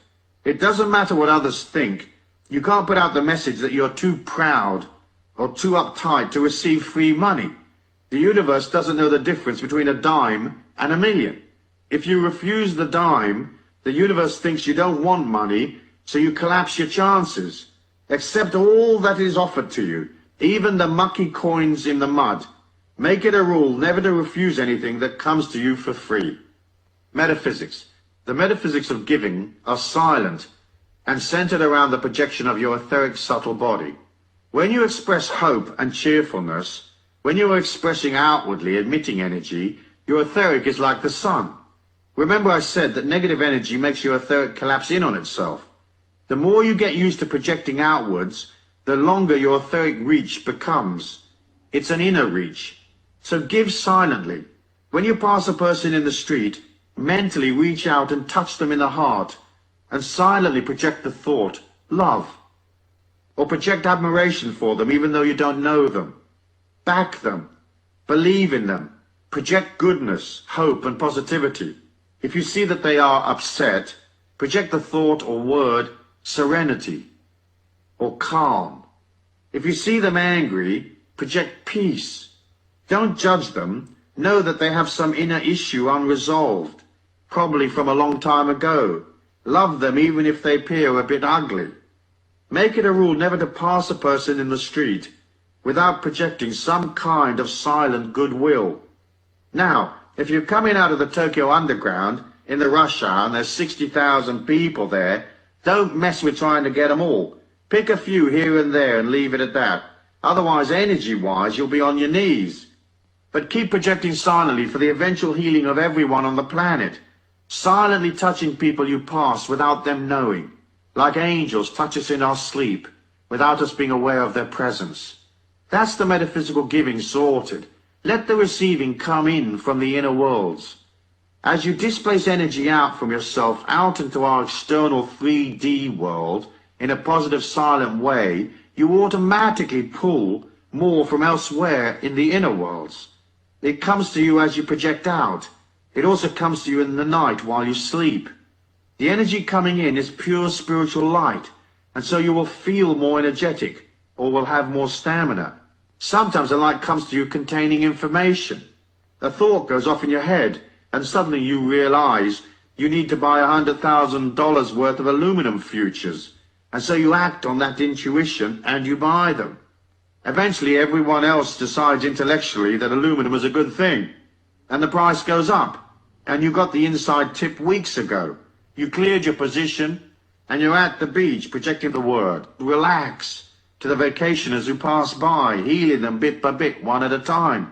It doesn't matter what others think. You can't put out the message that you're too proud or too uptight to receive free money. The universe doesn't know the difference between a dime and a million. If you refuse the dime, the universe thinks you don't want money, so you collapse your chances. Accept all that is offered to you, even the mucky coins in the mud. Make it a rule never to refuse anything that comes to you for free. Metaphysics. The metaphysics of giving are silent and centered around the projection of your etheric subtle body. When you express hope and cheerfulness, when you are expressing outwardly, emitting energy, your etheric is like the sun. Remember I said that negative energy makes your etheric collapse in on itself. The more you get used to projecting outwards, the longer your etheric reach becomes. It's an inner reach. So give silently. When you pass a person in the street, mentally reach out and touch them in the heart, and silently project the thought, love. Or project admiration for them even though you don't know them. Back them. Believe in them. Project goodness, hope and positivity. If you see that they are upset, project the thought or word serenity or calm. If you see them angry, project peace. Don't judge them. Know that they have some inner issue unresolved, probably from a long time ago. Love them even if they appear a bit ugly. Make it a rule never to pass a person in the street without projecting some kind of silent goodwill. Now, if you're coming out of the Tokyo Underground in the rush hour and there's 60,000 people there, don't mess with trying to get them all. Pick a few here and there and leave it at that. Otherwise, energy-wise, you'll be on your knees. But keep projecting silently for the eventual healing of everyone on the planet. Silently touching people you pass without them knowing. Like angels touch us in our sleep, without us being aware of their presence. That's the metaphysical giving sorted. Let the receiving come in from the inner worlds. As you displace energy out from yourself, out into our external 3D world, in a positive silent way, you automatically pull more from elsewhere in the inner worlds. It comes to you as you project out. It also comes to you in the night while you sleep. The energy coming in is pure spiritual light, and so you will feel more energetic, or will have more stamina. Sometimes the light comes to you containing information. A thought goes off in your head, and suddenly you realize you need to buy $100,000 worth of aluminum futures, and so you act on that intuition and you buy them. Eventually everyone else decides intellectually that aluminum is a good thing, and the price goes up, and you got the inside tip weeks ago. You cleared your position, and you're at the beach projecting the word, relax, to the vacationers who pass by, healing them bit by bit, one at a time.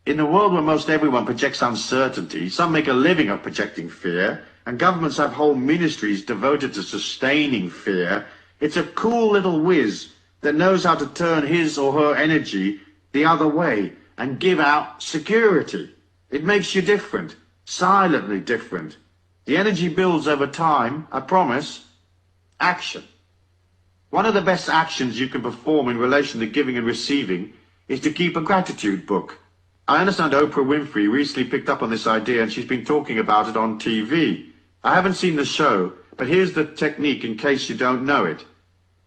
In a world where most everyone projects uncertainty, some make a living of projecting fear, and governments have whole ministries devoted to sustaining fear, it's a cool little whiz that knows how to turn his or her energy the other way and give out security. It makes you different, silently different. The energy builds over time, I promise. Action. One of the best actions you can perform in relation to giving and receiving is to keep a gratitude book. I understand Oprah Winfrey recently picked up on this idea and she's been talking about it on TV. I haven't seen the show, but here's the technique in case you don't know it.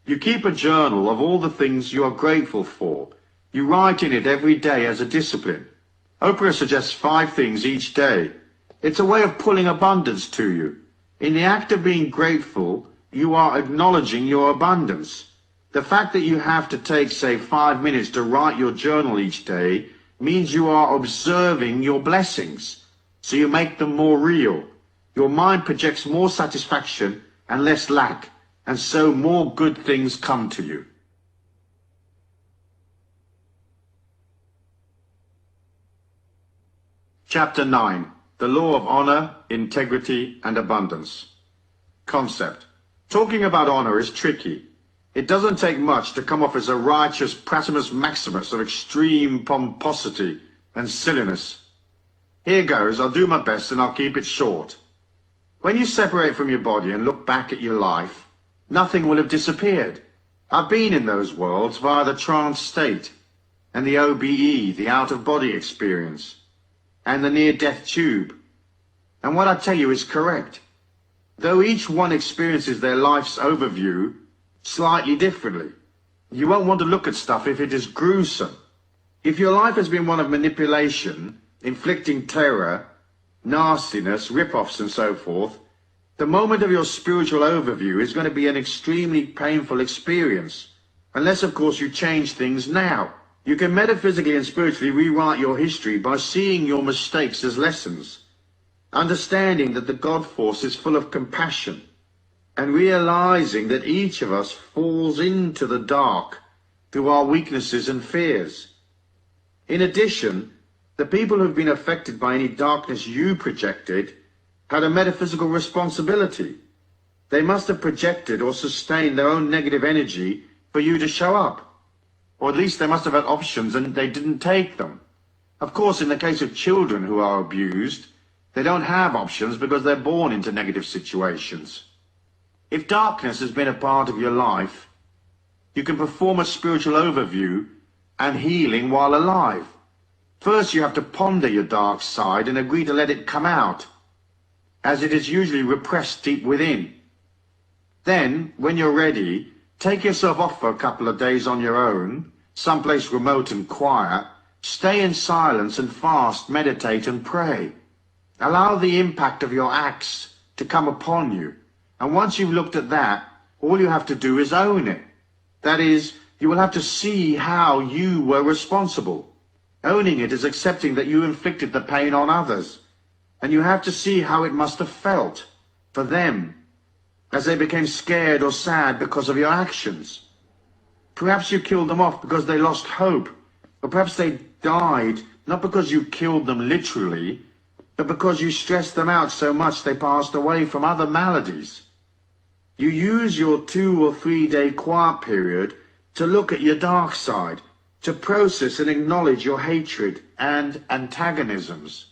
You keep a journal of all the things you are grateful for. You write in it every day as a discipline. Oprah suggests 5 things each day. It's a way of pulling abundance to you. In the act of being grateful, you are acknowledging your abundance. The fact that you have to take, say, 5 minutes to write your journal each day means you are observing your blessings, so you make them more real. Your mind projects more satisfaction and less lack, and so more good things come to you. Chapter 9. The Law of Honor, Integrity, and Abundance. Concept. Talking about honor is tricky. It doesn't take much to come off as a righteous Pratimus Maximus of extreme pomposity and silliness. Here goes, I'll do my best and I'll keep it short. When you separate from your body and look back at your life, nothing will have disappeared. I've been in those worlds via the trance state, and the OBE, the out-of-body experience, and the near-death tube. And what I tell you is correct. Though each one experiences their life's overview slightly differently, you won't want to look at stuff if it is gruesome. If your life has been one of manipulation, inflicting terror, nastiness, rip-offs and so forth, the moment of your spiritual overview is going to be an extremely painful experience, unless of course you change things now. You can metaphysically and spiritually rewrite your history by seeing your mistakes as lessons, understanding that the God force is full of compassion, and realizing that each of us falls into the dark through our weaknesses and fears. In addition, the people who've been affected by any darkness you projected had a metaphysical responsibility. They must have projected or sustained their own negative energy for you to show up. Or at least they must have had options and they didn't take them. Of course, in the case of children who are abused, they don't have options because they're born into negative situations. If darkness has been a part of your life, you can perform a spiritual overview and healing while alive. First, you have to ponder your dark side and agree to let it come out. as it is usually repressed deep within. Then, when you're ready, take yourself off for a couple of days on your own, someplace remote and quiet, stay in silence and fast, meditate and pray. Allow the impact of your acts to come upon you. And once you've looked at that, all you have to do is own it. That is, you will have to see how you were responsible. Owning it is accepting that you inflicted the pain on others. And you have to see how it must have felt for them as they became scared or sad because of your actions. Perhaps you killed them off because they lost hope. Or perhaps they died not because you killed them literally, but because you stressed them out so much they passed away from other maladies. You use your 2 or 3 day quiet period to look at your dark side, to process and acknowledge your hatred and antagonisms.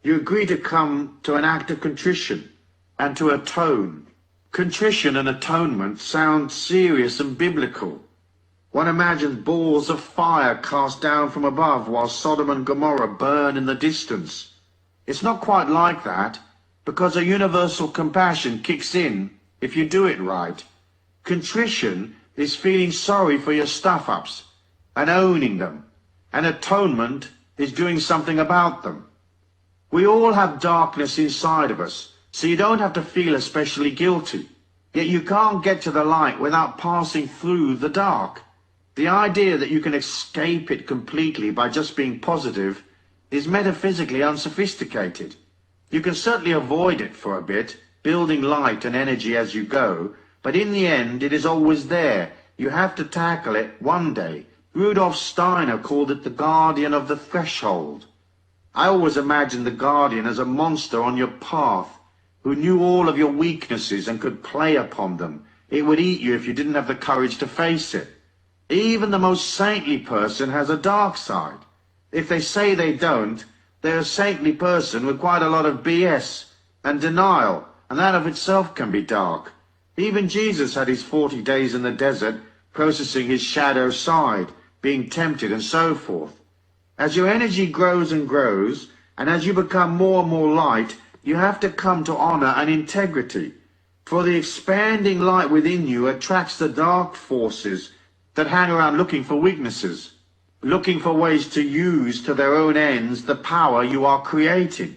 You agree to come to an act of contrition and to atone. Contrition and atonement sound serious and biblical. One imagines balls of fire cast down from above while Sodom and Gomorrah burn in the distance. It's not quite like that, because a universal compassion kicks in if you do it right. Contrition is feeling sorry for your stuff-ups and owning them, and atonement is doing something about them. We all have darkness inside of us, so you don't have to feel especially guilty. Yet you can't get to the light without passing through the dark. The idea that you can escape it completely by just being positive is metaphysically unsophisticated. You can certainly avoid it for a bit, building light and energy as you go, but in the end it is always there. You have to tackle it one day. Rudolf Steiner called it the guardian of the threshold. I always imagined the guardian as a monster on your path, who knew all of your weaknesses and could play upon them. It would eat you if you didn't have the courage to face it. Even the most saintly person has a dark side. If they say they don't, they're a saintly person with quite a lot of BS and denial, and that of itself can be dark. Even Jesus had his 40 days in the desert, processing his shadow side, being tempted and so forth. As your energy grows and grows, and as you become more and more light, you have to come to honor and integrity. For the expanding light within you attracts the dark forces that hang around looking for weaknesses, looking for ways to use to their own ends the power you are creating.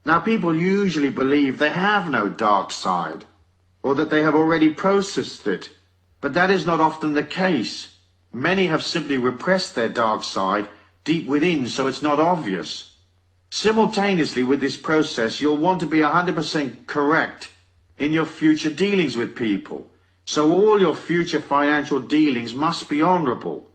Now, people usually believe they have no dark side, or that they have already processed it, but that is not often the case. Many have simply repressed their dark side deep within, so it's not obvious. Simultaneously with this process, you'll want to be 100% correct in your future dealings with people. So all your future financial dealings must be honorable.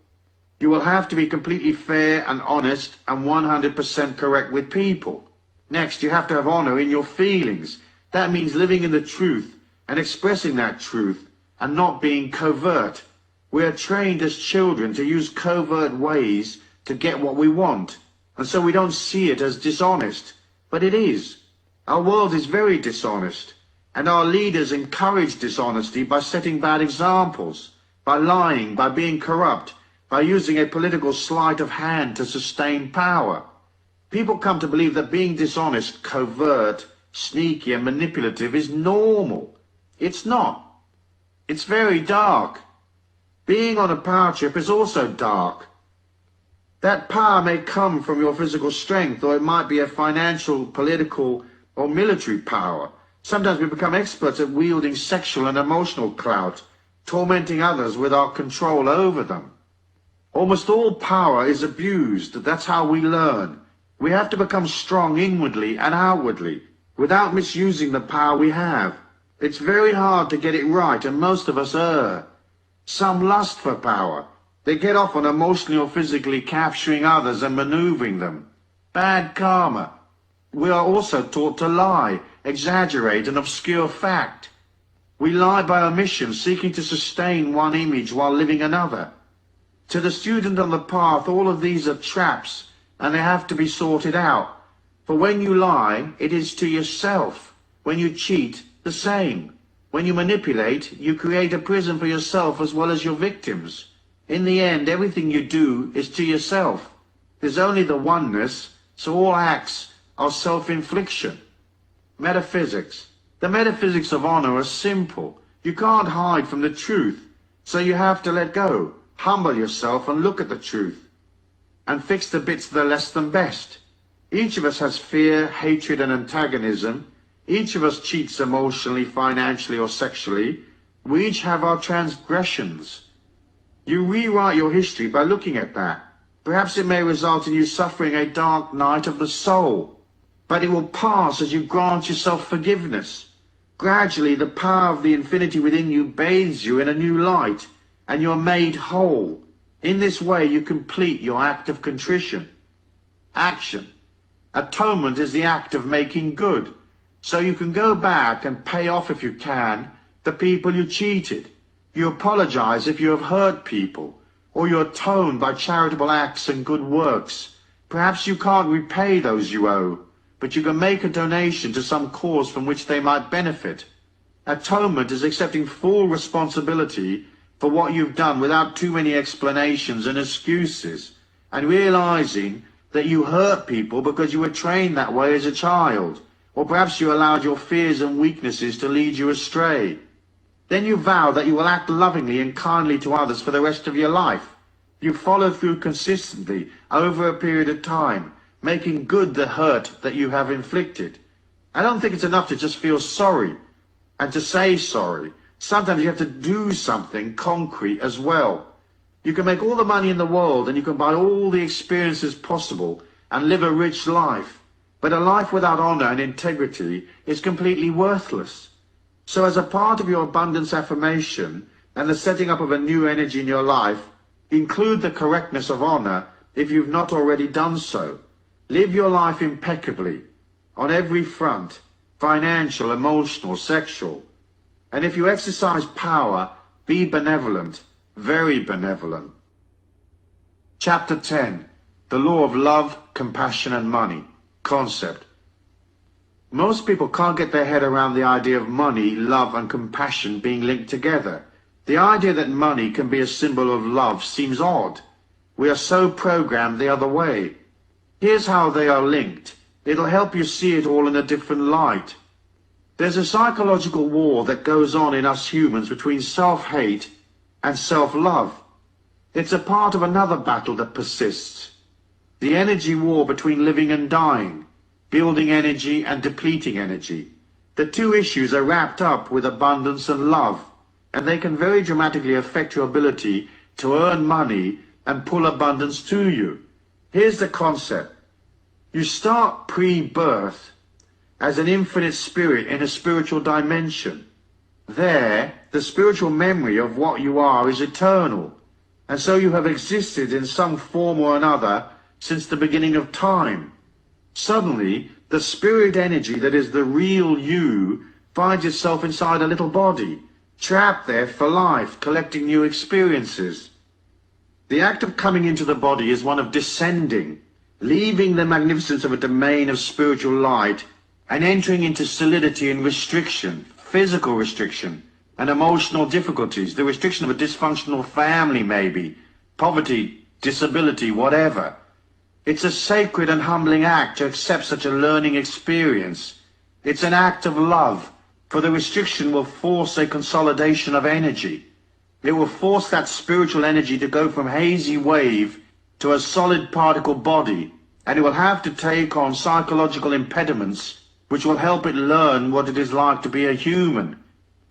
You will have to be completely fair and honest and 100% correct with people. Next, you have to have honor in your feelings. That means living in the truth and expressing that truth and not being covert. We are trained as children to use covert ways to get what we want. And so we don't see it as dishonest, but it is. Our world is very dishonest, and our leaders encourage dishonesty by setting bad examples, by lying, by being corrupt, by using a political sleight of hand to sustain power. People come to believe that being dishonest, covert, sneaky and manipulative is normal. It's not. It's very dark. Being on a power trip is also dark. That power may come from your physical strength, or it might be a financial, political, or military power. Sometimes we become experts at wielding sexual and emotional clout, tormenting others with our control over them. Almost all power is abused. That's how we learn. We have to become strong inwardly and outwardly, without misusing the power we have. It's very hard to get it right, and most of us err. Some lust for power. They get off on emotionally or physically capturing others and maneuvering them. Bad karma. We are also taught to lie, exaggerate and obscure fact. We lie by omission, seeking to sustain one image while living another. To the student on the path, all of these are traps, and they have to be sorted out. For when you lie, it is to yourself. When you cheat, the same. When you manipulate, you create a prison for yourself as well as your victims. In the end, everything you do is to yourself. There's only the oneness, so all acts are self-infliction. Metaphysics. The metaphysics of honor are simple. You can't hide from the truth, so you have to let go. Humble yourself and look at the truth, and fix the bits that are less than best. Each of us has fear, hatred, and antagonism. Each of us cheats emotionally, financially, or sexually. We each have our transgressions. You rewrite your history by looking at that. Perhaps it may result in you suffering a dark night of the soul, but it will pass as you grant yourself forgiveness. Gradually, the power of the infinity within you bathes you in a new light, and you're made whole. In this way, you complete your act of contrition. Action. Atonement is the act of making good. So you can go back and pay off, if you can, the people you cheated. You apologize if you have hurt people, or you atone by charitable acts and good works. Perhaps you can't repay those you owe, but you can make a donation to some cause from which they might benefit. Atonement is accepting full responsibility for what you've done without too many explanations and excuses, and realizing that you hurt people because you were trained that way as a child, or perhaps you allowed your fears and weaknesses to lead you astray. Then you vow that you will act lovingly and kindly to others for the rest of your life. You follow through consistently over a period of time, making good the hurt that you have inflicted. I don't think it's enough to just feel sorry and to say sorry. Sometimes you have to do something concrete as well. You can make all the money in the world and you can buy all the experiences possible and live a rich life. But a life without honor and integrity is completely worthless. So as a part of your abundance affirmation and the setting up of a new energy in your life, include the correctness of honor if you've not already done so. Live your life impeccably on every front, financial, emotional, sexual. And if you exercise power, be benevolent, very benevolent. Chapter 10. The Law of Love, Compassion and Money. Concept. Most people can't get their head around the idea of money, love and compassion being linked together. The idea that money can be a symbol of love seems odd. We are so programmed the other way. Here's how they are linked. It'll help you see it all in a different light. There's a psychological war that goes on in us humans between self-hate and self-love. It's a part of another battle that persists. The energy war between living and dying, building energy and depleting energy. The two issues are wrapped up with abundance and love, and they can very dramatically affect your ability to earn money and pull abundance to you. Here's the concept. You start pre-birth as an infinite spirit in a spiritual dimension. There, the spiritual memory of what you are is eternal, and so you have existed in some form or another since the beginning of time. Suddenly, the spirit energy that is the real you finds itself inside a little body, trapped there for life, collecting new experiences. The act of coming into the body is one of descending, leaving the magnificence of a domain of spiritual light and entering into solidity and restriction, physical restriction, and emotional difficulties, the restriction of a dysfunctional family maybe, poverty, disability, whatever. It's a sacred and humbling act to accept such a learning experience. It's an act of love, for the restriction will force a consolidation of energy. It will force that spiritual energy to go from hazy wave to a solid particle body, and it will have to take on psychological impediments which will help it learn what it is like to be a human.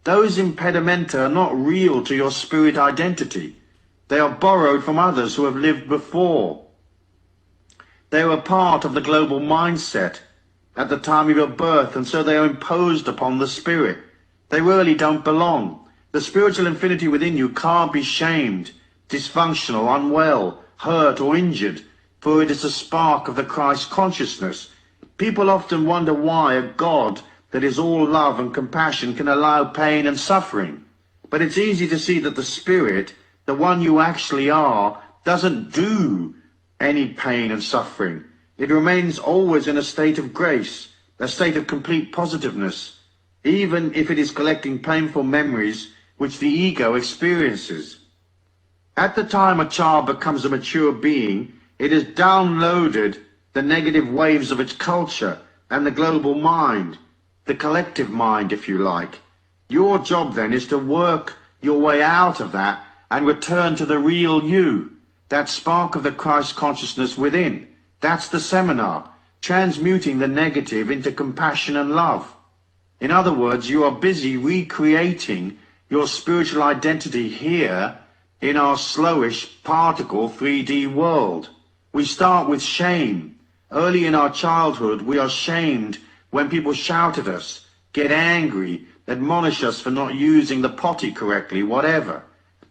Those impedimenta are not real to your spirit identity. They are borrowed from others who have lived before. They were part of the global mindset at the time of your birth, and so they are imposed upon the spirit. They really don't belong. The spiritual infinity within you can't be shamed, dysfunctional, unwell, hurt or injured, for it is a spark of the Christ consciousness. People often wonder why a God that is all love and compassion can allow pain and suffering. But it's easy to see that the spirit, the one you actually are, doesn't do any pain and suffering. It remains always in a state of grace, a state of complete positiveness, even if it is collecting painful memories which the ego experiences. At the time a child becomes a mature being, it has downloaded the negative waves of its culture and the global mind. the collective mind, if you like. Your job then is to work your way out of that and return to the real you, that spark of the Christ consciousness within. That's the seminar, transmuting the negative into compassion and love. In other words, you are busy recreating your spiritual identity here in our slowish particle 3D world. We start with shame. Early in our childhood, we are shamed when people shout at us, get angry, admonish us for not using the potty correctly, whatever.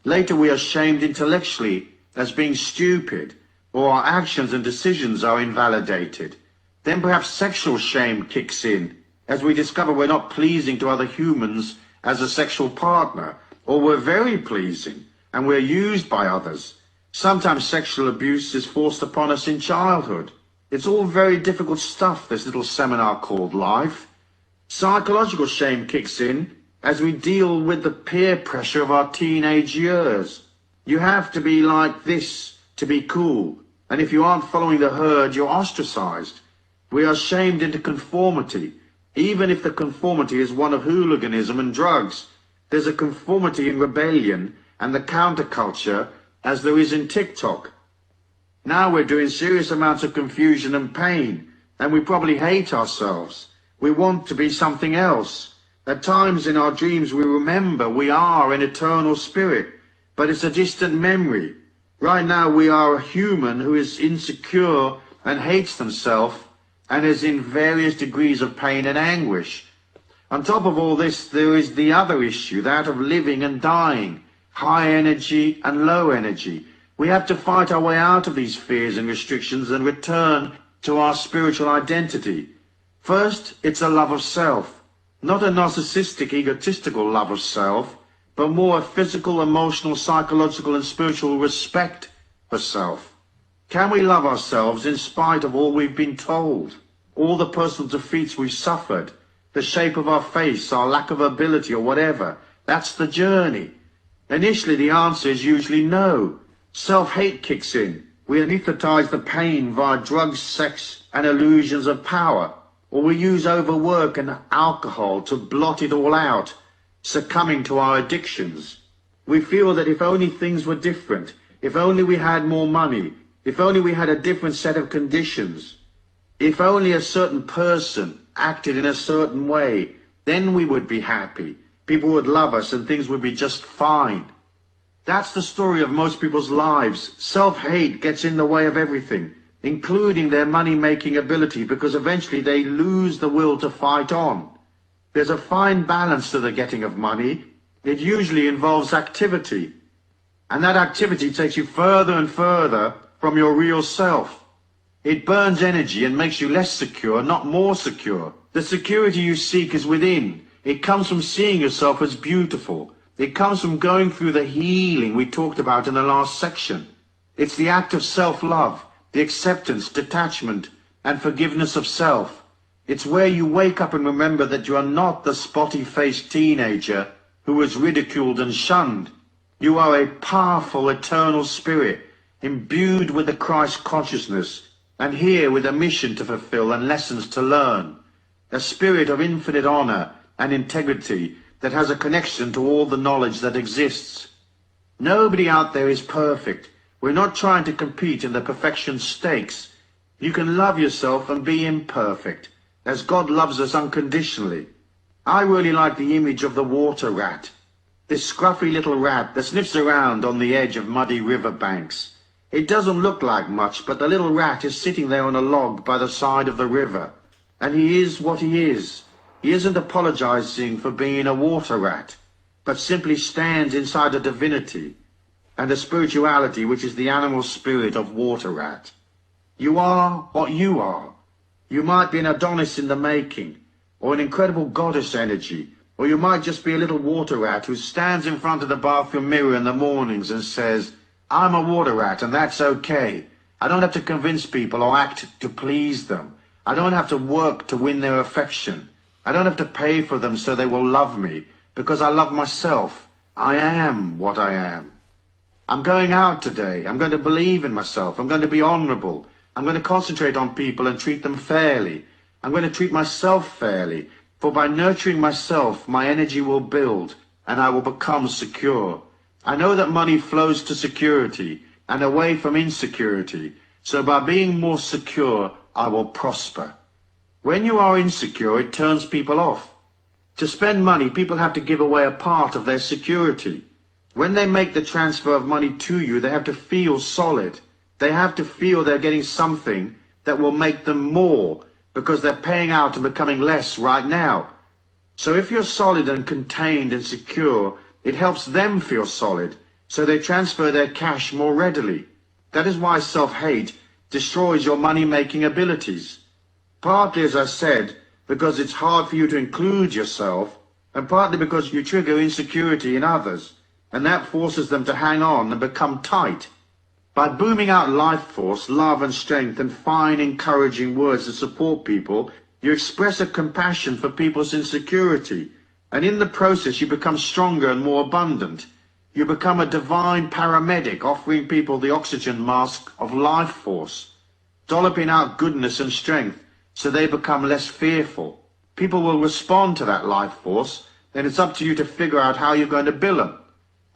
Later we are shamed intellectually as being stupid, or our actions and decisions are invalidated. Then perhaps sexual shame kicks in, as we discover we're not pleasing to other humans as a sexual partner, or we're very pleasing, and we're used by others. Sometimes sexual abuse is forced upon us in childhood. It's all very difficult stuff, this little seminar called life. Psychological shame kicks in as we deal with the peer pressure of our teenage years. You have to be like this to be cool, and if you aren't following the herd, you're ostracized. We are shamed into conformity, even if the conformity is one of hooliganism and drugs. There's a conformity in rebellion and the counterculture as there is in TikTok. Now we're doing serious amounts of confusion and pain, and we probably hate ourselves. We want to be something else. At times in our dreams we remember we are an eternal spirit, but it's a distant memory. Right now we are a human who is insecure and hates themselves and is in various degrees of pain and anguish. On top of all this, there is the other issue, that of living and dying, high energy and low energy. We have to fight our way out of these fears and restrictions and return to our spiritual identity. First, it's a love of self, not a narcissistic, egotistical love of self, but more a physical, emotional, psychological, and spiritual respect for self. Can we love ourselves in spite of all we've been told, all the personal defeats we've suffered, the shape of our face, our lack of ability, or whatever? That's the journey. Initially, the answer is usually no. Self-hate kicks in. We anesthetize the pain via drugs, sex, and illusions of power. Or we use overwork and alcohol to blot it all out, succumbing to our addictions. We feel that if only things were different, if only we had more money, if only we had a different set of conditions, if only a certain person acted in a certain way, then we would be happy. People would love us and things would be just fine. That's the story of most people's lives. Self-hate gets in the way of everything, including their money-making ability, because eventually they lose the will to fight on. There's a fine balance to the getting of money. It usually involves activity, and that activity takes you further and further from your real self. It burns energy and makes you less secure, not more secure. The security you seek is within. It comes from seeing yourself as beautiful. It comes from going through the healing we talked about in the last section. It's the act of self-love, the acceptance, detachment, and forgiveness of self. It's where you wake up and remember that you are not the spotty-faced teenager who was ridiculed and shunned. You are a powerful, eternal spirit, imbued with the Christ consciousness, and here with a mission to fulfill and lessons to learn. A spirit of infinite honor and integrity that has a connection to all the knowledge that exists. Nobody out there is perfect. We're not trying to compete in the perfection stakes. You can love yourself and be imperfect, as God loves us unconditionally. I really like the image of the water rat, this scruffy little rat that sniffs around on the edge of muddy river banks. It doesn't look like much, but the little rat is sitting there on a log by the side of the river, and he is what he is. He isn't apologizing for being a water rat, but simply stands inside a divinity and a spirituality which is the animal spirit of water rat. You are what you are. You might be an Adonis in the making, or an incredible goddess energy, or you might just be a little water rat who stands in front of the bathroom mirror in the mornings and says, I'm a water rat and that's okay. I don't have to convince people or act to please them. I don't have to work to win their affection. I don't have to pay for them so they will love me, because I love myself. I am what I am. I'm going out today. I'm going to believe in myself. I'm going to be honorable. I'm going to concentrate on people and treat them fairly. I'm going to treat myself fairly. For by nurturing myself, my energy will build, and I will become secure. I know that money flows to security and away from insecurity. So by being more secure, I will prosper. When you are insecure, it turns people off. To spend money, people have to give away a part of their security. When they make the transfer of money to you, they have to feel solid. They have to feel they're getting something that will make them more, because they're paying out and becoming less right now. So if you're solid and contained and secure, it helps them feel solid, so they transfer their cash more readily. That is why self-hate destroys your money-making abilities. Partly, as I said, because it's hard for you to include yourself, and partly because you trigger insecurity in others, and that forces them to hang on and become tight. By booming out life force, love and strength and fine encouraging words to support people, you express a compassion for people's insecurity, and in the process you become stronger and more abundant. You become a divine paramedic offering people the oxygen mask of life force, dolloping out goodness and strength so they become less fearful. People will respond to that life force, and it's up to you to figure out how you're going to bill them.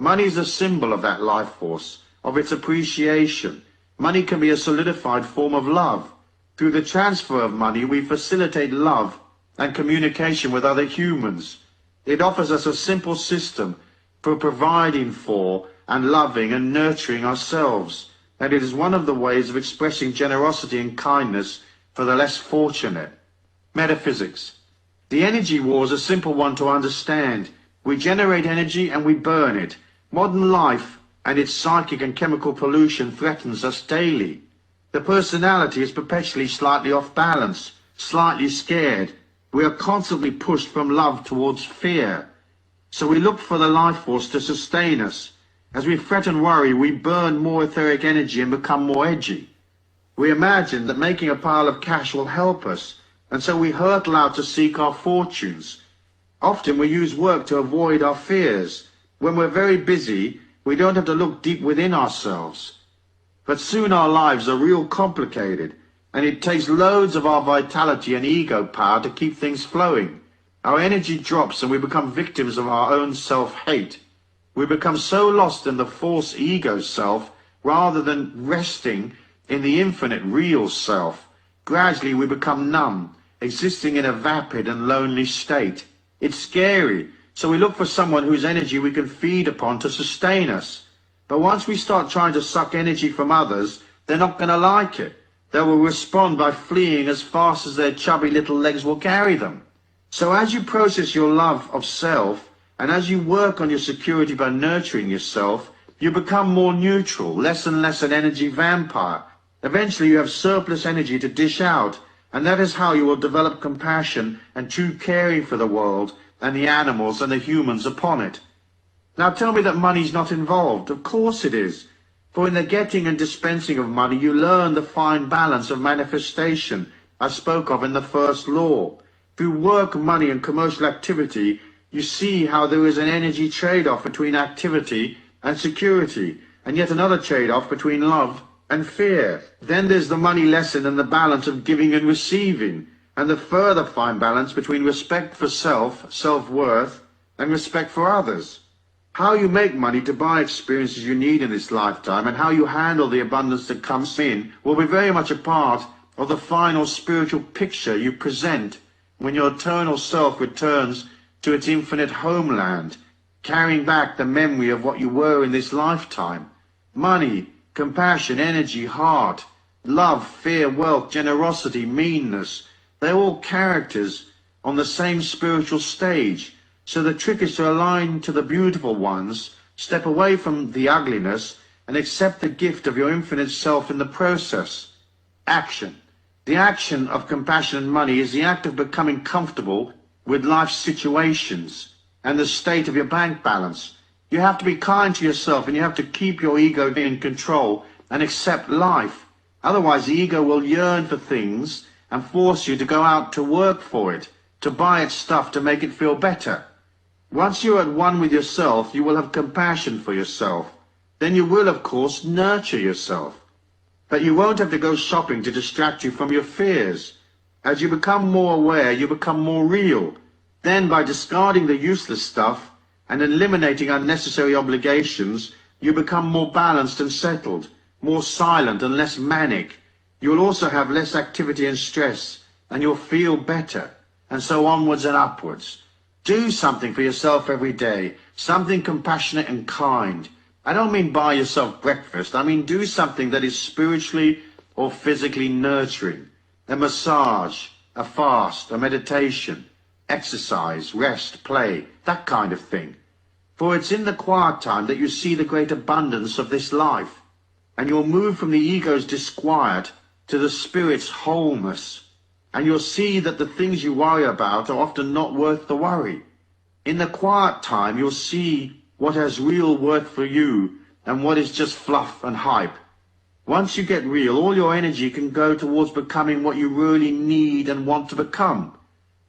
Money is a symbol of that life force, of its appreciation. Money can be a solidified form of love. Through the transfer of money, we facilitate love and communication with other humans. It offers us a simple system for providing for and loving and nurturing ourselves, and it is one of the ways of expressing generosity and kindness for the less fortunate. Metaphysics. The energy war is a simple one to understand. We generate energy and we burn it. Modern life and its psychic and chemical pollution threatens us daily. The personality is perpetually slightly off balance, slightly scared. We are constantly pushed from love towards fear. So we look for the life force to sustain us. As we fret and worry, we burn more etheric energy and become more edgy. We imagine that making a pile of cash will help us, and so we hurtle out to seek our fortunes. Often we use work to avoid our fears. When we're very busy, we don't have to look deep within ourselves. But soon our lives are real complicated, and it takes loads of our vitality and ego power to keep things flowing. Our energy drops and we become victims of our own self-hate. We become so lost in the false ego self rather than resting in the infinite real self. Gradually we become numb, existing in a vapid and lonely state. It's scary, so we look for someone whose energy we can feed upon to sustain us. But once we start trying to suck energy from others, they're not going to like it. They will respond by fleeing as fast as their chubby little legs will carry them. So as you process your love of self, and as you work on your security by nurturing yourself, you become more neutral, less and less an energy vampire. Eventually you have surplus energy to dish out, and that is how you will develop compassion and true caring for the world and the animals and the humans upon it. Now tell me that money's not involved. Of course it is. For in the getting and dispensing of money, you learn the fine balance of manifestation I spoke of in the first law. Through work, money, and commercial activity, you see how there is an energy trade-off between activity and security, and yet another trade-off between love and fear. Then there's the money lesson and the balance of giving and receiving, and the further fine balance between respect for self, self-worth, and respect for others. How you make money to buy experiences you need in this lifetime, and how you handle the abundance that comes in, will be very much a part of the final spiritual picture you present when your eternal self returns to its infinite homeland, carrying back the memory of what you were in this lifetime. Money, compassion, energy, heart, love, fear, wealth, generosity, meanness, they're all characters on the same spiritual stage. So the trick is to align to the beautiful ones, step away from the ugliness, and accept the gift of your infinite self in the process. Action. The action of compassion and money is the act of becoming comfortable with life's situations and the state of your bank balance. You have to be kind to yourself, and you have to keep your ego in control and accept life. Otherwise the ego will yearn for things and force you to go out to work for it, to buy its stuff to make it feel better. Once you're at one with yourself, you will have compassion for yourself. Then you will, of course, nurture yourself. But you won't have to go shopping to distract you from your fears. As you become more aware, you become more real. Then by discarding the useless stuff and eliminating unnecessary obligations, you become more balanced and settled, more silent and less manic. You'll also have less activity and stress, and you'll feel better, and so onwards and upwards. Do something for yourself every day, something compassionate and kind. I don't mean buy yourself breakfast. I mean do something that is spiritually or physically nurturing. A massage, a fast, a meditation, exercise, rest, play, that kind of thing. For it's in the quiet time that you see the great abundance of this life, and you'll move from the ego's disquiet to the spirit's wholeness, and you'll see that the things you worry about are often not worth the worry. In the quiet time, you'll see what has real worth for you and what is just fluff and hype. Once you get real, all your energy can go towards becoming what you really need and want to become.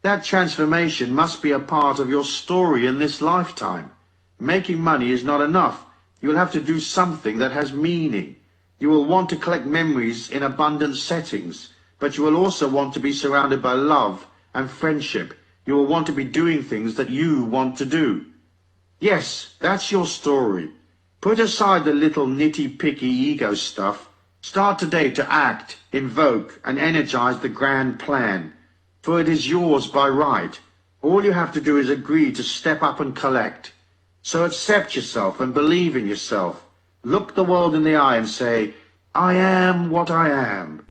That transformation must be a part of your story in this lifetime. Making money is not enough. You'll have to do something that has meaning. You will want to collect memories in abundant settings, but you will also want to be surrounded by love and friendship. You will want to be doing things that you want to do. Yes, that's your story. Put aside the little nitty-picky ego stuff. Start today to act, invoke, and energize the grand plan, for it is yours by right. All you have to do is agree to step up and collect. So accept yourself and believe in yourself. Look the world in the eye and say, I am what I am.